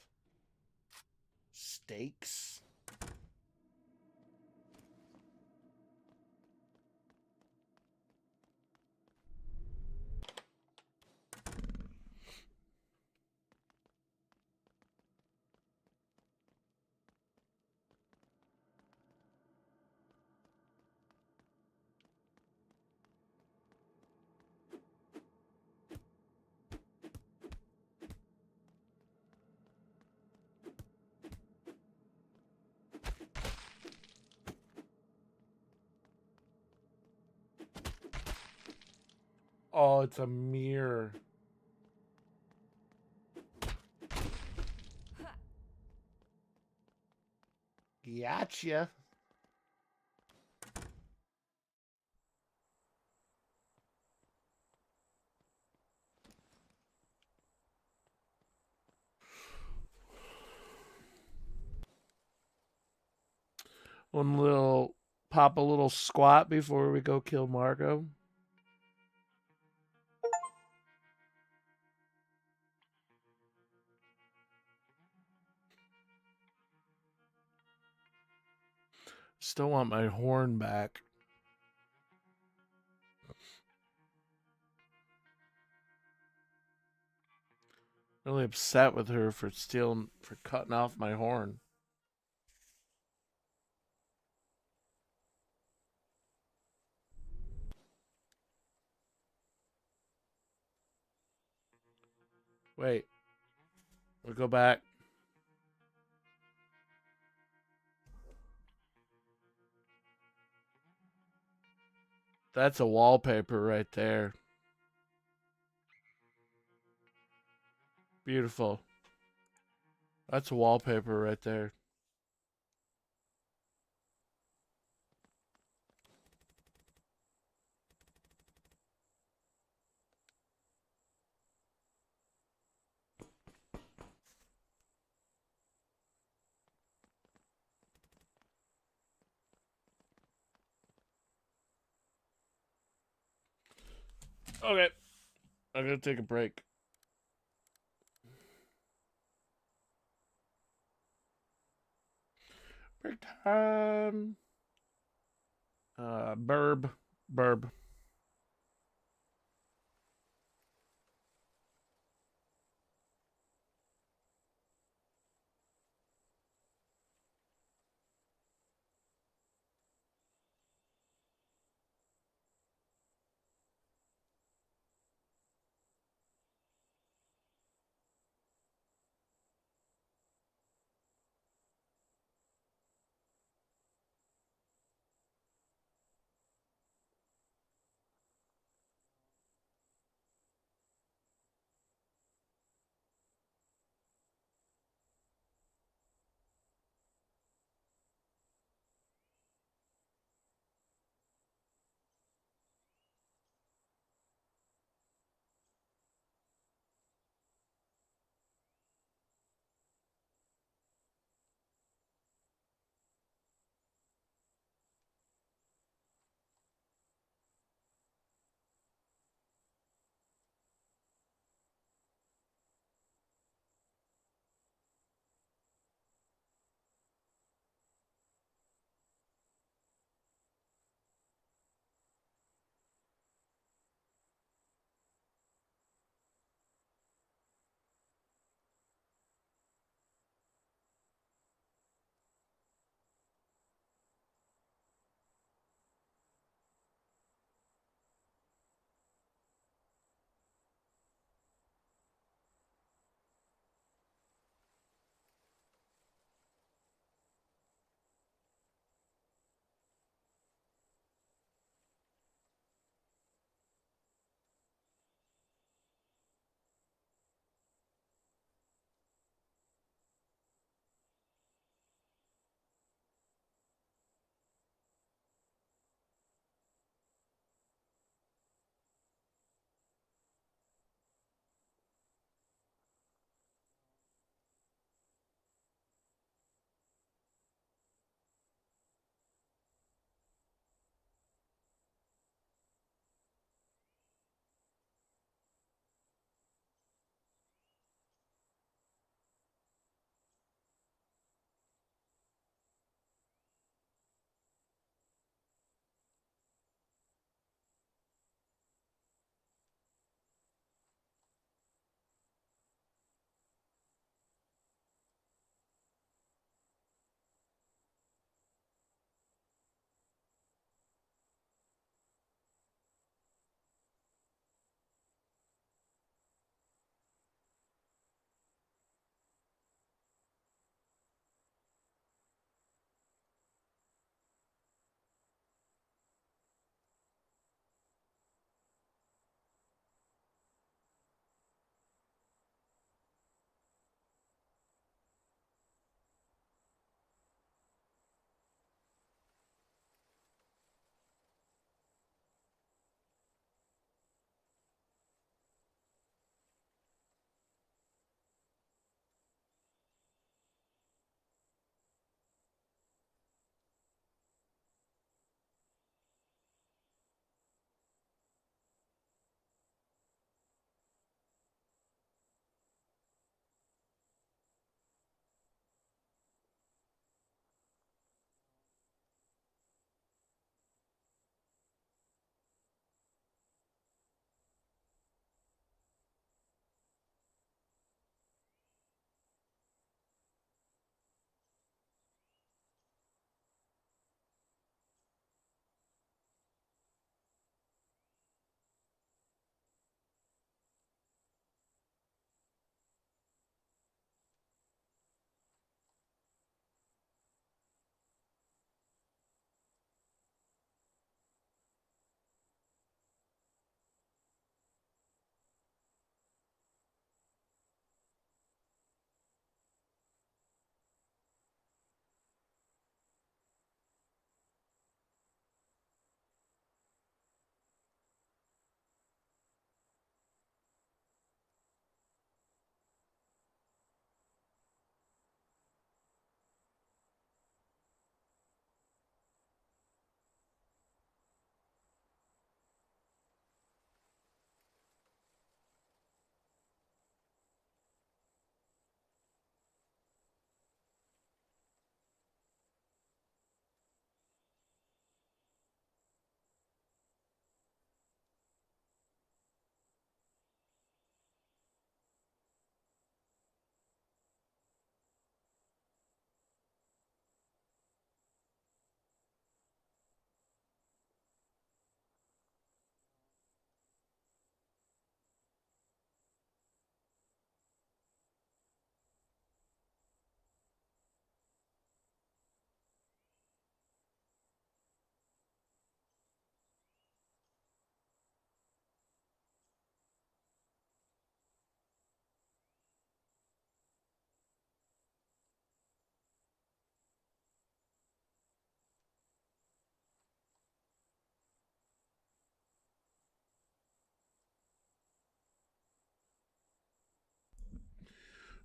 S1: Stakes? Oh, it's a mirror. Gotcha. One little... Pop a little squat before we go kill Margot. Still want my horn back. Really upset with her for cutting off my horn. Wait. We'll go back. That's a wallpaper right there. Beautiful. That's a wallpaper right there. Okay. I'm gonna take a break. Break time. Burb.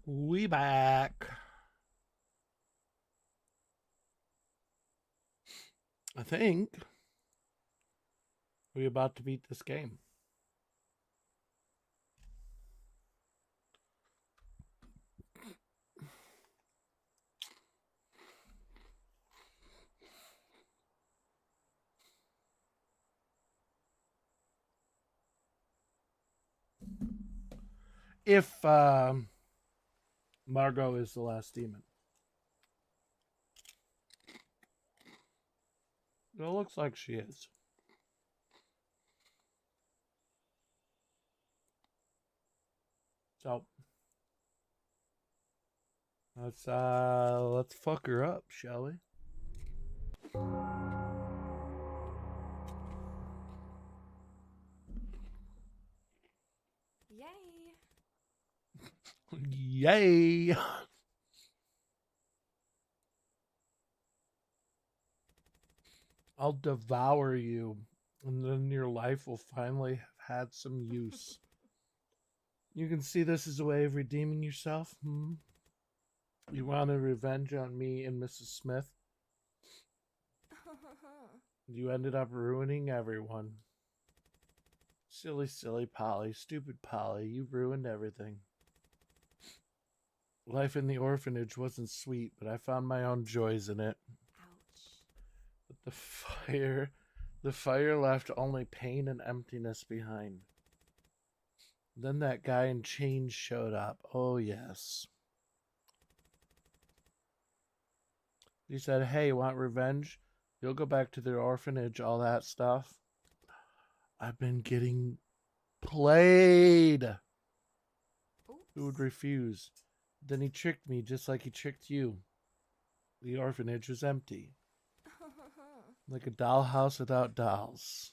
S1: We back. I think we're about to beat this game. If Margot is the last demon. It looks like she is. So let's fuck her up, shall we?
S2: Yay!
S1: Yay! I'll devour you, and then your life will finally have had some use. You can see this as a way of redeeming yourself, hmm? You wanted revenge on me and Mrs. Smith? You ended up ruining everyone. Silly, silly Polly. Stupid Polly. You ruined everything. Life in the orphanage wasn't sweet, but I found my own joys in it.
S2: Ouch.
S1: But the fire left only pain and emptiness behind. Then that guy in chains showed up. Oh, yes. He said, hey, want revenge? You'll go back to the orphanage, all that stuff. I've been getting played.
S2: Oops.
S1: Who would refuse? Then he tricked me just like he tricked you. The orphanage was empty. Like a dollhouse without dolls.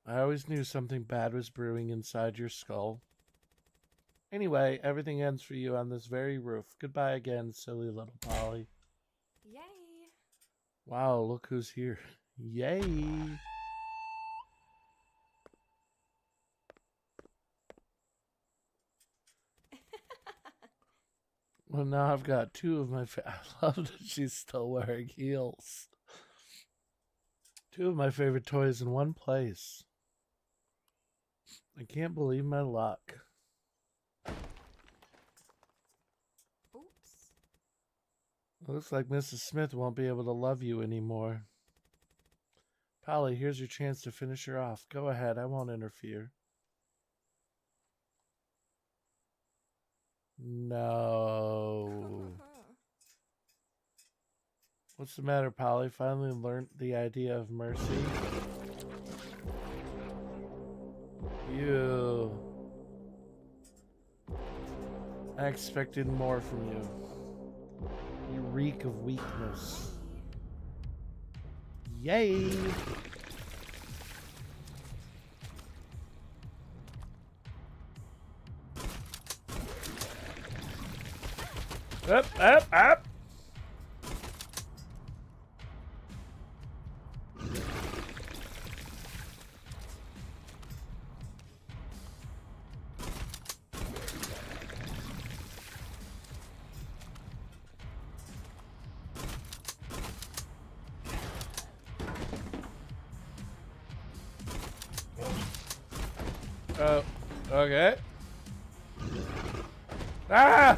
S1: I always knew something bad was brewing inside your skull. Anyway, everything ends for you on this very roof. Goodbye again, silly little Polly.
S2: Yay!
S1: Wow, look who's here. Yay! Well, now I've got two of my I love that she's still wearing heels. Two of my favorite toys in one place. I can't believe my luck.
S2: Oops.
S1: Looks like Mrs. Smith won't be able to love you anymore. Polly, here's your chance to finish her off. Go ahead, I won't interfere. No. What's the matter, Polly? Finally learned the idea of mercy? You. I expected more from you. You reek of weakness. Yay! Up, up, up! Oh, okay. Ah!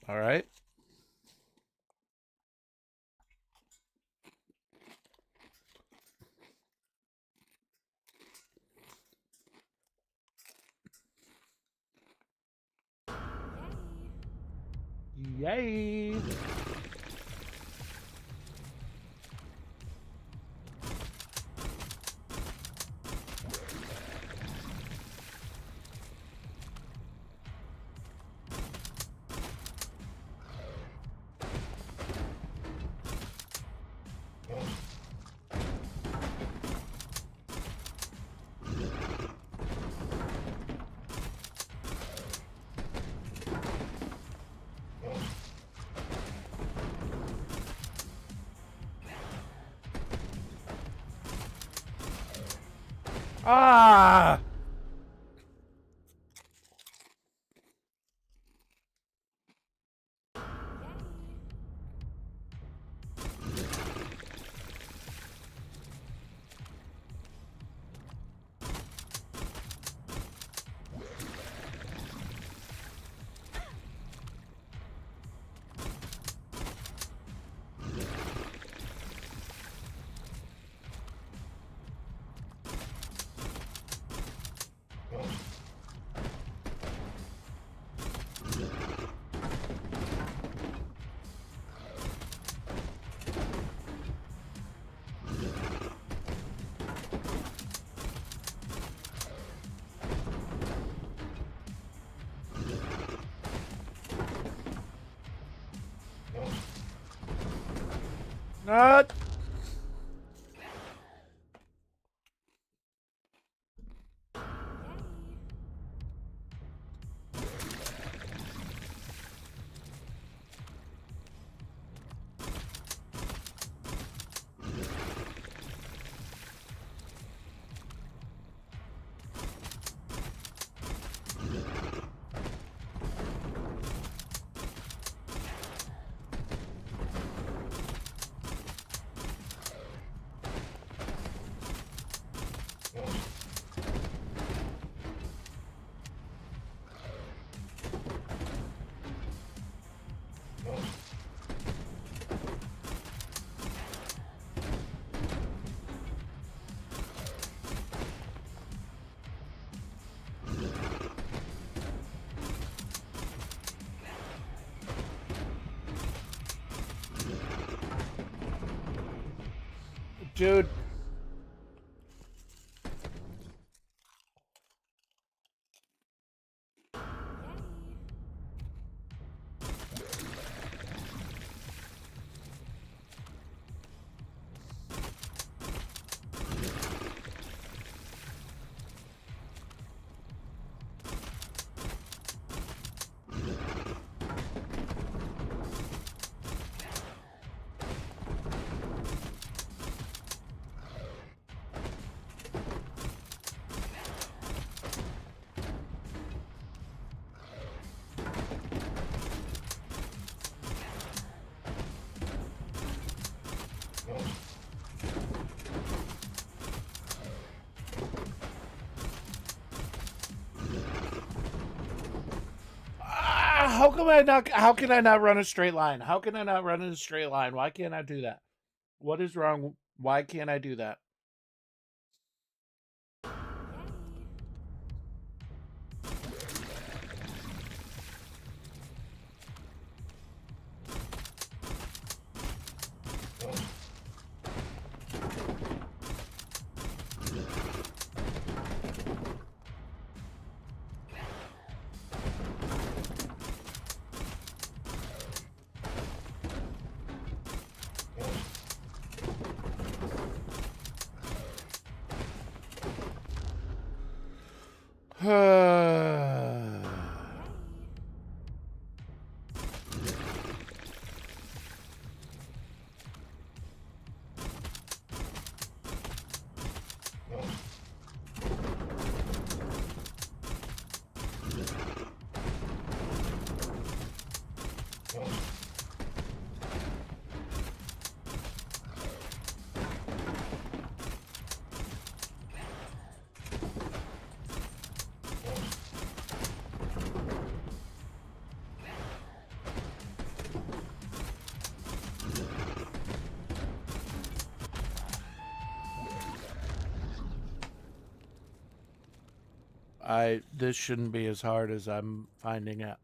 S1: All right.
S2: Yay!
S1: Yay! Ah! Not. Dude. How come I not? How can I not run a straight line? How can I not run in a straight line? Why can't I do that? What is wrong? Why can't I do that? This shouldn't be as hard as I'm finding out.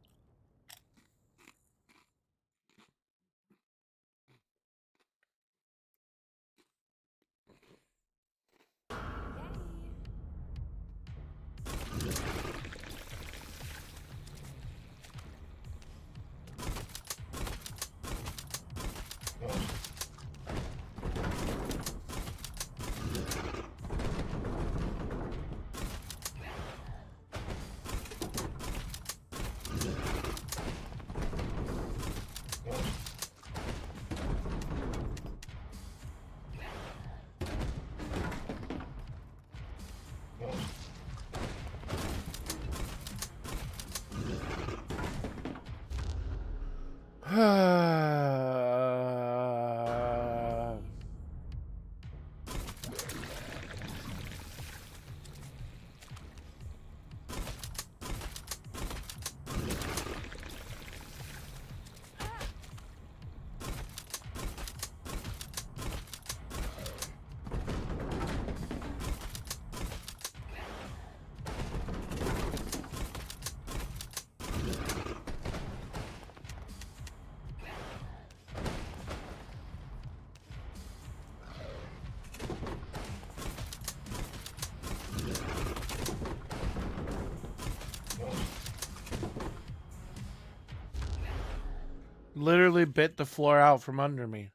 S1: Literally bit the floor out from under me.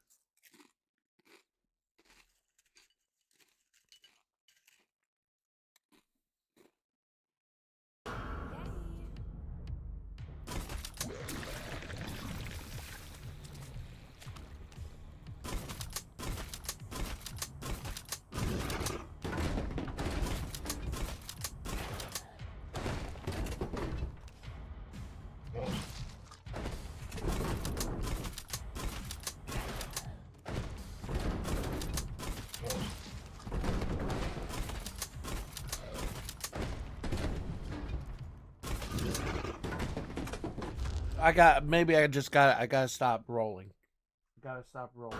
S1: I gotta stop rolling. Gotta stop rolling.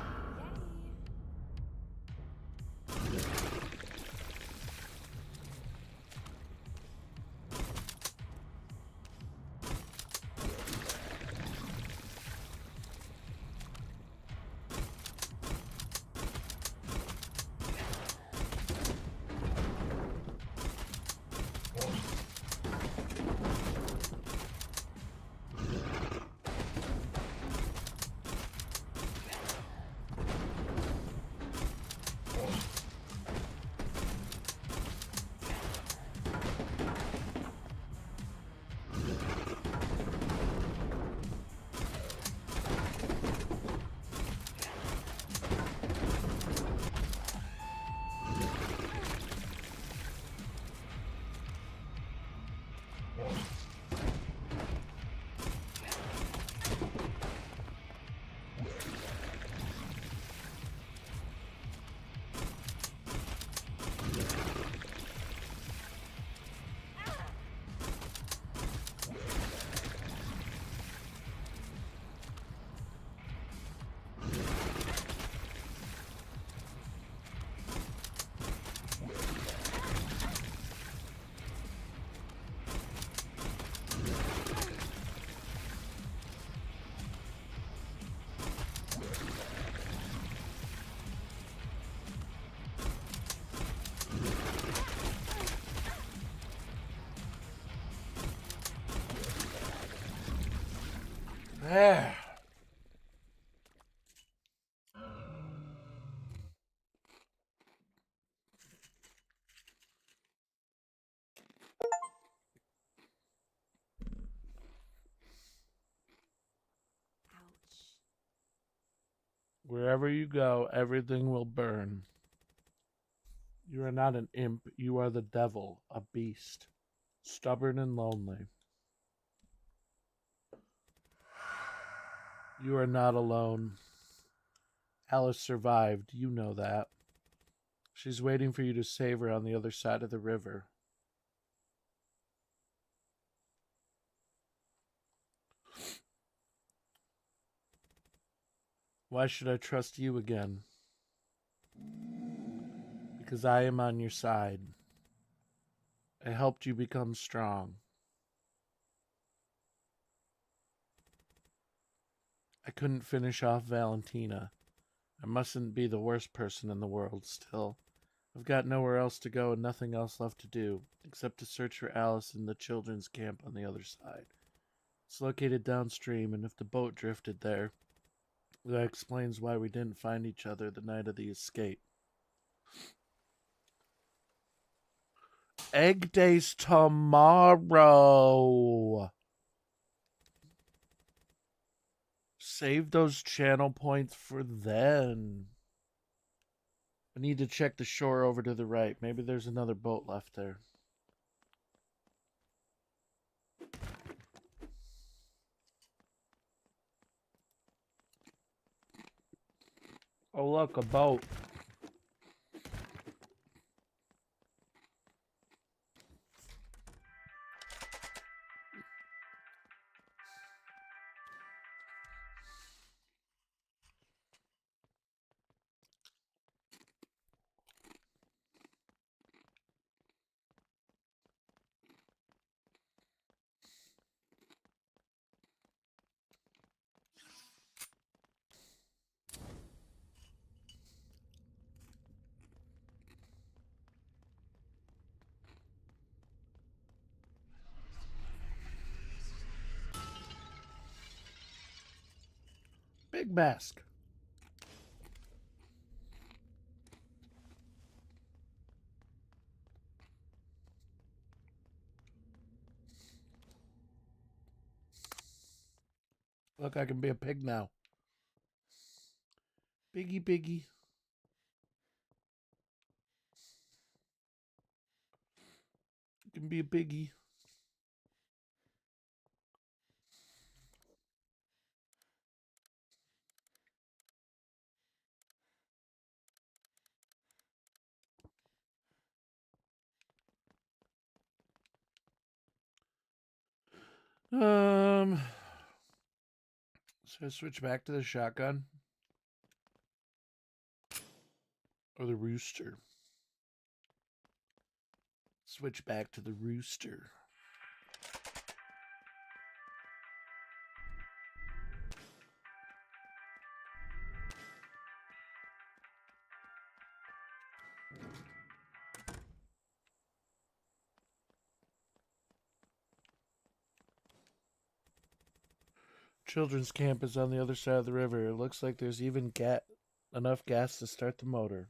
S1: There.
S2: Ouch.
S1: Wherever you go, everything will burn. You are not an imp, you are the devil, a beast, stubborn and lonely. You are not alone. Alice survived, you know that. She's waiting for you to save her on the other side of the river. Why should I trust you again? Because I am on your side. I helped you become strong. I couldn't finish off Valentina. I mustn't be the worst person in the world still. I've got nowhere else to go and nothing else left to do, except to search for Alice in the children's camp on the other side. It's located downstream, and if the boat drifted there, that explains why we didn't find each other the night of the escape. Egg Day's tomorrow. Save those channel points for then. I need to check the shore over to the right. Maybe there's another boat left there. Oh, look, a boat. Pig mask. Look, I can be a pig now. Piggy, piggy. You can be a piggy. So I switch back to the shotgun or the rooster. Switch back to the rooster. Children's camp is on the other side of the river. It looks like there's even enough gas to start the motor.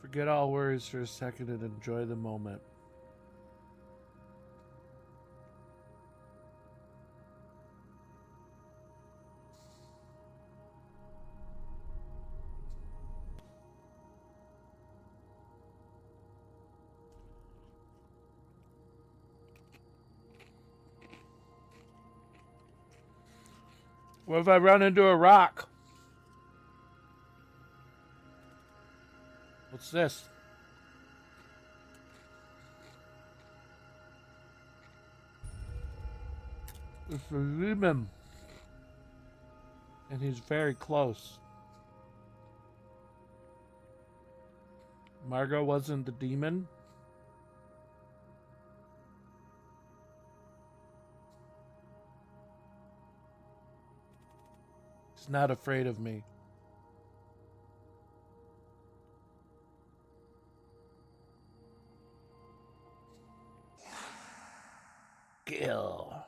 S1: Forget all worries for a second and enjoy the moment. What if I run into a rock? What's this? It's a demon. And he's very close. Margot wasn't the demon? He's not afraid of me. Kill.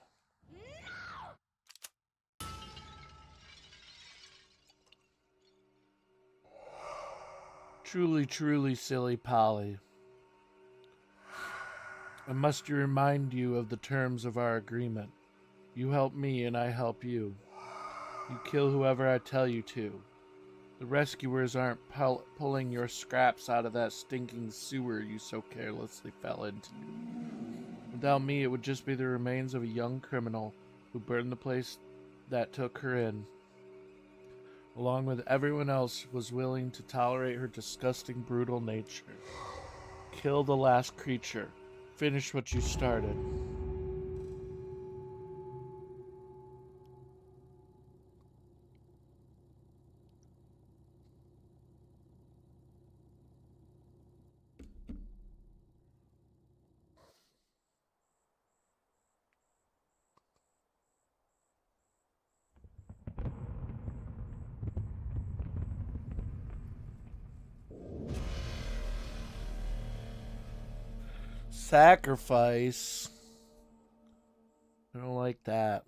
S1: Truly, truly silly Polly. I must remind you of the terms of our agreement. You help me and I help you. You kill whoever I tell you to. The rescuers aren't pulling your scraps out of that stinking sewer you so carelessly fell into. Without me, it would just be the remains of a young criminal who burned the place that took her in, along with everyone else who was willing to tolerate her disgusting, brutal nature. Kill the last creature. Finish what you started. Sacrifice. I don't like that.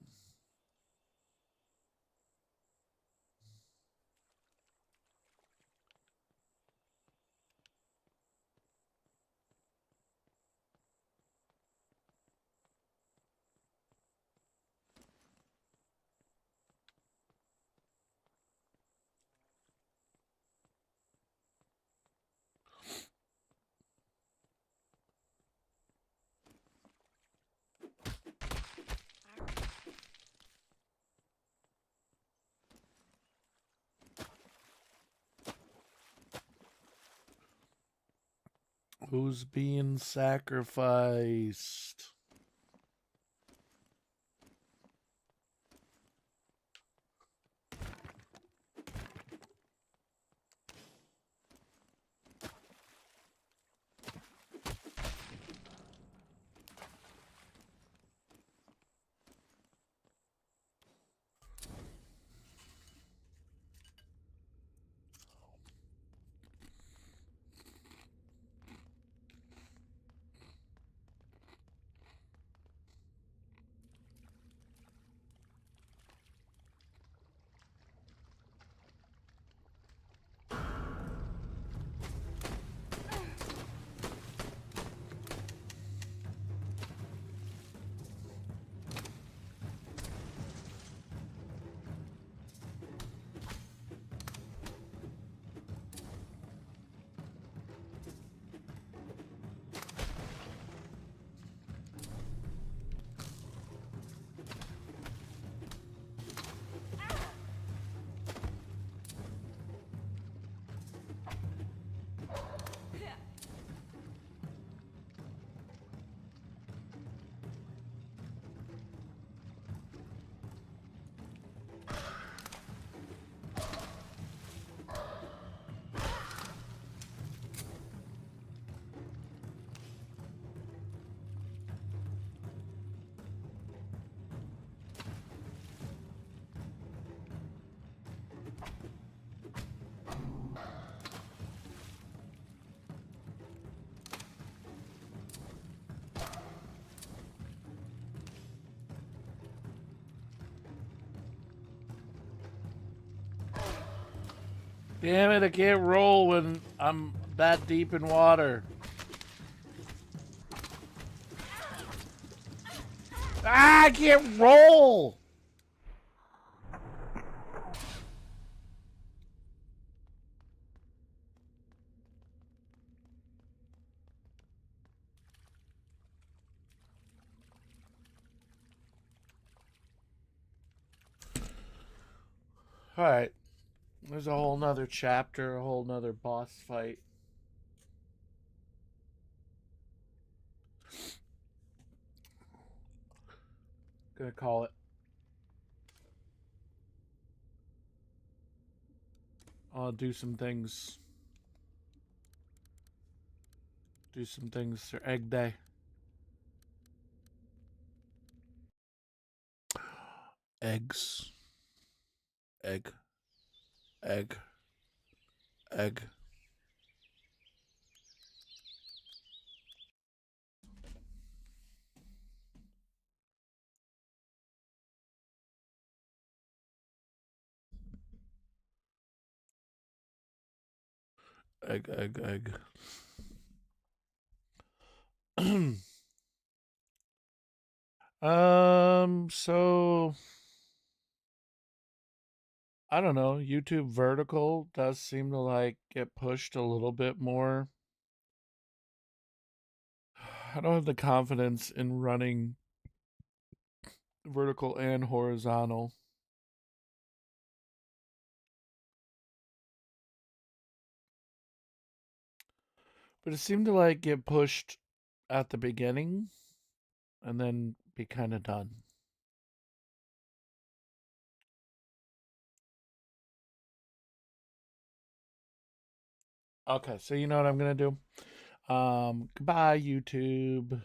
S1: Who's being sacrificed? Damn it, I can't roll when I'm that deep in water. Ah, I can't roll! Alright. There's a whole nother chapter, a whole nother boss fight. Gonna call it. I'll do some things. Do some things for Egg Day. Eggs. Egg. Egg. Egg. Egg, egg, egg. So I don't know. YouTube vertical does seem to like get pushed a little bit more. I don't have the confidence in running vertical and horizontal. But it seemed to like get pushed at the beginning and then be kind of done. Okay, so you know what I'm gonna do? Goodbye, YouTube.